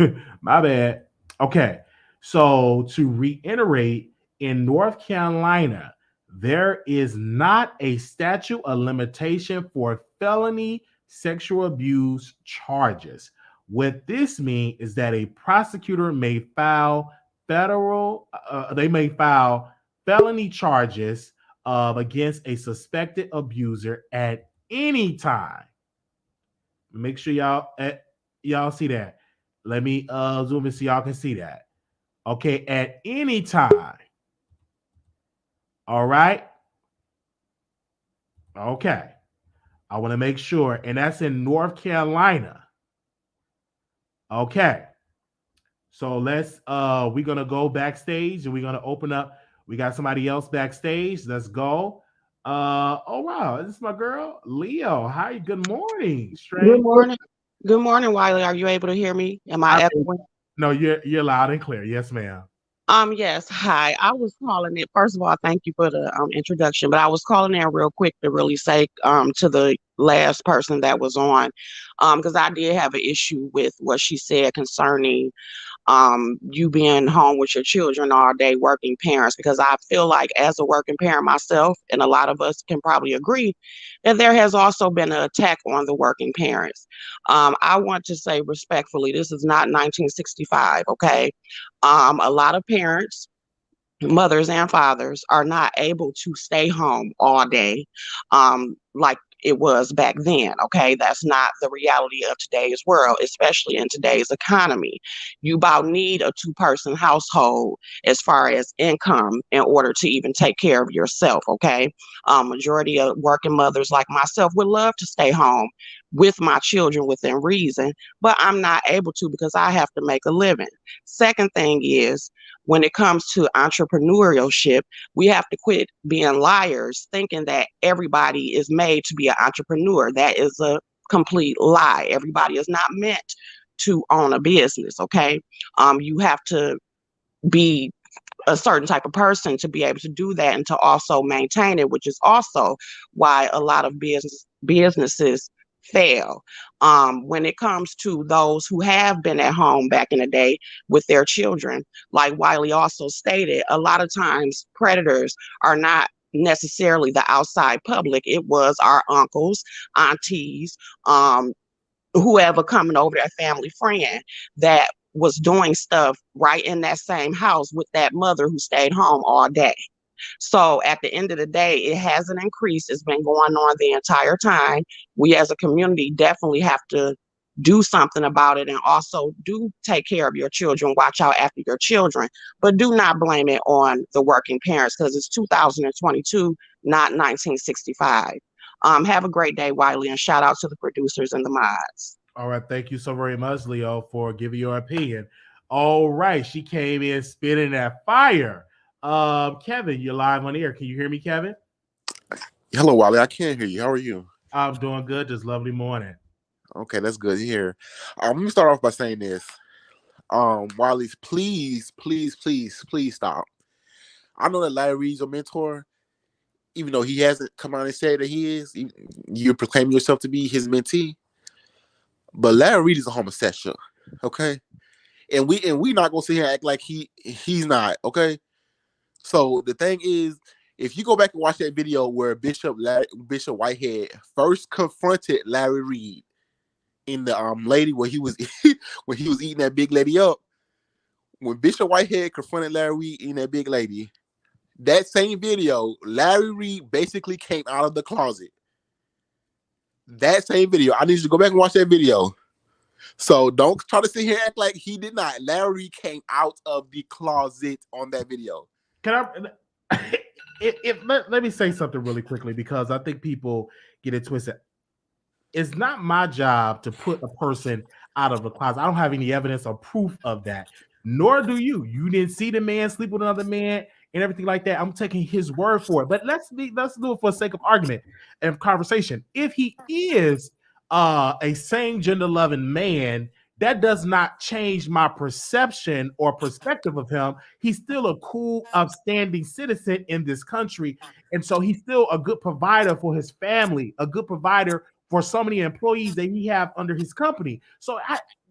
My bad. Okay. So to reiterate, in North Carolina, there is not a statute of limitation for felony sexual abuse charges. What this means is that a prosecutor may file felony charges against a suspected abuser at any time. Make sure y'all see that. Let me zoom in so y'all can see that. Okay, at any time. All right. Okay. I want to make sure, and that's in North Carolina. Okay. So we're gonna go backstage and we're gonna open up. We got somebody else backstage. Let's go. Oh wow, this is my girl, Leo. Hi, good morning. Good morning. Good morning, Wiley. Are you able to hear me? Am I echoing? No, you're loud and clear. Yes, ma'am. Yes. Hi. I was calling it. First of all, thank you for the introduction, but I was calling in real quick to really say to the last person that was on, because I did have an issue with what she said concerning you being home with your children all day, working parents, because I feel like as a working parent myself, and a lot of us can probably agree that there has also been an attack on the working parents. I want to say respectfully, this is not 1965, okay? A lot of parents, mothers and fathers, are not able to stay home all day. Like it was back then. Okay, that's not the reality of today's world, especially in today's economy. You about need a two-person household as far as income in order to even take care of yourself. Okay, majority of working mothers like myself would love to stay home with my children within reason, but I'm not able to because I have to make a living. Second thing is, when it comes to entrepreneurship, we have to quit being liars, thinking that everybody is made to be an entrepreneur. That is a complete lie. Everybody is not meant to own a business. Okay, you have to be a certain type of person to be able to do that and to also maintain it, which is also why a lot of businesses fail. When it comes to those who have been at home back in the day with their children, like Wiley also stated, a lot of times predators are not necessarily the outside public. It was our uncles, aunties, whoever coming over, their family friend that was doing stuff right in that same house with that mother who stayed home all day. So at the end of the day, it hasn't increased. It's been going on the entire time. We as a community definitely have to do something about it, and also do take care of your children, watch out after your children, but do not blame it on the working parents, because it's 2022, not 1965. Have a great day, Wiley, and shout out to the producers and the mods. All right, thank you so very much, Leo, for giving your opinion. All right, she came in spitting that fire. Kevin, you're live on air. Can you hear me, Kevin? Hello, Wiley. I can't hear you. How are you? I'm doing good. This lovely morning. Okay, that's good to hear. Let me start off by saying this. Wiley, please stop. I know that Larry Reid's your mentor, even though he hasn't come out and said that he is. You proclaim yourself to be his mentee, but Larry Reid is a homosexual, okay? And we not gonna sit here and act like he's not, okay? So the thing is, if you go back and watch that video where Bishop Whitehead first confronted Larry Reid in the lady where he was when he was eating that big lady up, when Bishop Whitehead confronted Larry Reid eating that big lady, that same video, Larry Reid basically came out of the closet. That same video, I need you to go back and watch that video. So don't try to sit here and act like he did not. Larry came out of the closet on that video. Can I? Let me say something really quickly, because I think people get it twisted. It's not my job to put a person out of the closet. I don't have any evidence or proof of that, nor do you. You didn't see the man sleep with another man and everything like that. I'm taking his word for it. But let's do it for the sake of argument and conversation. If he is a same gender loving man, that does not change my perception or perspective of him. He's still a cool, upstanding citizen in this country. And so he's still a good provider for his family, a good provider for so many employees that he have under his company. So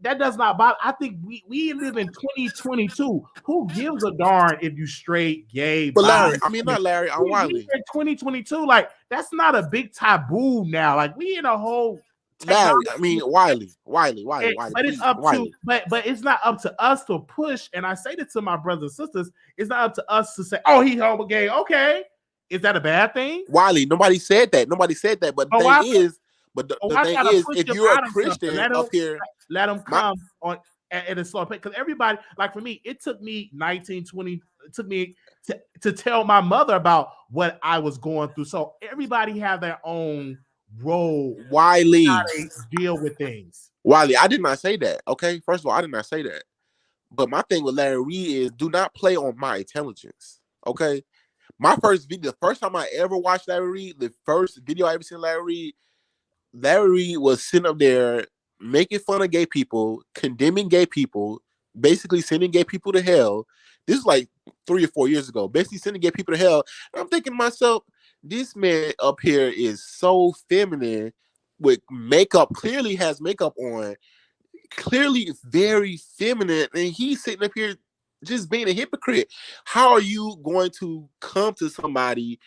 that does not bother. I think we live in 2022. Who gives a darn if you straight, gay, but Larry, not Larry, I'm Wiley. In 2022, like, that's not a big taboo now. Like, we in a whole Larry, Wiley. But it's up to, but it's not up to us to push. And I say this to my brothers and sisters: it's not up to us to say, "Oh, he's homo gay." Okay, is that a bad thing? Wiley, nobody said that. But the thing is, if you're a Christian up here, let them come on at a slow pace. Because everybody, like for me, it took me 19, 20. It took me to tell my mother about what I was going through. So everybody have their own role. Wiley, how they deal with things. Wiley, I did not say that. Okay, first of all, I did not say that. But my thing with Larry Reid is, do not play on my intelligence. Okay, my first video, the first time I ever watched Larry Reid, the first video I ever seen Larry Reid was sitting up there making fun of gay people, condemning gay people, basically sending gay people to hell. This is like 3 or 4 years ago. Basically sending gay people to hell. And I'm thinking to myself, this man up here is so feminine with makeup, clearly has makeup on, clearly very feminine, and he's sitting up here just being a hypocrite. How are you going to come to somebody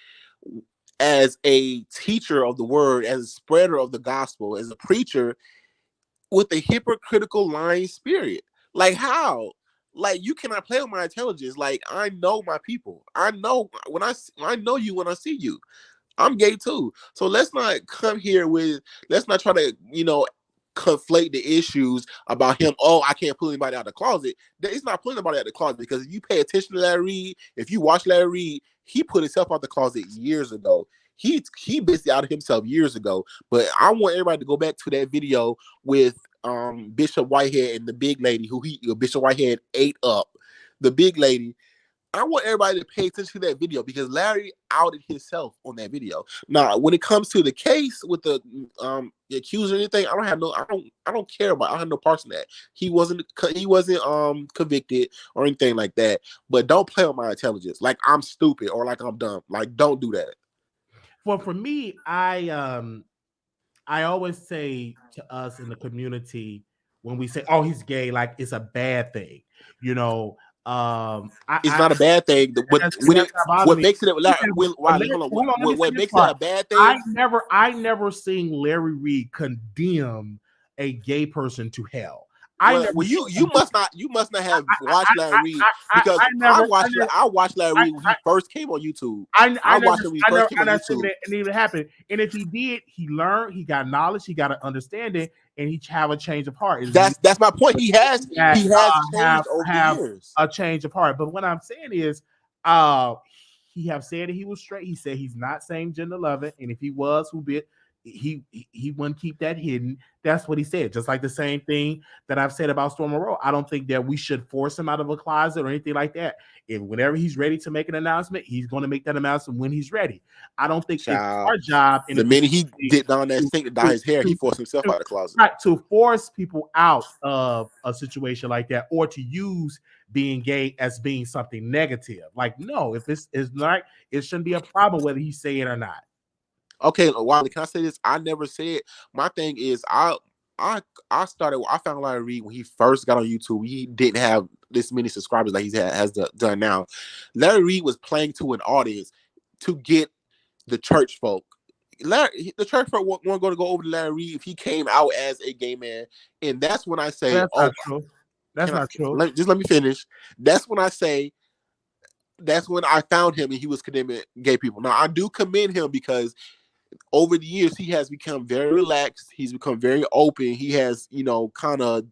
as a teacher of the word, as a spreader of the gospel, as a preacher, with a hypocritical, lying spirit? Like, how? Like, you cannot play with my intelligence. Like, I know my people. I know you when I see you. I'm gay too. So let's not try to, conflate the issues about him. Oh, I can't pull anybody out of the closet. It's not pulling anybody out of the closet, because if you pay attention to Larry Reed, if you watch Larry Reed, he put himself out the closet years ago. He basically out of himself years ago. But I want everybody to go back to that video with Bishop Whitehead and the big lady who Bishop Whitehead ate up. The big lady. I want everybody to pay attention to that video, because Larry outed himself on that video. Now, when it comes to the case with the accused or anything, I don't care about. I don't have no parts in that. He wasn't convicted or anything like that. But don't play on my intelligence like I'm stupid or like I'm dumb. Like, don't do that. Well, for me, I always say to us in the community when we say, "Oh, he's gay," like it's a bad thing, It's not a bad thing. What makes it a bad thing? I never seen Larry Reed condemn a gay person to hell. You must not have watched Larry Reed, because I watched Larry Reed when he first came on YouTube. I watched him when he first came on YouTube. It didn't even happen. And if he did, he learned, he got knowledge, he got an understanding, and he have a change of heart. That's my point. He has changed over the years. A change of heart. But what I'm saying is, he have said that he was straight. He said he's not same gender loving, and if he was, he wouldn't keep that hidden. That's what he said. Just like the same thing that I've said about Storm Monroe. I don't think that we should force him out of a closet or anything like that. If whenever he's ready to make an announcement, he's going to make that announcement when he's ready. I don't think it's our job. The minute he did down that sink to dye his hair, he forced himself out of the closet. Right, to force people out of a situation like that, or to use being gay as being something negative. Like, no, if it's not, it shouldn't be a problem whether he say it or not. Okay, Wiley, can I say this? I never said. My thing is, I found Larry Reed when he first got on YouTube. He didn't have this many subscribers like he has done now. Larry Reed was playing to an audience to get the church folk. The church folk weren't going to go over to Larry Reed if he came out as a gay man, and that's when I say, That's not true. Just let me finish. That's when I say. That's when I found him and he was condemning gay people. Now, I do commend him, because over the years he has become very relaxed. He's become very open. He has, kind of,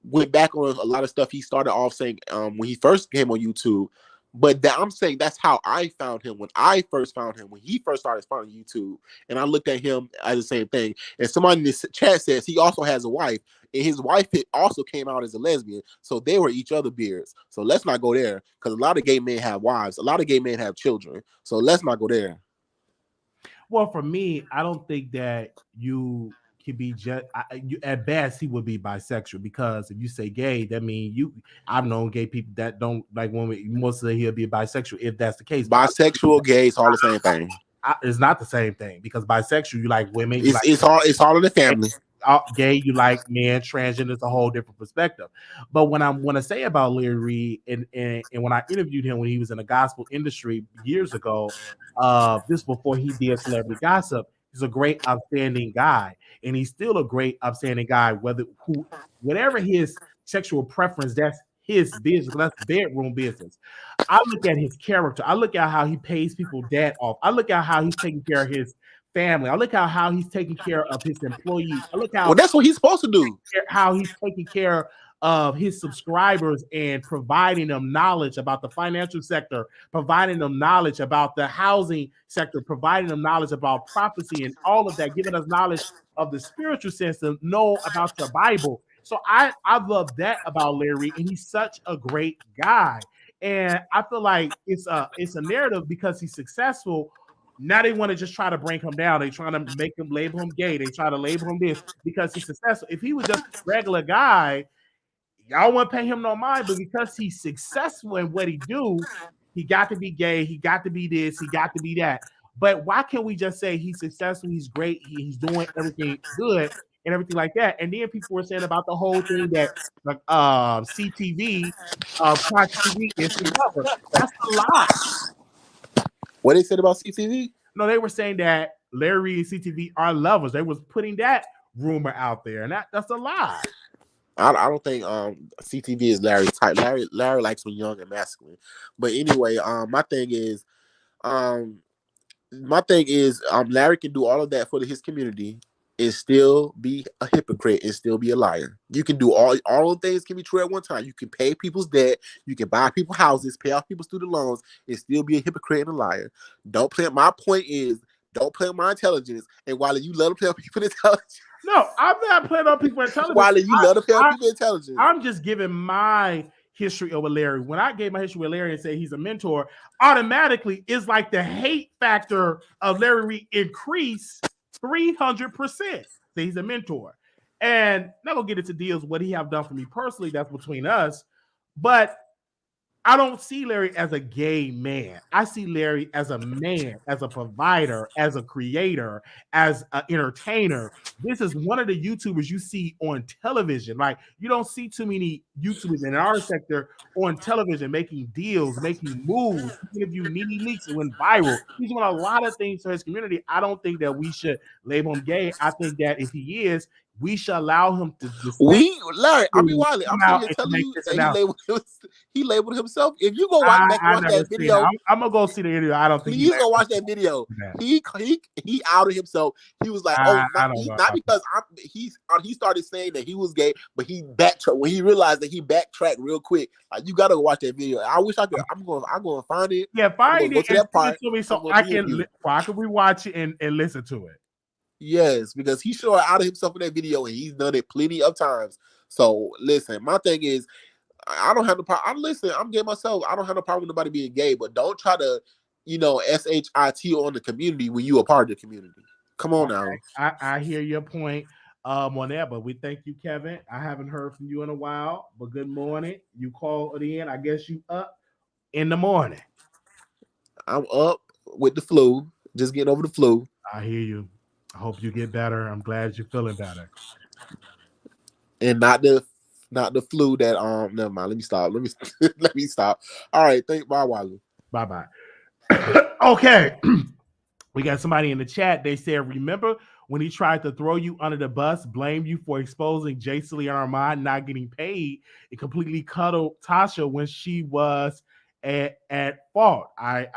went back on a lot of stuff he started off saying when he first came on YouTube. But I'm saying that's how I found him when I first found him, when he first started on YouTube. And I looked at him as the same thing. And somebody in this chat says he also has a wife. And his wife also came out as a lesbian. So they were each other beards. So let's not go there, because a lot of gay men have wives. A lot of gay men have children. So let's not go there. Well, for me, I don't think that you can be at best he would be bisexual, because if you say gay, that means I've known gay people that don't like women. Most say he'll be bisexual if that's the case. Bisexual, gay, it's all the same thing. It's not the same thing, because bisexual, you like women. It's all in the family. Gay, you like men. Transgender is a whole different perspective. But when I want to say about Larry Reed, and when I interviewed him when he was in the gospel industry years ago, this before he did Celebrity Gossip, he's a great, upstanding guy, and he's still a great, upstanding guy. Whatever his sexual preference, that's his business. That's bedroom business. I look at his character. I look at how he pays people debt off. I look at how he's taking care of his family. I look at how he's taking care of his employees. I look how that's what he's supposed to do. How he's taking care of his subscribers and providing them knowledge about the financial sector, providing them knowledge about the housing sector, providing them knowledge about prophecy and all of that, giving us knowledge of the spiritual sense to know about your Bible. So I love that about Larry, and he's such a great guy. And I feel like it's a narrative because he's successful. Now they want to just try to bring him down. They trying to make him, label him gay. They try to label him this because he's successful. If he was just a regular guy, y'all wouldn't pay him no mind. But because he's successful in what he do, he got to be gay. He got to be this. He got to be that. But why can't we just say he's successful? He's great. He's doing everything good and everything like that. And then people were saying about the whole thing that CTV, Fox TV is his lover. That's a lie. What they said about CTV? No, they were saying that Larry and CTV are lovers. They was putting that rumor out there, and that's a lie. I don't think CTV is Larry's type. Larry likes me young and masculine. But anyway, my thing is, my thing is, Larry can do all of that for his community and still be a hypocrite and still be a liar. You can do all of things can be true at one time. You can pay people's debt, you can buy people houses, pay off people's student loans, and still be a hypocrite and a liar. Don't play. My point is, don't play on my intelligence. And Wiley, you love to play on people's intelligence. No, I'm not playing on people's intelligence. Wiley, you love to play on people's intelligence. I'm just giving my history over Larry. When I gave my history with Larry and say he's a mentor, automatically it's like the hate factor of Larry Reed increased 300%. So he's a mentor. And not gonna get into deals what he have done for me personally, that's between us. But I don't see Larry as a gay man. I see Larry as a man, as a provider, as a creator, as an entertainer. This is one of the YouTubers you see on television. Like, you don't see too many YouTubers in our sector on television making deals, making moves. Even if you need leaks, it went viral. He's doing a lot of things for his community. I don't think that we should label him gay. I think that if he is, we should allow him to. Larry, Wiley, I'm sitting here telling you that he labeled himself. If you go watch that video, I'm gonna go see the video. I don't think he's gonna watch that video. He outed himself. He was like, not because he started saying that he was gay, but he backtracked when he realized that he backtracked real quick. Like, you gotta go watch that video. I wish I could. I'm gonna find it. Yeah, find it. Go to that part to me so I can rewatch it and listen to it. Yes, because he sure out of himself in that video, and he's done it plenty of times. So listen, my thing is, I don't have no problem. I'm gay myself. I don't have no problem with nobody being gay, but don't try to, shit on the community when you a part of the community. Come on now. I hear your point on that, but we thank you, Kevin. I haven't heard from you in a while, but good morning. You called in. I guess you up in the morning. I'm up with the flu. Just getting over the flu. I hear you. I hope you get better. I'm glad you're feeling better. And not the flu that never mind. Let me stop. Let me stop. All right. Bye, Wiley. Bye. Okay. We got somebody in the chat. They said, remember when he tried to throw you under the bus, blame you for exposing Jason Lee and Armand not getting paid, and completely cuddled Tasha when she was at fault. I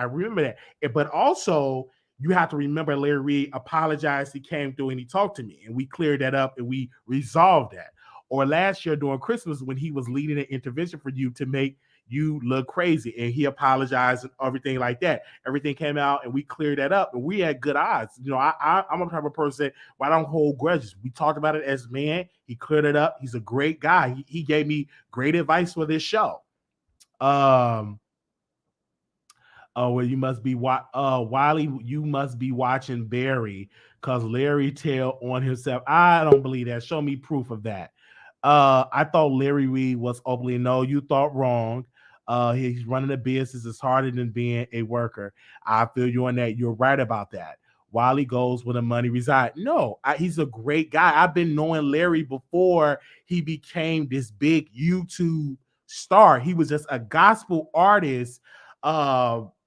remember that. But also, you have to remember Larry Reed apologized. He came through and he talked to me, and we cleared that up and we resolved that. Or last year during Christmas when he was leading an intervention for you to make you look crazy, and he apologized and everything like that. Everything came out and we cleared that up, and we had good odds. I'm a type of person where I don't hold grudges. We talked about it as man. He cleared it up. He's a great guy. He gave me great advice for this show. Well, you must be Wiley. You must be watching Barry because Larry tell on himself. I don't believe that. Show me proof of that. I thought Larry Reed was openly. No, you thought wrong. He's running a business. It's harder than being a worker. I feel you on that. You're right about that. Wiley goes where the money resides. No, he's a great guy. I've been knowing Larry before he became this big YouTube star. He was just a gospel artist.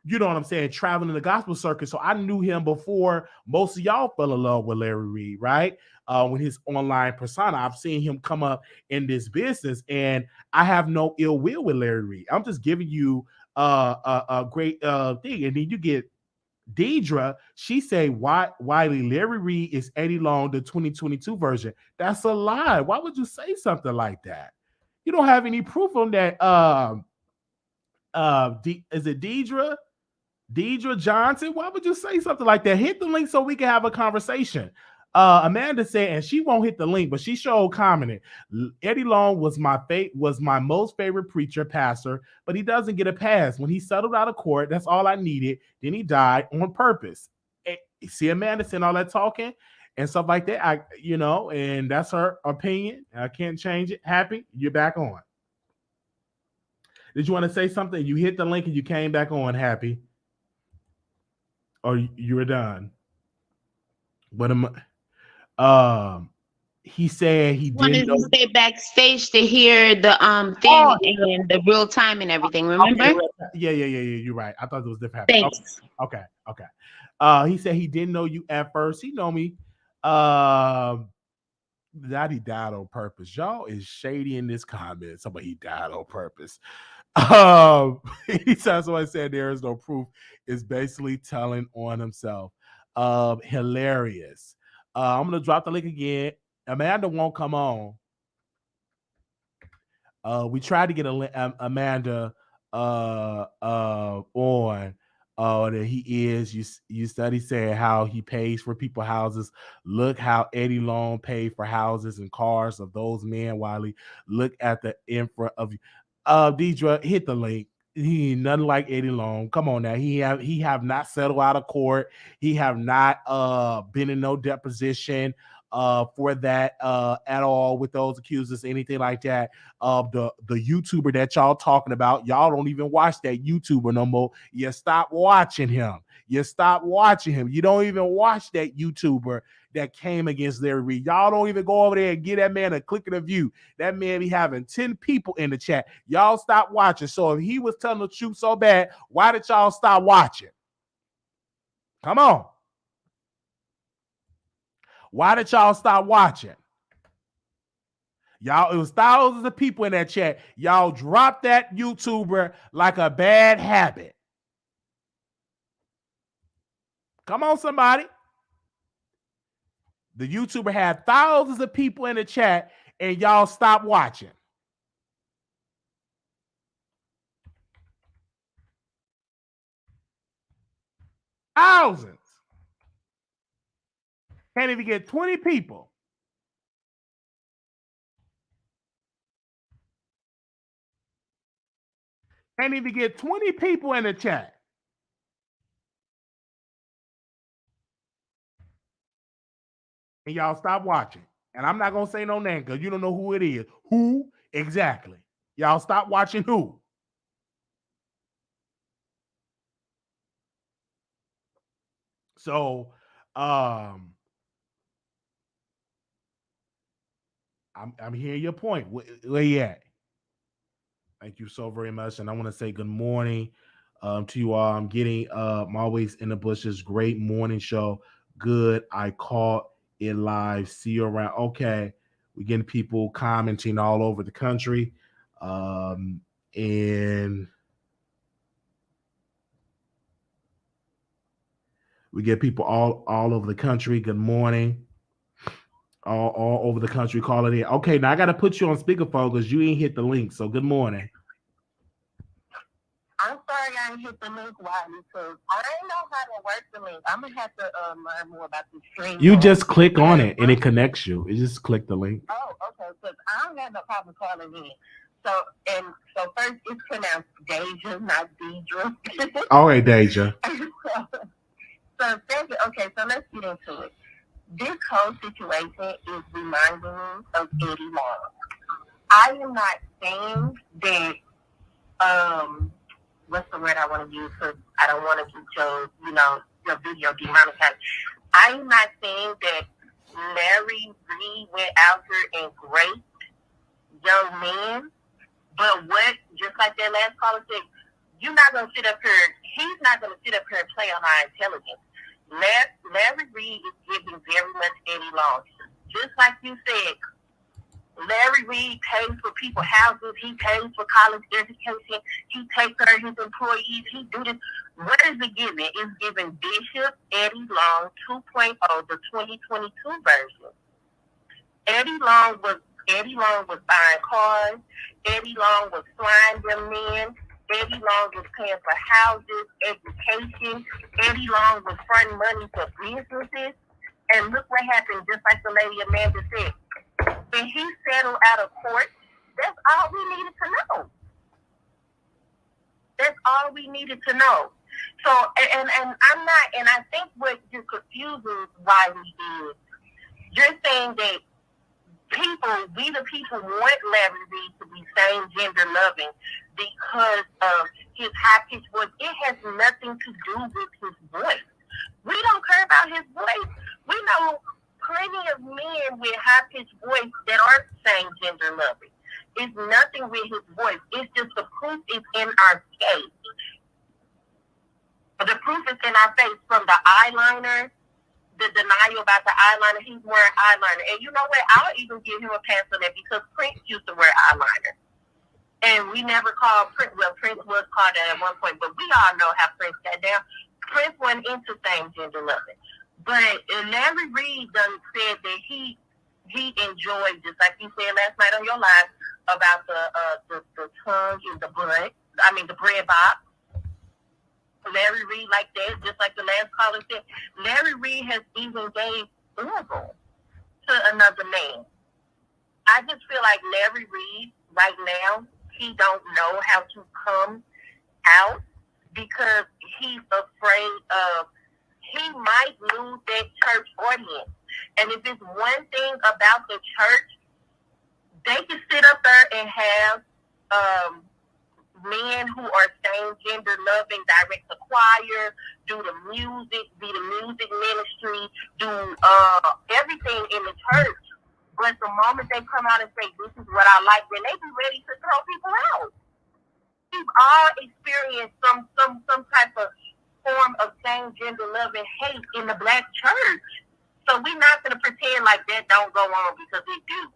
You know what I'm saying? Traveling in the gospel circuit. So I knew him before most of y'all fell in love with Larry Reed, right? When his online persona, I've seen him come up in this business, and I have no ill will with Larry Reed. I'm just giving you a great thing. And then you get Deidre. She say, Wiley, Larry Reed is Eddie Long, the 2022 version. That's a lie. Why would you say something like that? You don't have any proof on that. Is it Deidre? Deidre Johnson, why would you say something like that? Hit the link so we can have a conversation. Amanda said, and she won't hit the link, but she showed commented. Eddie Long was my most favorite preacher, pastor, but he doesn't get a pass. When he settled out of court, that's all I needed. Then he died on purpose. See, Amanda saying all that talking and stuff like that. And that's her opinion. I can't change it. Happy, you're back on. Did you want to say something? You hit the link and you came back on, Happy. Or you were done. But he said he wanted to stay backstage to hear the thing and the real time and everything. Remember? Okay. Yeah. You're right. I thought it was different. Thanks. Okay. He said he didn't know you at first. He know me. That he died on purpose. Y'all is shady in this comment. Somebody he died on purpose. Anytime somebody said there is no proof, is basically telling on himself. Hilarious. I'm gonna drop the link again. Amanda won't come on. We tried to get Amanda on. That he is. You study saying how he pays for people houses. Look how Eddie Long paid for houses and cars of those men. Wiley, look at the infra of Deidre. Hit the link. He ain't nothing like Eddie Long. Come on now. He have not settled out of court. He have not been in no deposition for that at all with those accusers, anything like that. The YouTuber that y'all talking about, y'all don't even watch that YouTuber no more. You stop watching him. You stop watching him. You don't even watch that YouTuber that came against Larry Reed. Y'all don't even go over there and give that man a click of the view. That man be having 10 people in the chat. Y'all stop watching. So if he was telling the truth so bad, why did y'all stop watching? Come on. Why did y'all stop watching? Y'all, it was thousands of people in that chat. Y'all dropped that YouTuber like a bad habit. Come on, somebody. The YouTuber had thousands of people in the chat, and y'all stopped watching. Thousands. Can't even get 20 people. Can't even get 20 people in the chat. And y'all stop watching. And I'm not going to say no name because you don't know who it is. Who exactly? Y'all stop watching who? So, I'm hearing your point. Where you at? Thank you so very much. And I want to say good morning to you all. I'm getting I'm always in the bushes. Great morning show. Good. I caught it live. See you around. Okay. We're getting people commenting all over the country. And we get people all over the country. Good morning. All over the country calling in. Okay, now I got to put you on speakerphone because you ain't hit the link. So good morning. I'm sorry I didn't hit the link, Wiley, because I don't know how to work the link. I'm going to have to learn more about the stream. You just click on it and it connects you. You just click the link. Oh, okay, because I don't have no problem calling in. So first, it's pronounced Deja, not Deidre. All right, Deja. So second, okay, so let's get into it. This whole situation is reminding me of Eddie Long. I am not saying that, what's the word I want to use, because I don't want to get your video demonetized. I am not saying that Larry Reed went out here and raped young men, but just like that last caller said, you're not going to sit up here, he's not going to sit up here and play on our intelligence. Larry Reed is giving very much Eddie Long. Just like you said, Larry Reed pays for people houses. He pays for college education. He takes care of his employees. He do this. What is it giving? It's giving Bishop Eddie Long 2.0, the 2022 version. Eddie Long was buying cars. Eddie Long was flying them men. Eddie Long was paying for houses, education. Eddie Long was fronting money for businesses. And look what happened, just like the lady Amanda said. When he settled out of court, that's all we needed to know. That's all we needed to know. So, and I'm not, and I think what just confuses Wiley is, you're saying that we the people want Larry Reed to be same gender loving because of his high pitched voice. It has nothing to do with his voice. We don't care about his voice. We know plenty of men with high pitched voice that aren't same gender loving. It's nothing with his voice. It's just the proof is in our face. The proof is in our face, from the eyeliner, the denial about the eyeliner. He's wearing eyeliner. And you know what? I'll even give him a pass on that because Prince used to wear eyeliner. And we never called Prince. Well, Prince was called that at one point, but we all know how Prince got down. Prince went into same-gender loving. But Larry Reid done said that he enjoyed, just like you said last night on your live, about the tongue in the butt. I mean, the bread box. Larry Reid like that, just like the last caller said. Larry Reid has even gave oral to another man. I just feel like Larry Reid right now, he don't know how to come out because he's afraid of he might lose that church audience. And if it's one thing about the church, they can sit up there and have men who are same gender loving, direct the choir, do the music, be the music ministry, do everything in the church. But the moment they come out and say, this is what I like, then they be ready to throw people out. We've all experienced some type of form of same gender love and hate in the Black church. So we're not going to pretend like that don't go on, because it do.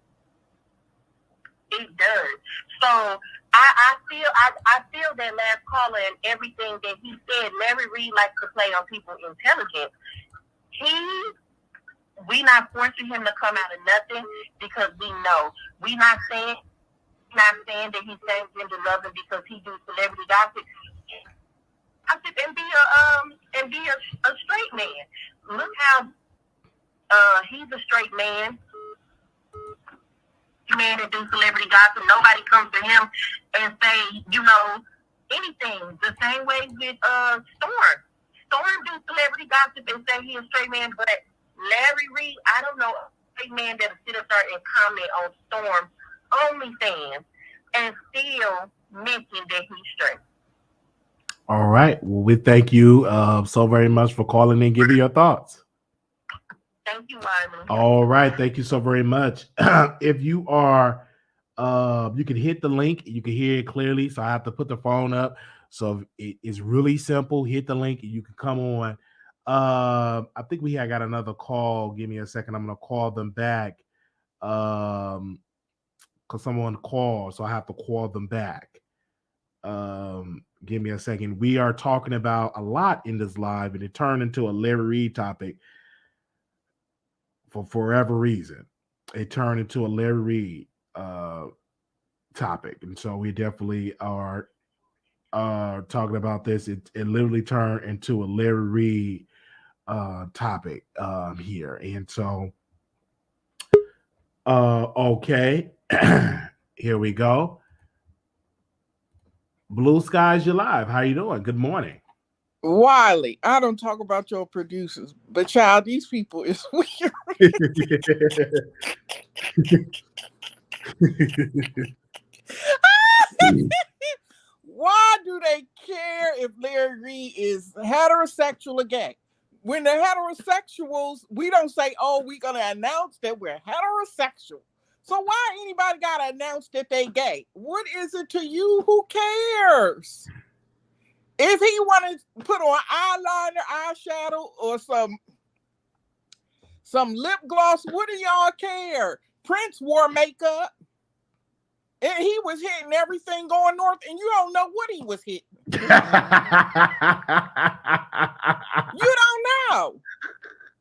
It does. So I feel that last caller and everything that he said. Larry Reid likes to play on people's intelligence. We not forcing him to come out of nothing, because we know. We not saying that he's same gender loving because he do celebrity gossip. And be a straight man. Look how he's a straight man. Man that do celebrity gossip. Nobody comes to him and say, anything. The same way with Storm. Storm do celebrity gossip and say he's a straight man, but Larry Reid, I don't know a straight man that'll sit up there and comment on Storm's OnlyFans and still mention that he's straight. All right. Well, we thank you so very much for calling in, giving your thoughts. Thank you, Wiley. All right. Thank you so very much. If you are, you can hit the link. You can hear it clearly. So I have to put the phone up. So it's really simple. Hit the link and you can come on. I think we got another call. Give me a second. I'm going to call them back. Because someone called. So I have to call them back. Give me a second. We are talking about a lot in this live, and it turned into a Larry Reid topic for forever reason. It turned into a Larry Reid topic, and so we definitely are talking about this. It literally turned into a Larry Reid topic here, and so okay, here we go. Blue Skies, you're live. How you doing? Good morning. Wiley, I don't talk about your producers, but child, these people is weird. Why do they care if Larry Reid is heterosexual or gay? When the heterosexuals, we don't say, oh, we're going to announce that we're heterosexual. So why anybody got to announce that they gay? What is it to you? Who cares? If he wanted to put on eyeliner, eyeshadow, or some lip gloss, what do y'all care? Prince wore makeup. And he was hitting everything going north, and you don't know what he was hitting. You don't know.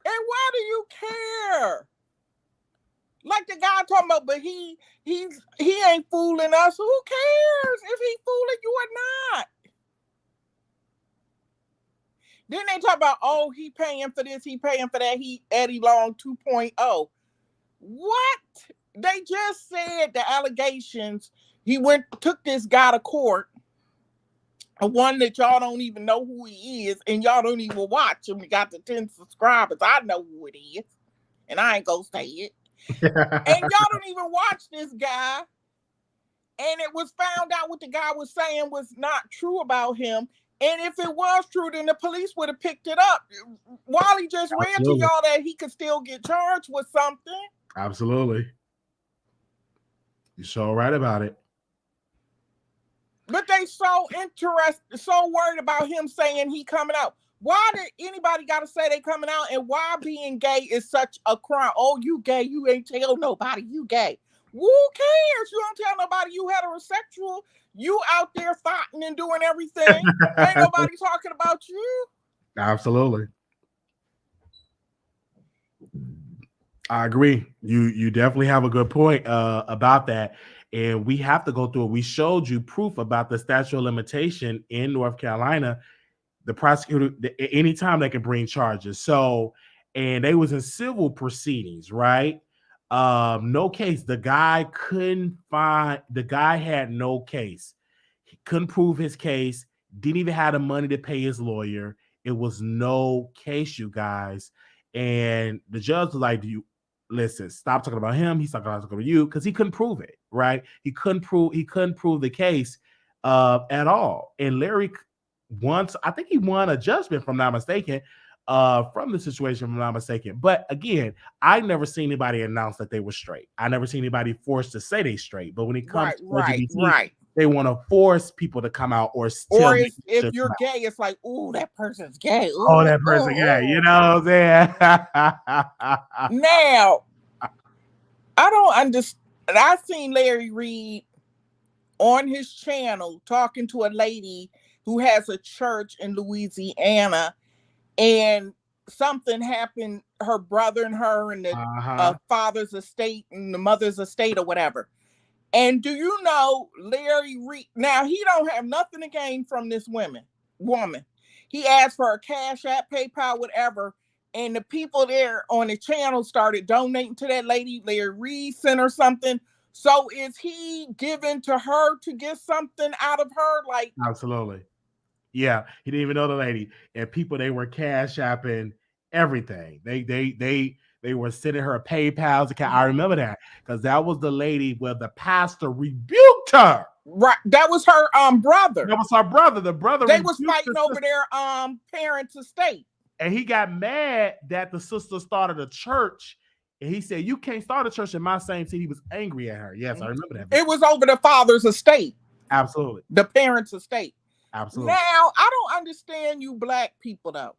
And why do you care? Like the guy talking about, but he ain't fooling us. Who cares if he fooling you or not? Then they talk about, oh, he paying for this, he paying for that, he Eddie Long 2.0. What? They just said the allegations, he took this guy to court, a one that y'all don't even know who he is, and y'all don't even watch him. We got the 10 subscribers. I know who it is, and I ain't gonna say it. And y'all don't even watch this guy. And it was found out what the guy was saying was not true about him. And if it was true, then the police would have picked it up. Wiley just ran to y'all that he could still get charged with something. Absolutely. You're so right about it. But they so interested, so worried about him saying he coming out. Why did anybody got to say they coming out? And why being gay is such a crime? Oh, you gay, you ain't tell nobody you gay. Who cares? You don't tell nobody you heterosexual. You out there fighting and doing everything. Ain't nobody talking about you. Absolutely. I agree. You definitely have a good point about that. And we have to go through it. We showed you proof about the statute of limitation in North Carolina. The prosecutor, anytime they can bring charges. So, and they was in civil proceedings, right? No case. The guy had no case. He couldn't prove his case. Didn't even have the money to pay his lawyer. It was no case, you guys. And the judge was like, "Do you listen? Stop talking about him. He's talking about you," because he couldn't prove it, right? He couldn't prove the case at all. And Larry once, I think he won a judgment, if I'm not mistaken, from the situation, if I'm not mistaken. But again, I never seen anybody announce that they were straight. I never seen anybody forced to say they straight. But when it comes to LGBT, they want to force people to come out or if you're gay, it's like, ooh, that person's gay. Ooh, oh, that person gay. You know what I'm saying? Now, I don't understand. I seen Larry Reed on his channel talking to a lady who has a church in Louisiana, and something happened, her brother and her and the father's estate and the mother's estate or whatever. And do you know Larry Reed, now he don't have nothing to gain from this woman. He asked for a Cash App, PayPal, whatever, and the people there on the channel started donating to that lady. Larry Reed sent her something. So is he giving to her to get something out of her? Like, absolutely. Yeah, he didn't even know the lady. And people, they were Cash Apping everything. They were sending her a PayPal account. I remember that because that was the lady where the pastor rebuked her. Right, that was her brother. That was her brother. The brother. They was fighting over their parents' estate. And he got mad that the sister started a church. And he said, "You can't start a church in my same city." He was angry at her. Yes, I remember that. It was over the father's estate. Absolutely. The parents' estate. Absolutely. Now, I don't understand you black people, though.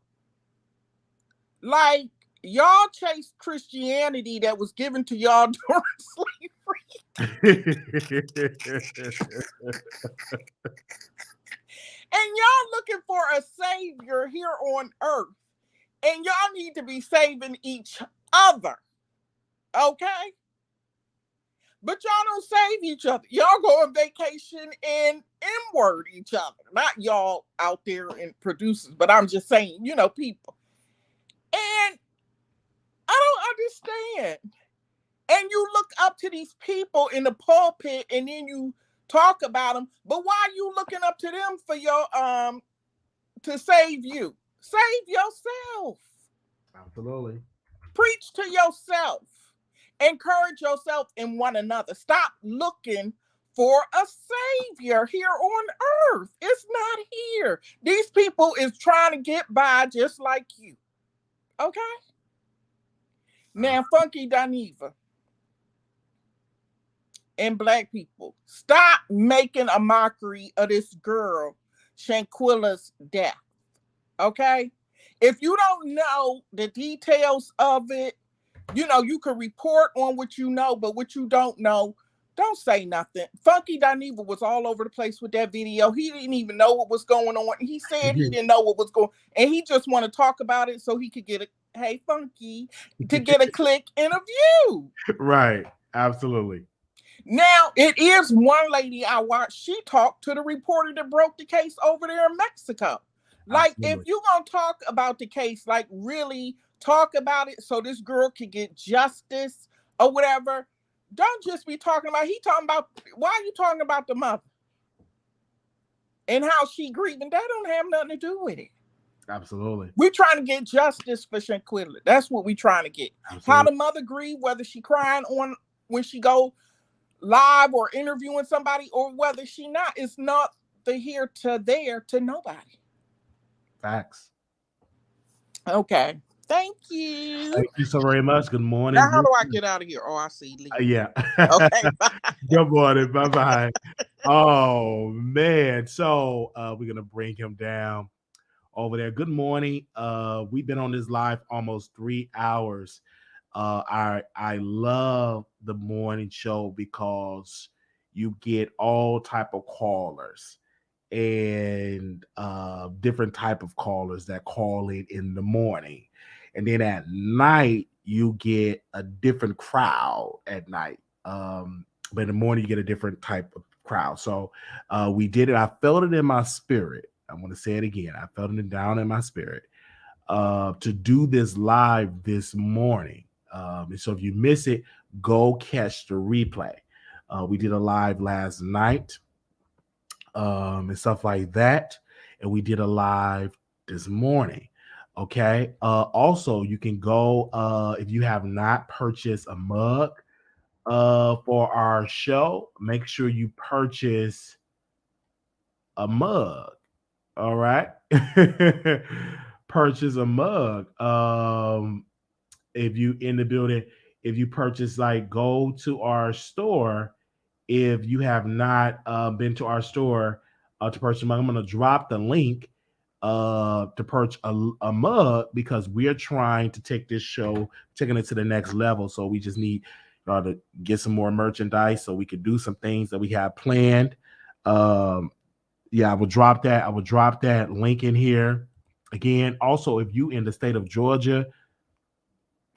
Like, y'all chased Christianity that was given to y'all during slavery. And y'all looking for a savior here on earth. And y'all need to be saving each other. Okay? But y'all don't save each other. Y'all go on vacation and N-word each other. Not y'all out there and producers, but I'm just saying, you know, people. And I don't understand. And you look up to these people in the pulpit and then you talk about them. But why are you looking up to them for your to save you? Save yourself. Absolutely. Preach to yourself. Encourage yourself and one another. Stop looking for a savior here on earth. It's not here. These people is trying to get by just like you. Okay? Now, Funky Dineva and black people, stop making a mockery of this girl, Shanquella's death. Okay? If you don't know the details of it, you know, you can report on what you know, but what you don't know, don't say nothing. Funky Dineva was all over the place with that video. He didn't even know what was going on. He said he didn't know what was going on, and he just want to talk about it so he could get a, hey, Funky, to get a click and a view. Right. Absolutely. Now, it is one lady I watched. She talked to the reporter that broke the case over there in Mexico. Like, absolutely. If you're going to talk about the case, like really talk about it so this girl can get justice or whatever. Don't just be talking about, why are you talking about the mother? And how she grieving? That don't have nothing to do with it. Absolutely. We're trying to get justice for Shanquella. That's what we're trying to get. Absolutely. How the mother grieve, whether she crying on when she go live or interviewing somebody or whether she not, it's not the here to there to nobody. Facts. Okay. Thank you. Thank you so very much. Good morning. Now, how do I get out of here? Oh, I see. Yeah. Okay. Bye. Good morning. Bye-bye. Oh, man. So we're going to bring him down over there. Good morning. We've been on this live almost 3 hours. I love the morning show because you get all type of callers and different type of callers that call in the morning, and then at night you get a different crowd at night. But in the morning you get a different type of crowd. So we did it. I felt it in my spirit. I'm going to say it again. I felt it down in my spirit to do this live this morning. And so if you miss it, go catch the replay. We did a live last night and stuff like that. And we did a live this morning. Okay. Also, you can go if you have not purchased a mug for our show, make sure you purchase a mug. All right. Purchase a mug. If you in the building, if you purchase, like, go to our store. If you have not been to our store to purchase a mug, I'm going to drop the link to purchase a mug, because we're trying to take this show, taking it to the next level. So we just need to get some more merchandise so we could do some things that we have planned. Yeah, I will drop that. I will drop that link in here. Again, also, if you in the state of Georgia,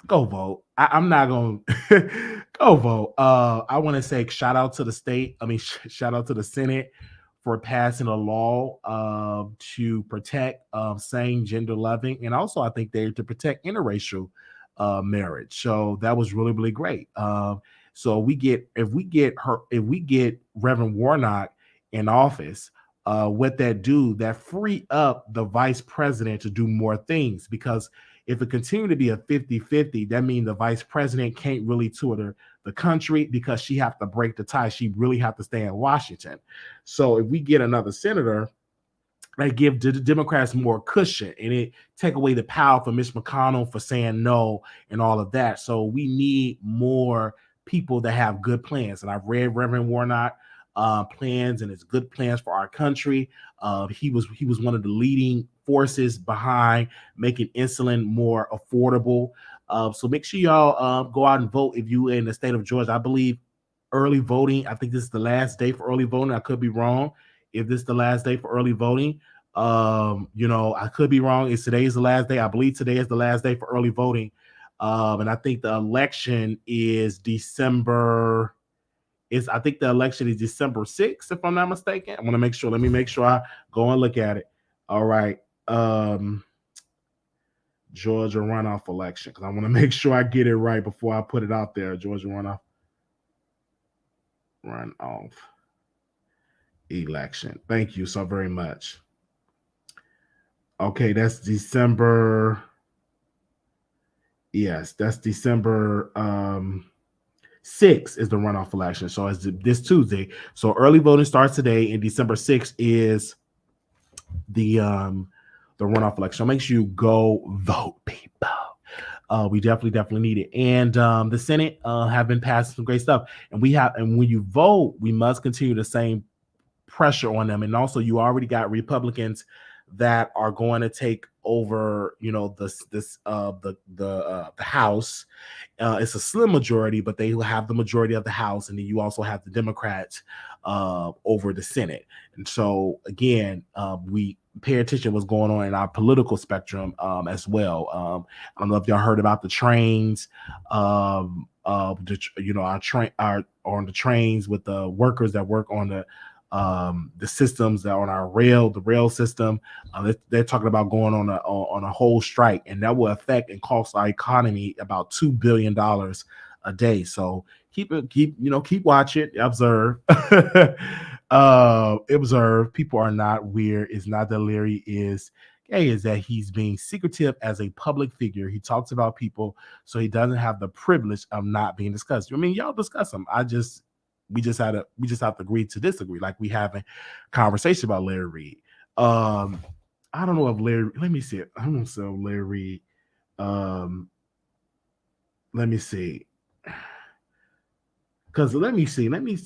go vote. I'm not going to go vote. I want to say shout out to the state. I mean, shout out to the Senate for passing a law to protect same gender loving. And also, I think they're to protect interracial marriage. So that was really, really great. So if we get Reverend Warnock in office, what that free up the vice president to do more things, because if it continue to be a 50-50, that means the vice president can't really tour the country, because she have to break the tie. She really have to stay in Washington. So if we get another senator, that give the Democrats more cushion, and it take away the power for Mitch McConnell for saying no and all of that. So we need more people that have good plans. And I've read Reverend Warnock plans, and it's good plans for our country. He was one of the leading forces behind making insulin more affordable. So make sure y'all go out and vote if you in the state of Georgia. I believe early voting, I think this is the last day for early voting. I could be wrong. If this is the last day for early voting, I could be wrong. Today is the last day. I believe today is the last day for early voting. And I think the election is December. I think the election is December 6th, if I'm not mistaken. I want to make sure. Let me make sure I go and look at it. All right. Georgia runoff election, because I want to make sure I get it right before I put it out there. Georgia runoff election. Thank you so very much. Okay, that's December. Yes, that's December 6th is the runoff election. So it's this Tuesday. So early voting starts today, and December 6th is the runoff election. So make sure you go vote, people. We definitely need it. And the Senate have been passing some great stuff. And when you vote, we must continue the same pressure on them. And also, you already got Republicans that are going to take over, the House. It's a slim majority, but they will have the majority of the House, and then you also have the Democrats over the Senate. And so again, we pay attention to what's going on in our political spectrum as well. I don't know if y'all heard about the trains. Our on the trains with the workers that work on the systems that are on the rail system. They're talking about going on a whole strike, and that will affect and cost our economy about $2 billion a day. So keep watching, observe. Observe. People are not weird. It's not that Larry is gay, is that he's being secretive as a public figure. He talks about people, so he doesn't have the privilege of not being discussed. I mean, y'all discuss him. We just have to agree to disagree, like we having conversation about Larry Reid. I don't know if Larry. Let me see it. I don't know if Larry Reid. Let me see. Because let me see. Let me.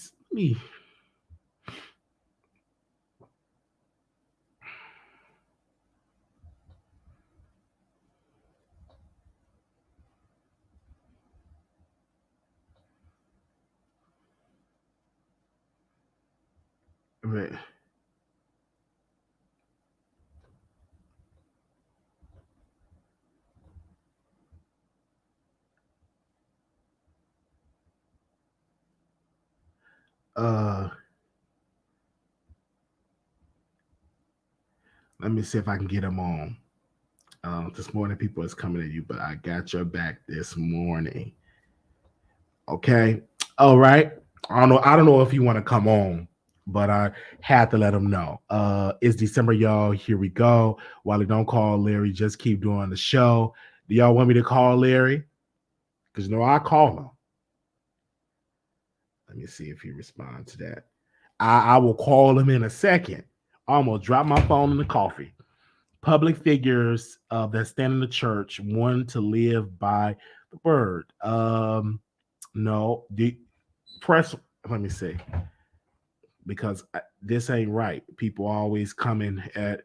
Right. Let me see if I can get him on. This morning, people is coming at you, but I got your back this morning. Okay. All right. I don't know if you want to come on, but I had to let him know. It's December, y'all. Here we go. Wiley, don't call Larry. Just keep doing the show. Do y'all want me to call Larry? Because I call him. Let me see if he responds to that. I will call him in a second. I almost dropped my phone in the coffee. Public figures that stand in the church want to live by the word. No, the press. Let me see, because this ain't right. People always coming at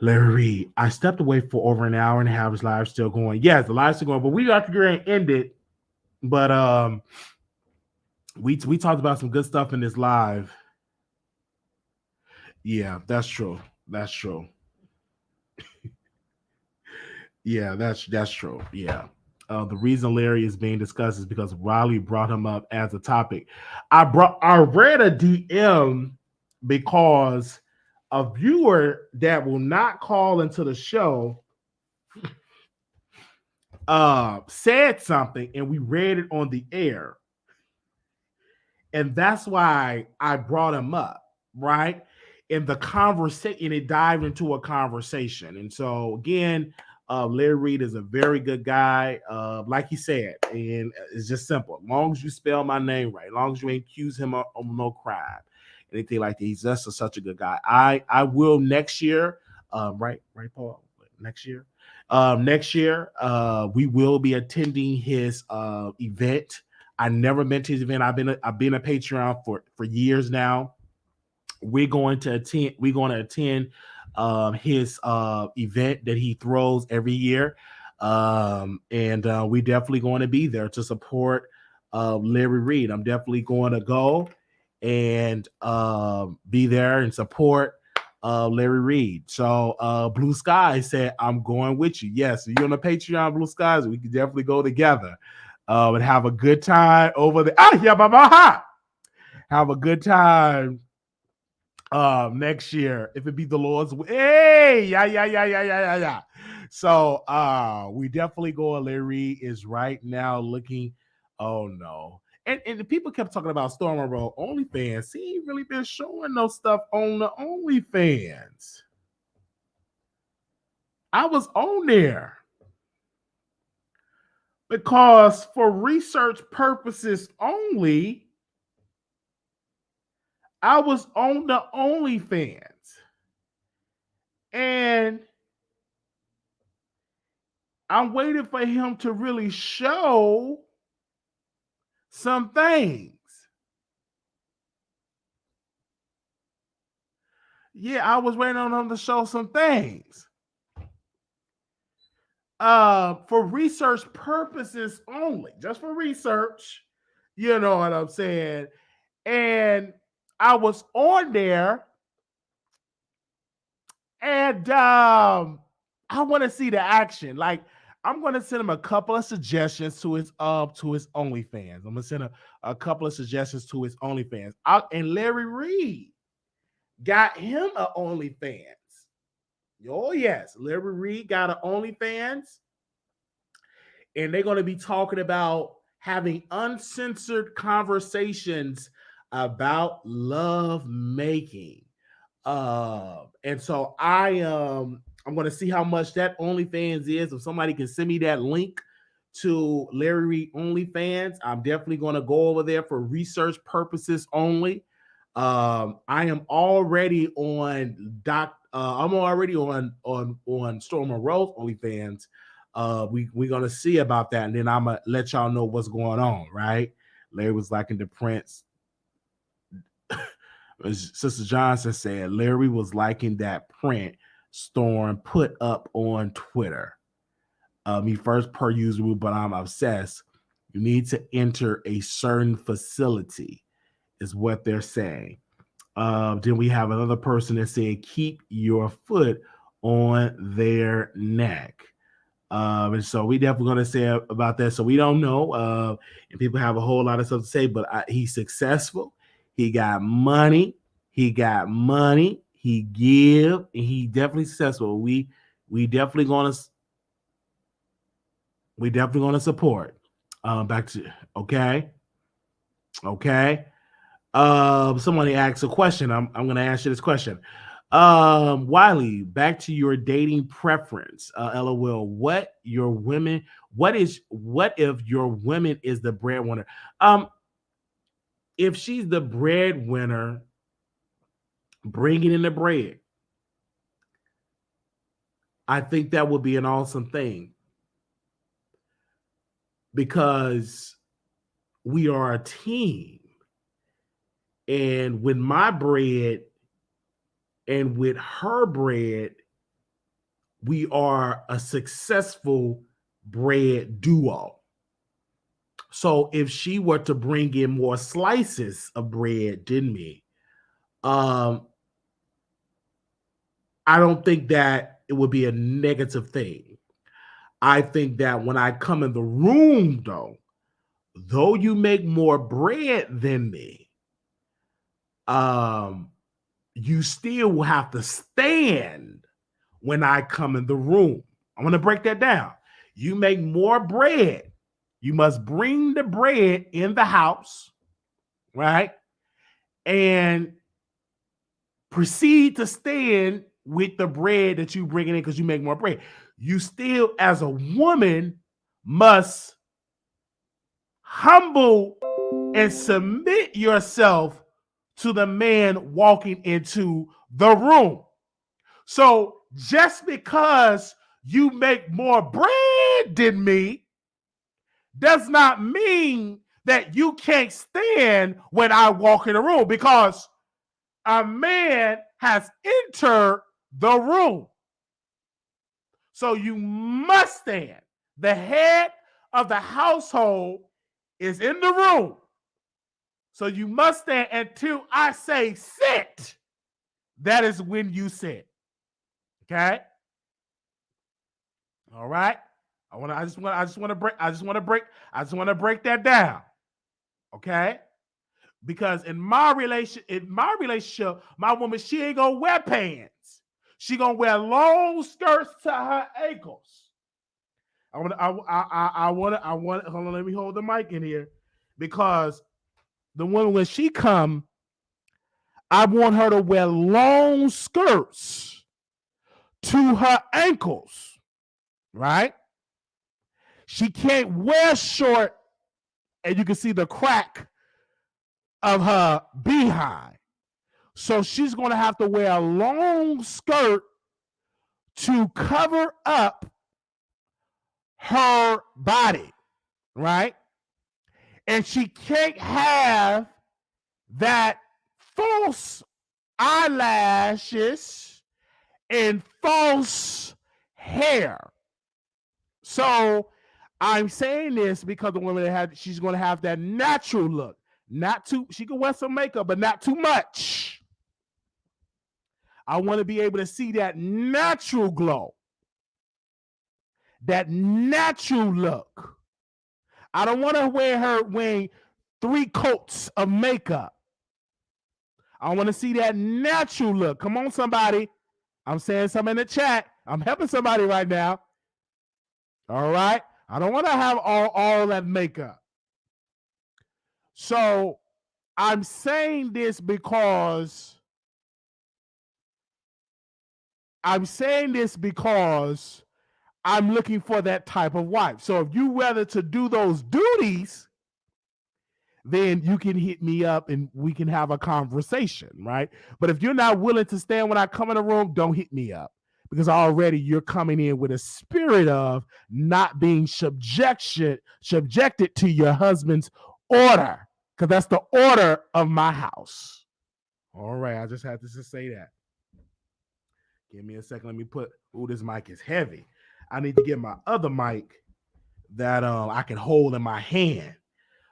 Larry Reed. I stepped away for over an hour and a half. His live still going. Yes, the live's still going, but we got to get end it. But we talked about some good stuff in this live. Yeah, that's true. That's true. Yeah, that's true. Yeah. The reason Larry is being discussed is because Wiley brought him up as a topic. I read a DM because a viewer that will not call into the show said something, and we read it on the air. And that's why I brought him up, right? In the conversation, it dived into a conversation. And so again, Larry Reed is a very good guy, like he said, and it's just simple. As long as you spell my name right, as long as you ain't accuse him of no crime, anything like that, he's just such a good guy. I will next year, right, Paul? Next year, we will be attending his event. I never been to his event. I've been a Patreon for years now. We're going to attend his event that he throws every year. And we definitely going to be there to support Larry Reed. I'm definitely going to go and be there and support Larry Reed. So Blue Sky said, I'm going with you. Yes, you're on the Patreon, Blue Skies. We can definitely go together and have a good time over there. Have a good time next year, if it be the Lord's will. Hey, yeah. So we definitely go. Larry is right now looking. Oh no. And the people kept talking about Storm Road OnlyFans. He ain't really been showing no stuff on the OnlyFans. I was on there because for research purposes only, I was on the OnlyFans. And I'm waiting for him to really show some things. Yeah, I was waiting on him to show some things. For research purposes only, just for research, you know what I'm saying? And I was on there, and I want to see the action. Like, I'm going to send him a couple of suggestions to his OnlyFans. I'm going to send a couple of suggestions to his OnlyFans. And Larry Reed got him an OnlyFans. Oh, yes. Larry Reed got an OnlyFans. And they're going to be talking about having uncensored conversations about love making. And so I'm going to see how much that OnlyFans is. If somebody can send me that link to Larry Reed OnlyFans, I'm definitely going to go over there for research purposes only. I am already on I'm already on Storm Rose OnlyFans. We're gonna see about that, and then I'm gonna let y'all know what's going on, right? Larry was liking the Prince. Sister Johnson said Larry was liking that print Storm put up on Twitter. Me first per user, but I'm obsessed. You need to enter a certain facility, is what they're saying. Then we have another person that said, keep your foot on their neck. And so we definitely going to say about that. So we don't know. And people have a whole lot of stuff to say, but he's successful. He got money. He give, and he definitely successful. We definitely going to support. Back to okay. Somebody asked a question. I'm going to ask you this question. Wiley, back to your dating preference. LOL. What if your woman is the breadwinner? If she's the breadwinner, bringing in the bread, I think that would be an awesome thing, because we are a team. And with my bread and with her bread, we are a successful bread duo. So if she were to bring in more slices of bread than me, I don't think that it would be a negative thing. I think that when I come in the room, though you make more bread than me, you still will have to stand when I come in the room. I'm going to break that down. You make more bread. You must bring the bread in the house, right? And proceed to stand with the bread that you bring in because you make more bread. You still, as a woman, must humble and submit yourself to the man walking into the room. So just because you make more bread than me does not mean that you can't stand when I walk in the room, because a man has entered the room. So you must stand. The head of the household is in the room. So you must stand until I say sit. That is when you sit. Okay? All right? I just want to break that down. Okay? Because in my relationship, my woman, she ain't gonna wear pants. She gonna wear long skirts to her ankles. I want hold on, let me hold the mic in here, because the woman, when she come, I want her to wear long skirts to her ankles, right? She can't wear short and you can see the crack of her behind. So she's going to have to wear a long skirt to cover up her body, right? And she can't have that false eyelashes and false hair. So I'm saying this because the woman she's going to have that natural look. Not too, she can wear some makeup, but not too much. I want to be able to see that natural glow, that natural look. I don't want to wear her wearing 3 coats of makeup. I want to see that natural look. Come on, somebody. I'm saying something in the chat. I'm helping somebody right now. All right. I don't want to have all that makeup. So I'm saying this because I'm looking for that type of wife. So if you rather to do those duties, then you can hit me up and we can have a conversation, right? But if you're not willing to stand when I come in the room, don't hit me up, because already you're coming in with a spirit of not being subjected to your husband's order, because that's the order of my house. All right, I just had to just say that. Give me a second. Let me put, this mic is heavy. I need to get my other mic that I can hold in my hand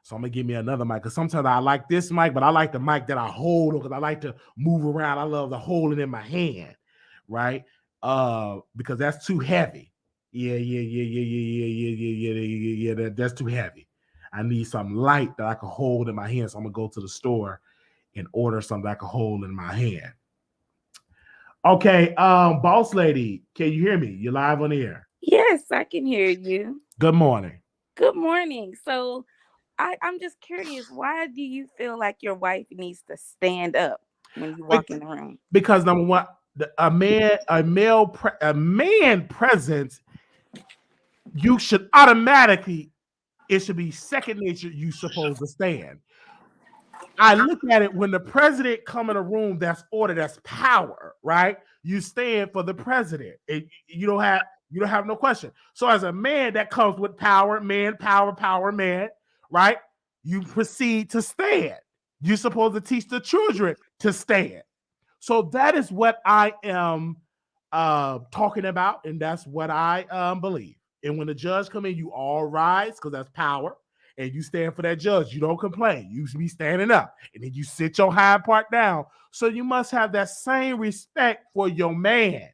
So I'm gonna give me another mic because sometimes I like this mic, but I like the mic that I hold because I like to move around. I love to hold it in my hand, right? Because that's too heavy. Yeah. That's too heavy. I need something light that I can hold in my hand. So I'm gonna go to the store and order something I can hold in my hand. Okay, boss lady, can you hear me? You're live on the air. Yes, I can hear you. Good morning. Good morning. So I'm just curious, why do you feel like your wife needs to stand up when you walk in the room? Because number one, a man presence, you should automatically, it should be second nature. You supposed to stand. I look at it when the president come in a room, that's order, that's power, right? You stand for the president. You don't have no question. So as a man, that comes with power, man, power, man, right? You proceed to stand. You're supposed to teach the children to stand. So that is what I am talking about, and that's what I believe. And when the judge come in, you all rise because that's power. And you stand for that judge. You don't complain. You should be standing up. And then you sit your high part down. So you must have that same respect for your man.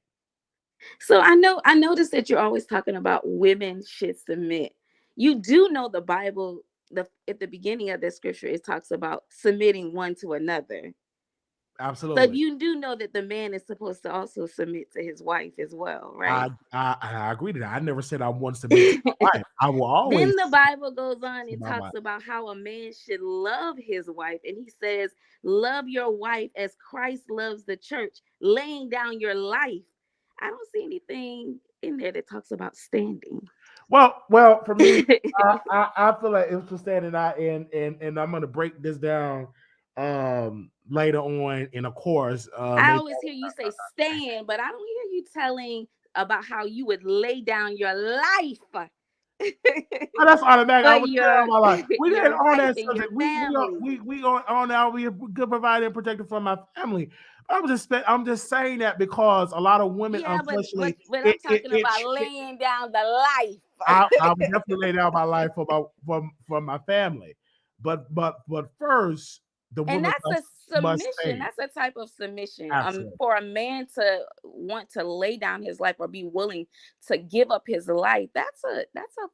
So I noticed that you're always talking about women should submit. You do know the Bible, at the beginning of the scripture, it talks about submitting one to another. Absolutely. So you do know that the man is supposed to also submit to his wife as well, right? I agree to that. I never said I want to submit to my wife. I will always. Then the Bible goes on and talks about how a man should love his wife. And he says, love your wife as Christ loves the church, laying down your life. I don't see anything in there that talks about standing. Well, for me, I feel like it's for standing out, and I'm gonna break this down later on in a course. I always hear you say stand, but I don't hear you telling about how you would lay down your life. Oh, that's automatic. I would tell my life. We didn't on that subject. We on now. We are good provider and protector for my family. I'm just saying that because a lot of women, unfortunately, but I'm talking about laying down the life. I would definitely lay down my life for my family, but first, the woman, and that's a submission. That's a type of submission. For a man to want to lay down his life or be willing to give up his life, that's a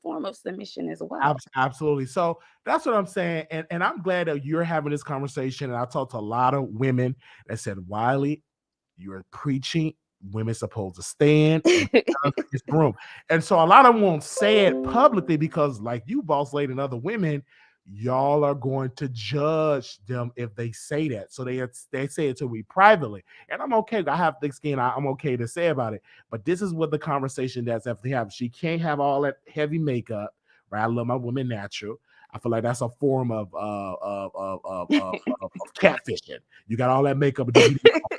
form of submission as well. Absolutely. So that's what I'm saying, and I'm glad that you're having this conversation. And I talked to a lot of women that said, Wiley, you're preaching. Women supposed to stand in this room, and so a lot of them won't say it publicly because, like you, boss lady, and other women, y'all are going to judge them if they say that. So they say it to me privately, and I'm okay. I have thick skin. I'm okay to say about it. But this is what the conversation that's have to happen. She can't have all that heavy makeup, right? I love my women natural. I feel like that's a form of catfishing. You got all that makeup,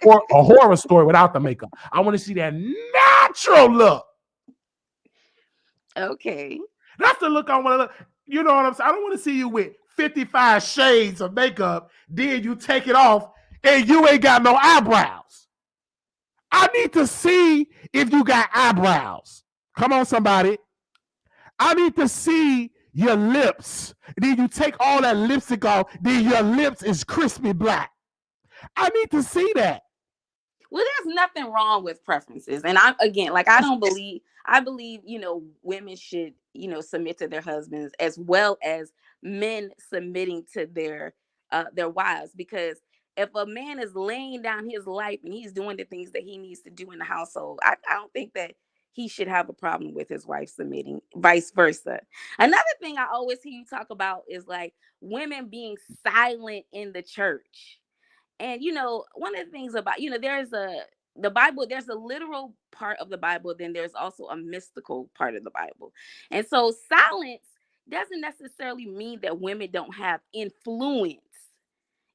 or a horror story without the makeup. I want to see that natural look. Okay, that's the look I want to look. You know what I'm saying? I don't want to see you with 55 shades of makeup. Then you take it off and you ain't got no eyebrows. I need to see if you got eyebrows. Come on, somebody. I need to see your lips. Then you take all that lipstick off. Then your lips is crispy black. I need to see that. Well, there's nothing wrong with preferences. And I believe, women should, submit to their husbands as well as men submitting to their wives. Because if a man is laying down his life and he's doing the things that he needs to do in the household, I don't think that he should have a problem with his wife submitting, vice versa. Another thing I always hear you talk about is like women being silent in the church. And, one of the things about, the Bible, there's a literal part of the Bible, then there's also a mystical part of the Bible. And so silence doesn't necessarily mean that women don't have influence.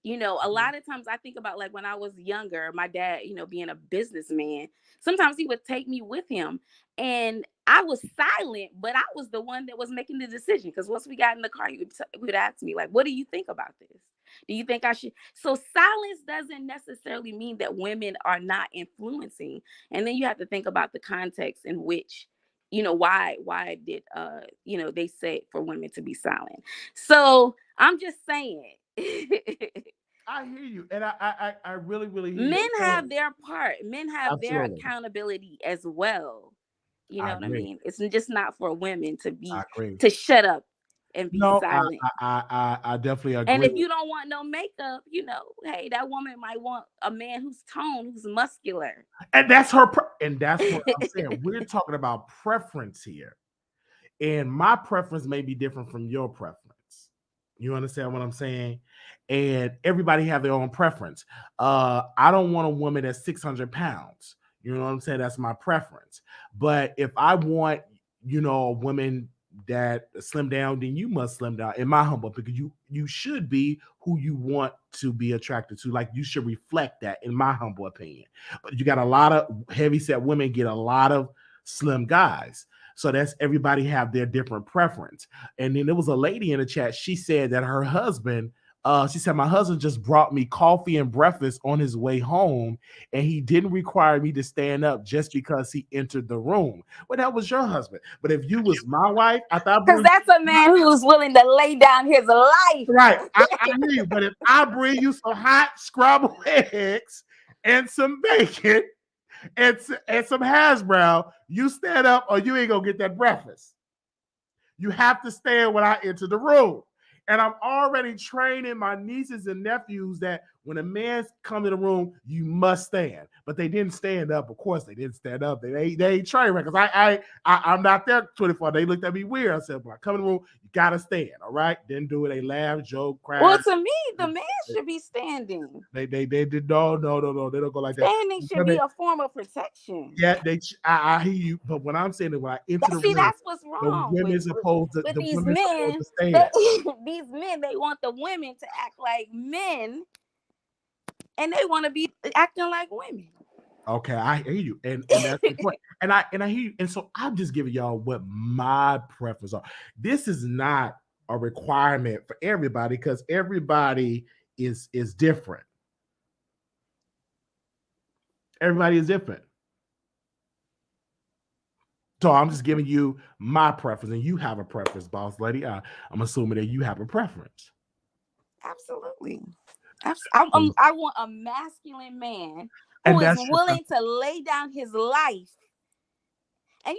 A lot of times I think about like when I was younger, my dad, being a businessman, sometimes he would take me with him and I was silent, but I was the one that was making the decision. Because once we got in the car, he would ask me like, what do you think about this? Do you think I should? So silence doesn't necessarily mean that women are not influencing. And then you have to think about the context in which, why did, they say for women to be silent. So I'm just saying. I hear you, and I really hear Men you. have their part. Men have their Absolutely. accountability as well. You know I what I agree. mean? It's just not for women to I agree. shut up and be No, silent. I definitely And agree. if you don't want no makeup, hey, that woman might want a man who's toned, who's muscular. And that's her. And that's what I'm saying. We're talking about preference here, and my preference may be different from your preference. You understand what I'm saying? And everybody have their own preference. I don't want a woman that's 600 pounds. You know what I'm saying? That's my preference. But if I want, a woman that slim down, then you must slim down. In my humble, because you should be who you want to be attracted to. Like, you should reflect that, in my humble opinion. But you got a lot of heavy set women get a lot of slim guys. So that's everybody have their different preference. And then there was a lady in the chat. She said that her husband, she said, my husband just brought me coffee and breakfast on his way home, and he didn't require me to stand up just because he entered the room. Well, that was your husband. But if you was my wife, I thought, because that's a man who's willing to lay down his life. Right. I hear you. But if I bring you some hot scrambled eggs and some bacon and some hash brown, you stand up or you ain't gonna get that breakfast. You have to stand when I enter the room. And I'm already training my nieces and nephews that when a man come to the room, you must stand. But they didn't stand up. Of course, they didn't stand up. They ain't trained right, because I'm not there 24. They looked at me weird. I said, when I come in the room, you gotta stand. All right. Didn't do it. They laughed, joke, cried. Well, to me, the man should be standing. They did no. They don't go like that. Standing should be a form of protection. Yeah, I hear you. But when I'm saying that, when I enter the room, that's what's wrong. the women's supposed to these men, stand. These men, they want the women to act like men, and they want to be acting like women. Okay, I hear you, and that's the point. And I hear you, and so I'm just giving y'all what my preference are. This is not a requirement for everybody, because everybody is different. Everybody is different. So I'm just giving you my preference, and you have a preference, boss lady. I'm assuming that you have a preference. Absolutely. I want a masculine man who is willing to lay down his life. And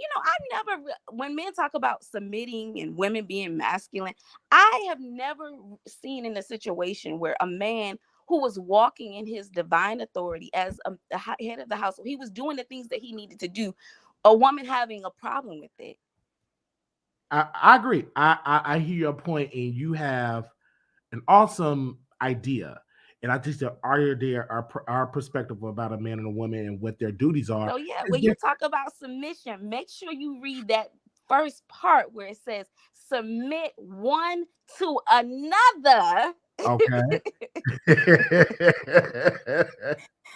when men talk about submitting and women being masculine, I have never seen in a situation where a man who was walking in his divine authority as the head of the household, he was doing the things that he needed to do, a woman having a problem with it. I agree. I hear your point, and you have an awesome idea. And I think that our perspective about a man and a woman and what their duties are. So yeah, when you talk about submission, make sure you read that first part where it says submit one to another. Okay.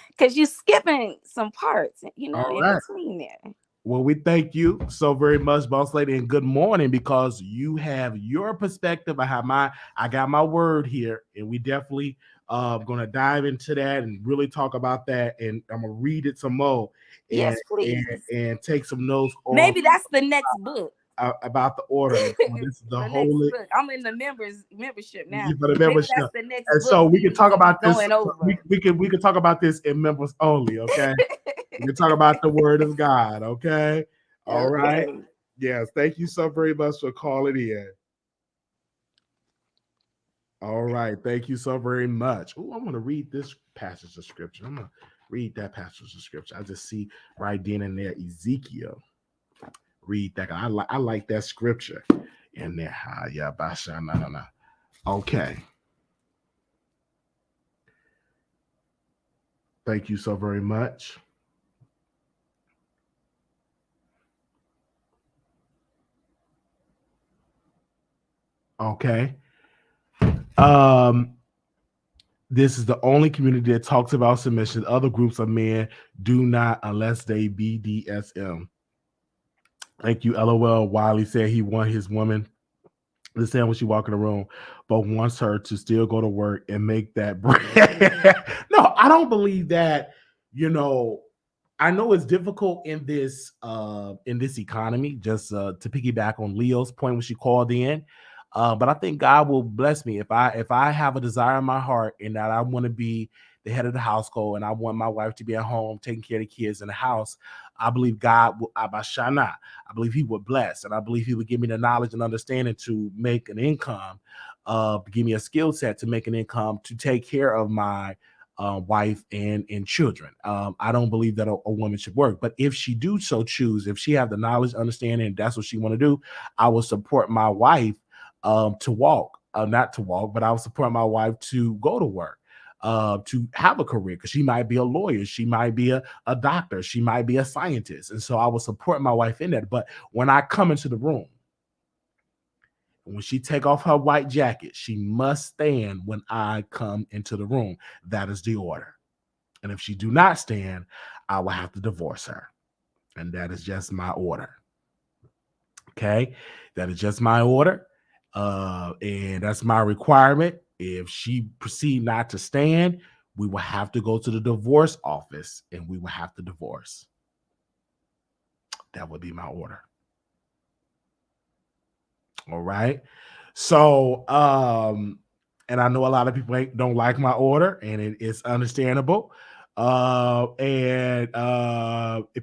Because you're skipping some parts, in between there. Well, we thank you so very much, boss lady, and good morning, because you have your perspective. I got my word here, and we definitely going to dive into that and really talk about that, and I'm going to read it some more. Yes, please. And take some notes. Maybe that's the next book. About the order. This is the whole. I'm in the membership now. For the membership. Maybe that's the next and book. So we can talk about this. We can talk about this in members only. Okay. We can talk about the word of God. Okay. All right. Yes. Thank you so very much for calling in. All right. Thank you so very much. Oh, I'm going to read this passage of scripture. I'm going to read that passage of scripture. I just see right then and there Ezekiel. Read that. I like that scripture in there. No. Okay. Thank you so very much. Okay. This is the only community that talks about submission. Other groups of men do not, unless they BDSM. Thank you, LOL. Wiley said he wants his woman to stand when she walk in the room, but wants her to still go to work and make that bread. No, I don't believe that. I know it's difficult in this economy. Just to piggyback on Leo's point when she called in, But I think God will bless me if I have a desire in my heart and that I want to be the head of the household and I want my wife to be at home taking care of the kids in the house. I believe God will, Abashana, I believe He would bless, and I believe He would give me the knowledge and understanding to make an income, give me a skill set to make an income to take care of my wife and children. I don't believe that a woman should work, but if she do so choose, if she have the knowledge, understanding, and that's what she want to do, I will support my wife to walk, not to walk, but I will support my wife to go to work. To have a career, because she might be a lawyer, she might be a doctor, she might be a scientist. And so I will support my wife in that. But when I come into the room, when she take off her white jacket, she must stand when I come into the room. That is the order. And if she do not stand, I will have to divorce her. And that is just my order. Okay? That is just my order. And that's my requirement. If she proceed not to stand, we will have to go to the divorce office and we will have to divorce. That would be my order. All right. So, and I know a lot of people don't like my order, and it is understandable. If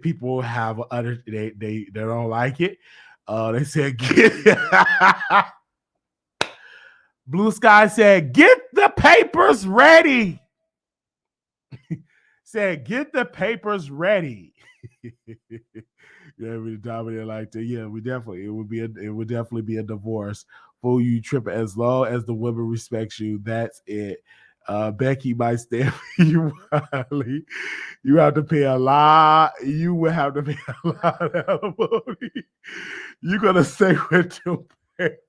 people have other, they don't like it. They said, Blue Sky said, get the papers ready. Said, get the papers ready. Yeah, we dominate like that. Yeah, it would definitely be a divorce for you tripping as long as the woman respects you. That's it. Becky might stand for you, Wiley. You have to pay a lot. You will have to pay a lot of alimony. You're gonna stay with your parents.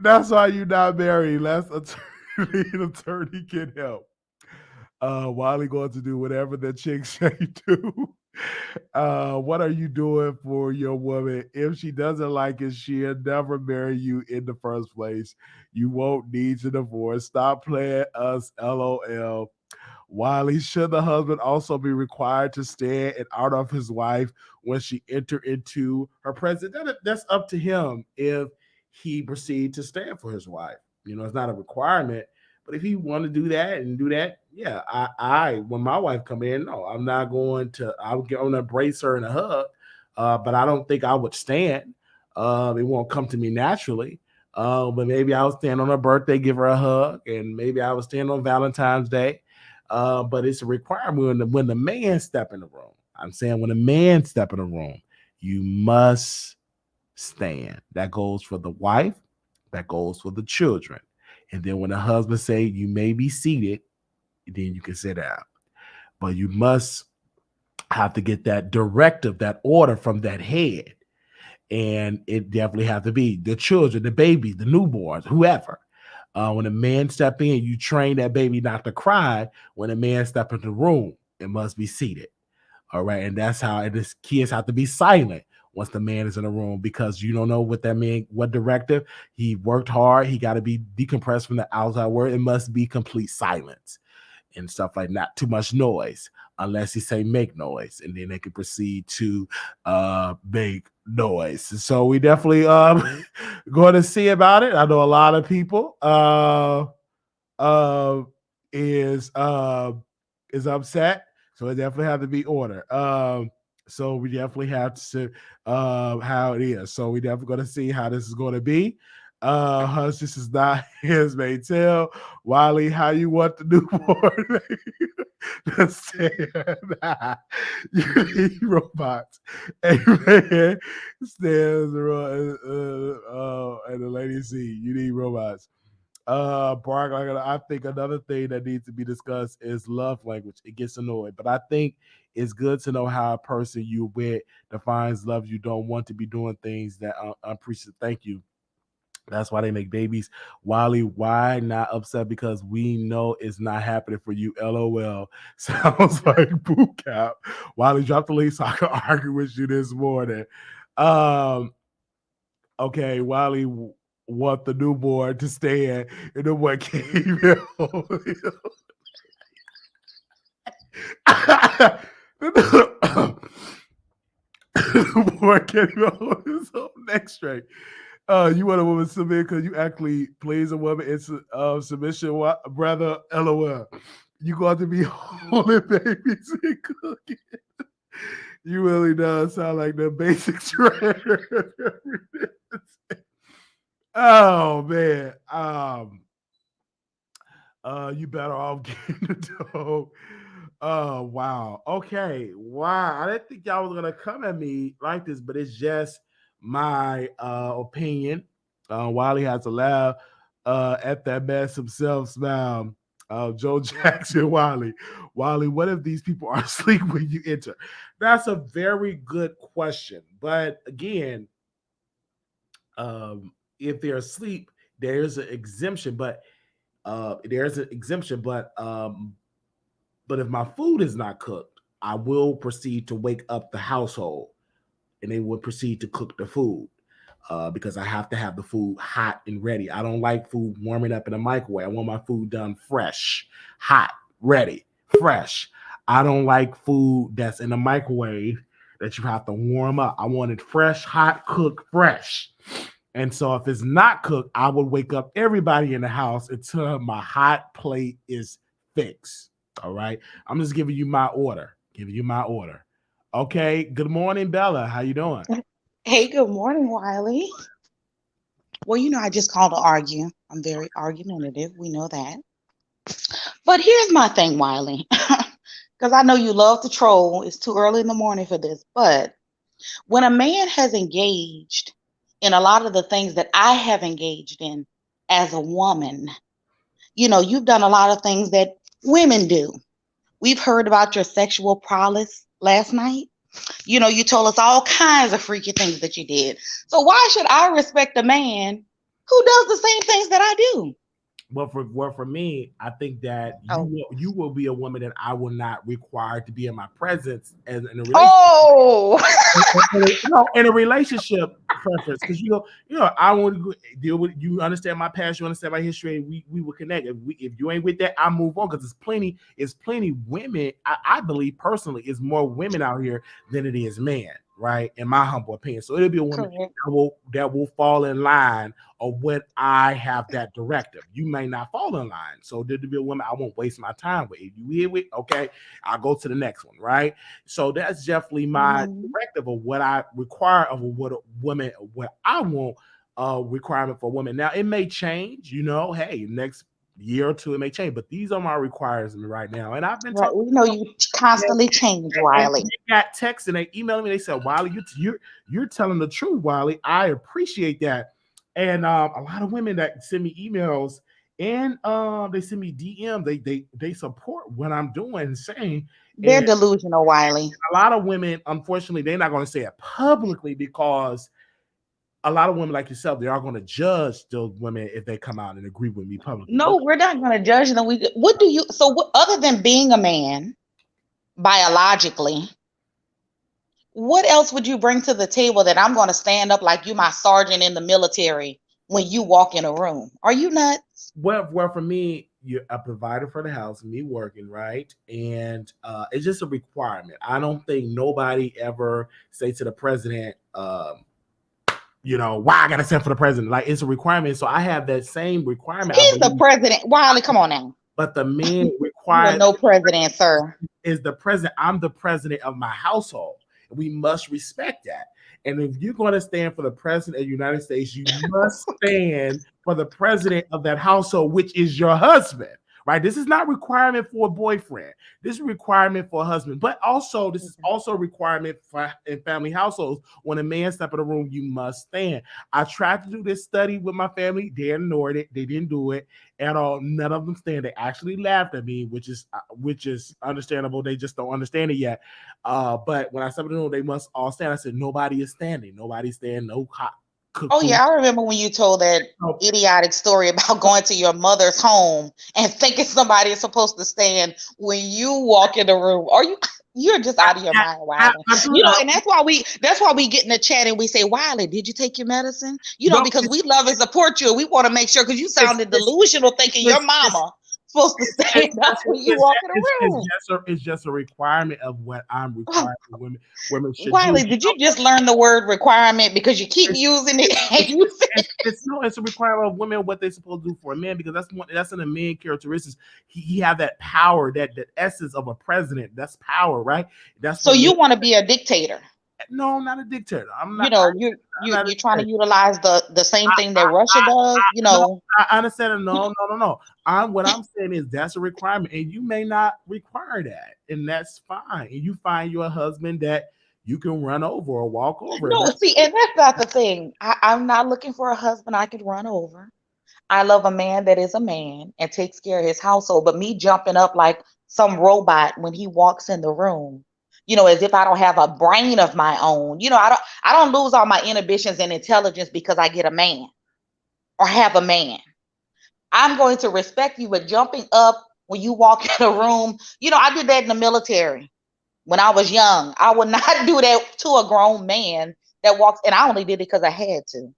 That's why you not married. Last attorney can help. Wiley going to do whatever the chick say do. What are you doing for your woman? If she doesn't like it, she'll never marry you in the first place. You won't need to divorce. Stop playing us, LOL. Wiley, should the husband also be required to stand and out of his wife when she enter into her presence? That's up to him if he proceed to stand for his wife. It's not a requirement, but if he want to do that, yeah, I when my wife come in, no, I'm not going to. I'm going to embrace her in a hug, but I don't think I would stand. It won't come to me naturally. But maybe I'll stand on her birthday, give her a hug, and maybe I will stand on Valentine's Day. But it's a requirement when the man step in the room. I'm saying when a man step in the room, you must stand. That goes for the wife. That goes for the children. And then when the husband say you may be seated, then you can sit down. But you must have to get that directive, that order from that head. And it definitely have to be the children, the babies, the newborns, whoever. When a man step in, you train that baby not to cry. When a man step in the room, it must be seated. All right. And that's how this kids have to be silent once the man is in the room, because you don't know what that man, what directive. He worked hard. He got to be decompressed from the outside world. It must be complete silence and stuff like not too much noise, unless he say make noise, and then they can proceed to make noise. So we definitely going to see about it. I know a lot of people is upset, so it definitely have to be order. So we definitely have to see how it is. So we definitely going to see how this is going to be. Hush, this is not his may tell. Wiley, how you want the newborn? You need robots. Amen. Stands and the lady see you need robots. Bark, I think another thing that needs to be discussed is love language. It gets annoyed, but I think it's good to know how a person you with defines love. You don't want to be doing things that unappreciative. Thank you. That's why they make babies. Wiley, why not upset? Because we know it's not happening for you. LOL. Sounds like boot cap. Wiley, drop the link so I can argue with you this morning. Okay, Wiley want the newborn to stand, and then what came Boy, can't even hold his own neck straight. You want a woman to submit because you actually please a woman into submission, brother. LOL. You got to be holding babies and cooking. You really does sound like the basic trainer. Oh man. You better off getting the dog. Oh wow. Okay. Wow. I didn't think y'all was gonna come at me like this, but it's just my opinion. Wiley has to laugh at that mess himself. Smile. Joe Jackson, Wiley, what if these people are asleep when you enter? That's a very good question. But again, if they're asleep, there's an exemption. But if my food is not cooked, I will proceed to wake up the household, and they will proceed to cook the food. Because I have to have the food hot and ready. I don't like food warming up in a microwave. I want my food done fresh, hot, ready, fresh. I don't like food that's in a microwave that you have to warm up. I want it fresh, hot, cooked, fresh. And so if it's not cooked, I would wake up everybody in the house until my hot plate is fixed. All right. I'm just giving you my order. Okay. Good morning, Bella. How you doing? Hey, good morning, Wiley. Well, I just called to argue. I'm very argumentative. We know that. But here's my thing, Wiley, because I know you love to troll. It's too early in the morning for this. But when a man has engaged in a lot of the things that I have engaged in as a woman, you've done a lot of things that women do. We've heard about your sexual prowess last night. You told us all kinds of freaky things that you did. So why should I respect a man who does the same things that I do? Well, for me, I think that you will be a woman that I will not require to be in my presence as in a relationship. In a relationship preference, because I want to deal with you. Understand my past, you understand my history, and we will connect. If you ain't with that, I move on, because it's plenty women. I believe personally, it's more women out here than it is men. Right, in my humble opinion. So it'll be a woman that will fall in line of what I have that directive. You may not fall in line. So there'll be a woman I won't waste my time with. If you hear it, okay, I'll go to the next one, right? So that's definitely my directive of what I require of what I want requirement for women. Now it may change, hey, next year or two it may change, but these are my requirements right now. And I've been talking. We know you constantly change, Wiley. They got texts and they emailed me. They said, Wiley, you're telling the truth, Wiley. I appreciate that. And a lot of women that send me emails and they send me DM. They support what I'm doing and saying. They're delusional, Wiley. A lot of women, unfortunately, they're not going to say it publicly, because a lot of women like yourself, they are going to judge those women if they come out and agree with me publicly. No, we're not going to judge them. What other than being a man, biologically, what else would you bring to the table that I'm going to stand up like you my sergeant in the military when you walk in a room? Are you nuts? Well, for me, you're a provider for the house, me working, right? And it's just a requirement. I don't think nobody ever say to the president, why I gotta send for the president? Like, it's a requirement. So I have that same requirement. He's the president. Wiley, come on now. But the men require no president, sir. Is the president. I'm the president of my household. We must respect that. And if you're going to stand for the president of the United States, you must stand for the president of that household, which is your husband. Right? This is not a requirement for a boyfriend. This is a requirement for a husband. But also, this is also a requirement for in family households. When a man step in the room, you must stand. I tried to do this study with my family. They ignored it. They didn't do it at all. None of them stand. They actually laughed at me, which is understandable. They just don't understand it yet. But when I stepped in the room, they must all stand. I said, nobody is standing. Nobody's standing. No hot. Oh yeah, I remember when you told that idiotic story about going to your mother's home and thinking somebody is supposed to stand when you walk in the room. You're just out of your mind, Wiley. And that's why we get in the chat and we say, Wiley, did you take your medicine? Because we love and support you. We want to make sure, because you sounded delusional thinking your mama supposed to stand up when you walk in the room. It's just a requirement of what I'm requiring women should Wiley, do. did you just learn the word requirement because you keep using it? It's a requirement of women what they're supposed to do for a man, because that's in a man characteristics. He have that power, that essence of a president. That's power, right? That's so you want to be a dictator. No, I'm not a dictator. I'm not. You're trying to utilize the same thing that Russia does. No, I understand. No. What I'm saying is that's a requirement, and you may not require that, and that's fine. And you find your husband that you can run over or walk over. No, see, and that's not the thing. I'm not looking for a husband I could run over. I love a man that is a man and takes care of his household. But me jumping up like some robot when he walks in the room, as if I don't have a brain of my own. I don't lose all my inhibitions and intelligence because I get a man or have a man. I'm going to respect you, but jumping up when you walk in a room, I did that in the military when I was young. I would not do that to a grown man that walks, and I only did it because I had to,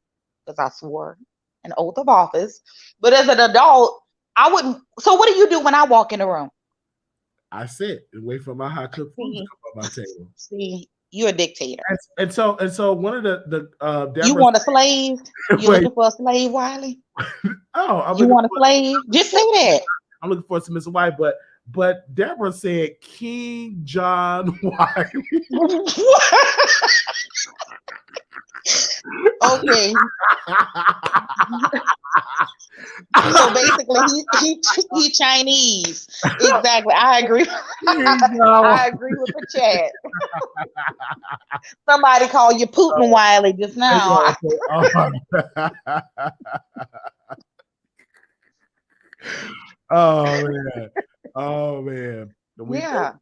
because I swore an oath of office. But as an adult, I wouldn't. So what do you do when I walk in the room? I sit and wait for my hot cooked food to come on my table. See, you're a dictator. And so one of the you want a slave? You looking for a slave, Wiley? Oh, you want a slave? Just say that. I'm looking for a submissive wife, but Deborah said King John Wiley. Okay. So basically, he Chinese. Exactly. I agree. I agree with the chat. Somebody called you Putin Wiley just now. Oh man. Yeah.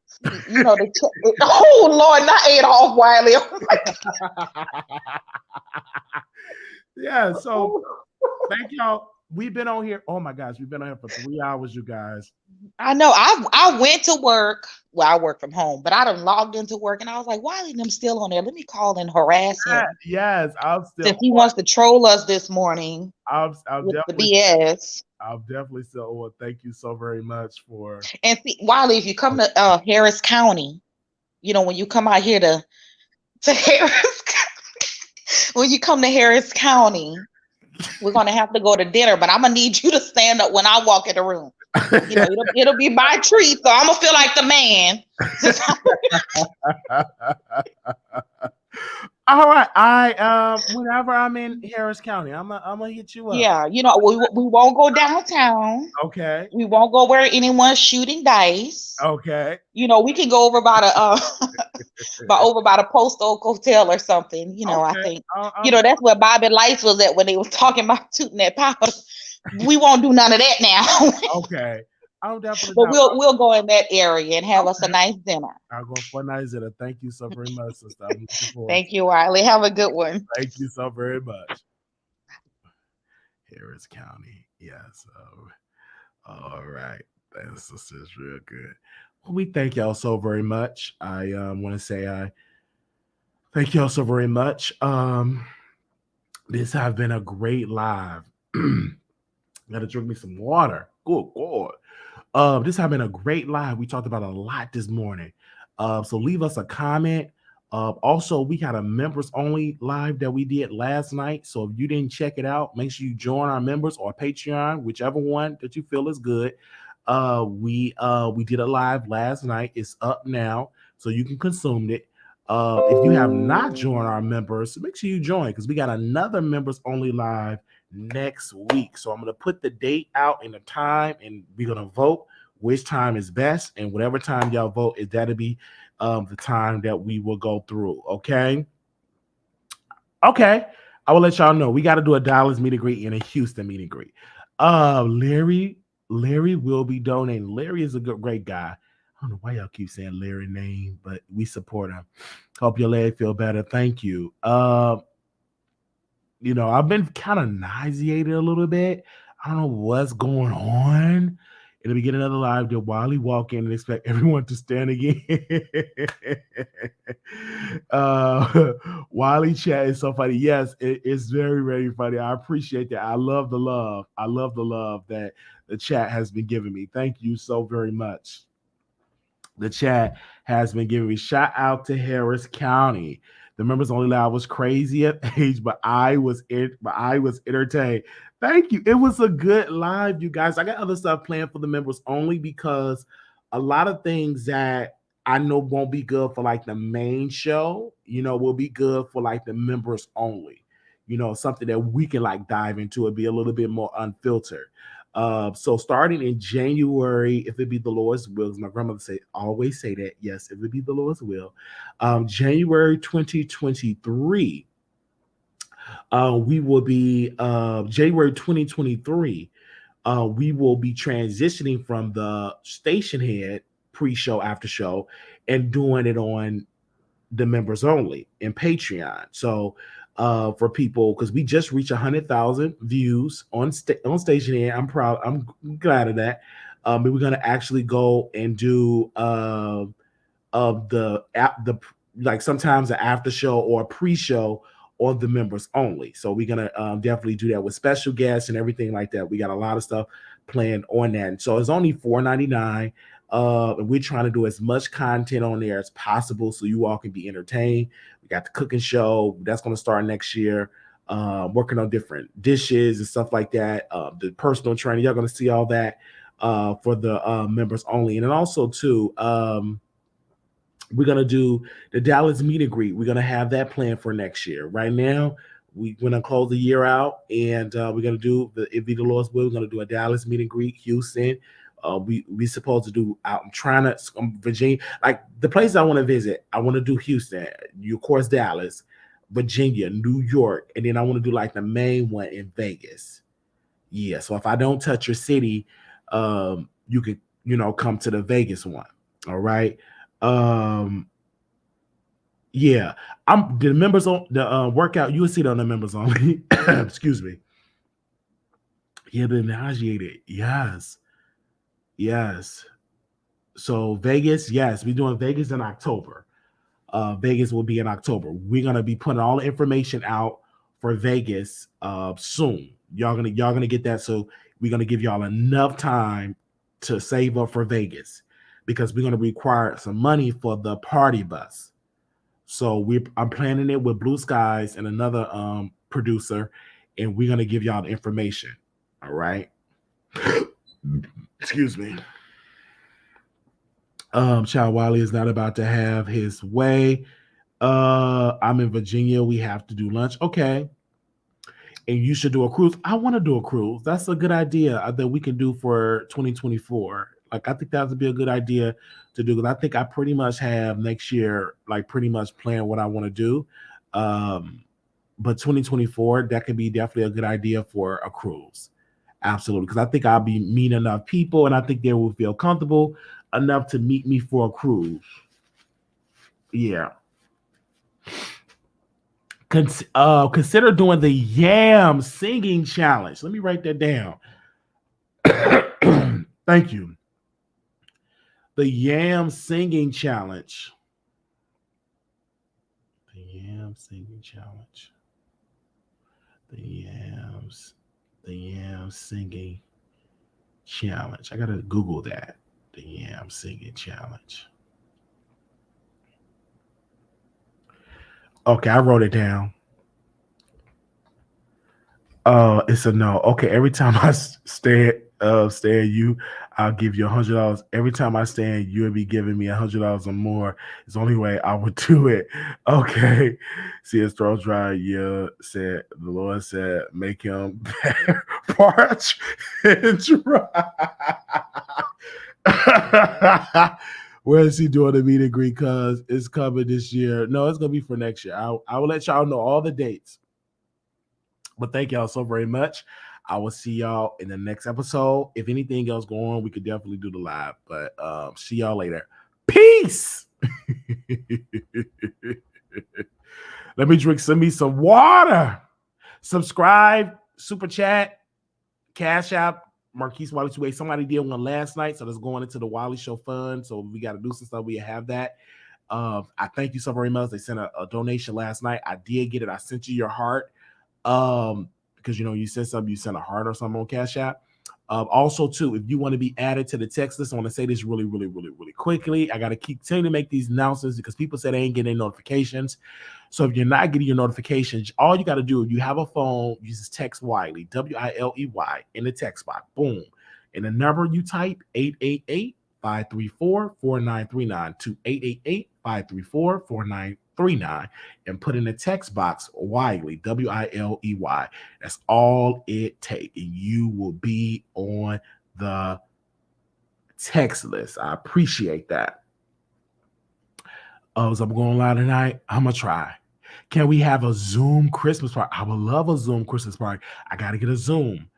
Oh Lord, not Adolf Wiley. Yeah, so thank y'all. We've been on here. Oh my gosh, we've been on here for 3 hours, you guys. I know. I went to work. Well, I work from home, but I done logged into work and I was like, Wiley, them still on there. Let me call and harass him. Yes, I'm still. Since he wants to troll us this morning I'll with definitely the BS. I'll definitely still. Well, thank you so very much for. And see, Wiley, if you come to Harris County, when you come out here to Harris, when you come to Harris County, we're gonna have to go to dinner. But I'm gonna need you to stand up when I walk in the room. It'll be my treat, so I'm gonna feel like the man. All right, I whenever I'm in Harris County, I'm gonna hit you up. Yeah, we won't go downtown. Okay. We won't go where anyone's shooting dice. Okay. We can go over by the Postal Hotel or something. Okay. I think that's where Bobby Lights was at when they was talking about shooting that powder. We won't do none of that now. Okay. I'll definitely. But we'll go in that area and have us a nice dinner. I'll go for a nice dinner. Thank you so very much, sister. Thank you, Wiley. Have a good one. Thank you so very much. Harris County. Yes. All right. This is real good. Well, we thank y'all so very much. I want to say I thank y'all so very much. This has been a great live. Gotta drink me some water. Good God. This has been a great live. We talked about a lot this morning. So leave us a comment. Also, we had a members only live that we did last night. So if you didn't check it out, make sure you join our members or Patreon, whichever one that you feel is good. We did a live last night. It's up now, so you can consume it. If you have not joined our members, make sure you join, because we got another members only live next week. So I'm going to put the date out and the time, and we're going to vote which time is best, and whatever time y'all vote, that'll be the time that we will go through. Okay, I will let y'all know we got to do a Dallas meet and greet and a Houston meet and greet. Larry will be donating. Larry is a great guy. I don't know why y'all keep saying Larry's name, but we support him. Hope your leg feel better. Thank you. I've been kind of nauseated a little bit. I don't know what's going on. In the beginning of the live, did Wiley walk in and expect everyone to stand again? Wiley chat is so funny. Yes, it's very, very funny. I appreciate that. I love the love. I love the love that the chat has been giving me. Thank you so very much. The chat has been giving me shout out to Harris County. The members only live was crazy at age, but I was entertained. Thank you. It was a good live, you guys. I got other stuff planned for the members only because a lot of things that I know won't be good for like the main show, will be good for like the members only. Something that we can like dive into and be a little bit more unfiltered. So starting in January, if it be the Lord's will, as my grandmother always say that, yes, if it be the Lord's will, January 2023, we will be January 2023. We will be transitioning from the station head pre-show, after show, and doing it on the members only in Patreon. So for people, because we just reached 100,000 views on station head. I'm proud. I'm glad of that. We're gonna actually go and do like sometimes an after show or a pre-show on the members only. So we're gonna definitely do that with special guests and everything like that. We got a lot of stuff planned on that. And so it's only $4.99. And we're trying to do as much content on there as possible so you all can be entertained. We got the cooking show that's going to start next year. Working on different dishes and stuff like that. The personal training, you're going to see all that for the members only. And then also too, we're going to do the Dallas meet and greet. We're going to have that planned for next year. Right now, we're going to close the year out, and we're going to do, if be the Lord's will, we're going to do a Dallas meet and greet, Houston. We supposed to do out. I'm trying to Virginia, like the place I want to visit. I want to do Houston, of course, Dallas, Virginia, New York, and then I want to do like the main one in Vegas. Yeah. So if I don't touch your city, you could come to the Vegas one. All right. Yeah. I'm the members on the workout. You will see it on the members only. Excuse me. Yeah, been nauseated. Yes. Yes. So Vegas, yes, we're doing Vegas in October. Vegas will be in October. We're gonna be putting all the information out for Vegas soon. Y'all gonna get that. So we're gonna give y'all enough time to save up for Vegas because we're gonna require some money for the party bus. So I'm planning it with Blue Skies and another producer, and we're gonna give y'all the information. All right. Excuse me. Child Wiley is not about to have his way. I'm in Virginia. We have to do lunch. Okay. And you should do a cruise. I want to do a cruise. That's a good idea that we can do for 2024. Like, I think that would be a good idea to do, because I think I pretty much have next year, like, pretty much planned what I want to do. But 2024, that could be definitely a good idea for a cruise. Absolutely. Because I think I'll be meeting enough people, and I think they will feel comfortable enough to meet me for a cruise. Yeah. Consider doing the Yam singing challenge. Let me write that down. Thank you. The Yam singing challenge. The Yam singing challenge. The Yam singing challenge. I gotta Google that. The Yam singing challenge. Okay, I wrote it down. It's a no. Okay, every time I stay at you, I'll give you $100. Every time I stay in, you'll be giving me $100 or more. It's the only way I would do it. Okay. See his throat dry. Yeah, the Lord said, make him parch and dry. Where is he doing the meet and greet? Because it's coming this year. No, it's going to be for next year. I will let y'all know all the dates. But thank y'all so very much. I will see y'all in the next episode. If anything else going on, we could definitely do the live. But see y'all later. Peace. Let me drink some water. Subscribe, super chat, Cash App, Marquise Wiley 2A. Somebody did one last night, so that's going into the Wiley Show fund. So we got to do some stuff. We have that. I thank you so very much. They sent a donation last night. I did get it. I sent you your heart. Because you said something, you sent a heart or something on Cash App. Also, too, if you want to be added to the text list, I want to say this really, really, really, really quickly. I got to continue to make these announcements because people said they ain't getting any notifications. So if you're not getting your notifications, all you got to do, if you have a phone, you just text Wiley, Wiley, in the text box. Boom. And the number you type, 888-534-4939 to 888-534-4939, and put in the text box Wiley, Wiley. That's all it takes, and you will be on the text list. I appreciate that. So I'm going live tonight. I'm gonna try. Can we have a Zoom Christmas party? I would love a Zoom Christmas party. I gotta get a Zoom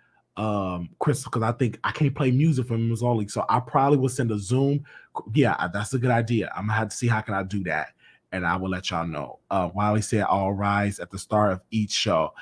Christmas, because I think I can't play music for members only. So I probably will send a Zoom. Yeah, that's a good idea. I'm gonna have to see how can I do that, and I will let y'all know. Wiley said, "All rise at the start of each show."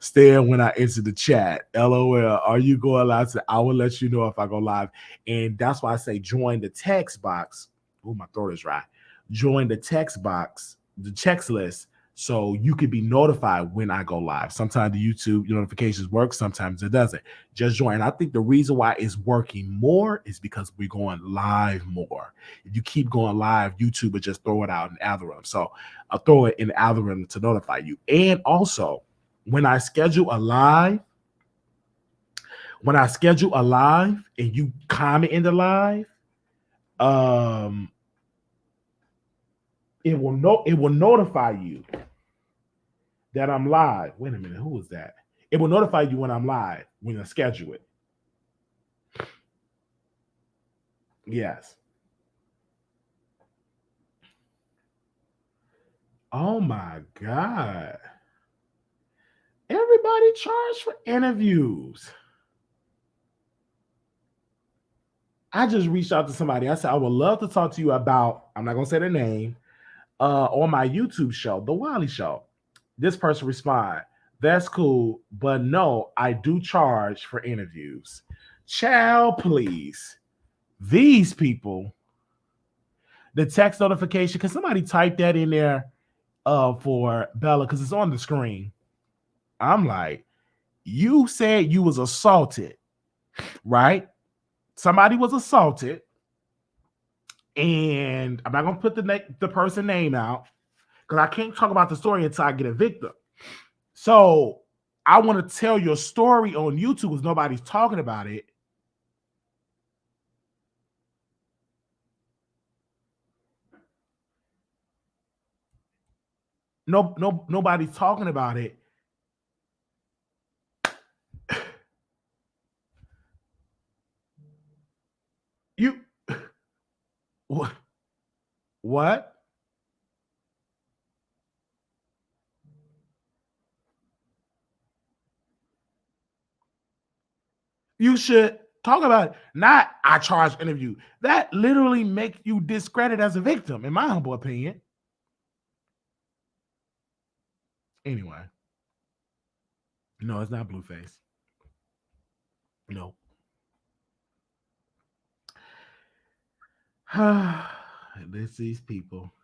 Stan, when I enter the chat, LOL. Are you going live? I will let you know if I go live, and that's why I say join the text box. Oh, my throat is dry. Join the text box, the text list, so you can be notified when I go live. Sometimes the YouTube notifications work, sometimes it doesn't. Just join. I think the reason why it's working more is because we're going live more. If you keep going live, YouTube will just throw it out in the algorithm. So I'll throw it in the algorithm to notify you. And also, when I schedule a live, and you comment in the live, it will notify you that I'm live. Wait a minute, who was that? It will notify you when I'm live, when I schedule it. Yes. Oh my God. Everybody charged for interviews. I just reached out to somebody. I said, I would love to talk to you about, I'm not going to say their name, on my YouTube show, The Wiley Show. This person responded, "That's cool, but no, I do charge for interviews." Child, please. These people, the text notification, can somebody type that in there for Bella, because it's on the screen. I'm like, you said you was assaulted, right? Somebody was assaulted, and I'm not going to put the person name out because I can't talk about the story until I get a victim. So I want to tell your story on YouTube because nobody's talking about it. Nobody's talking about it. What? You should talk about it. Not I charge interview. That literally make you discredited as a victim, in my humble opinion. Anyway. No, it's not Blueface. No. It's these people.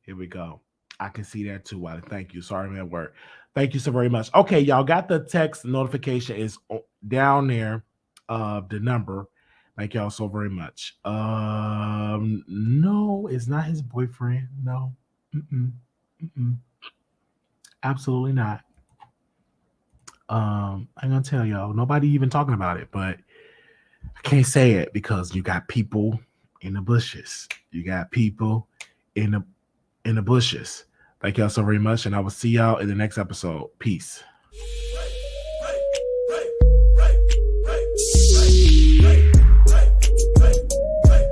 Here we go. I can see that too, Wiley. Thank you. Sorry, I'm at work. Thank you so very much. Okay, y'all got the text notification is down there. The number. Thank y'all so very much. No, it's not his boyfriend. No. Absolutely not. I'm gonna tell y'all, nobody even talking about it, but I can't say it because you got people in the bushes. You got people in the bushes. Thank y'all so very much, and I will see y'all in the next episode. Peace.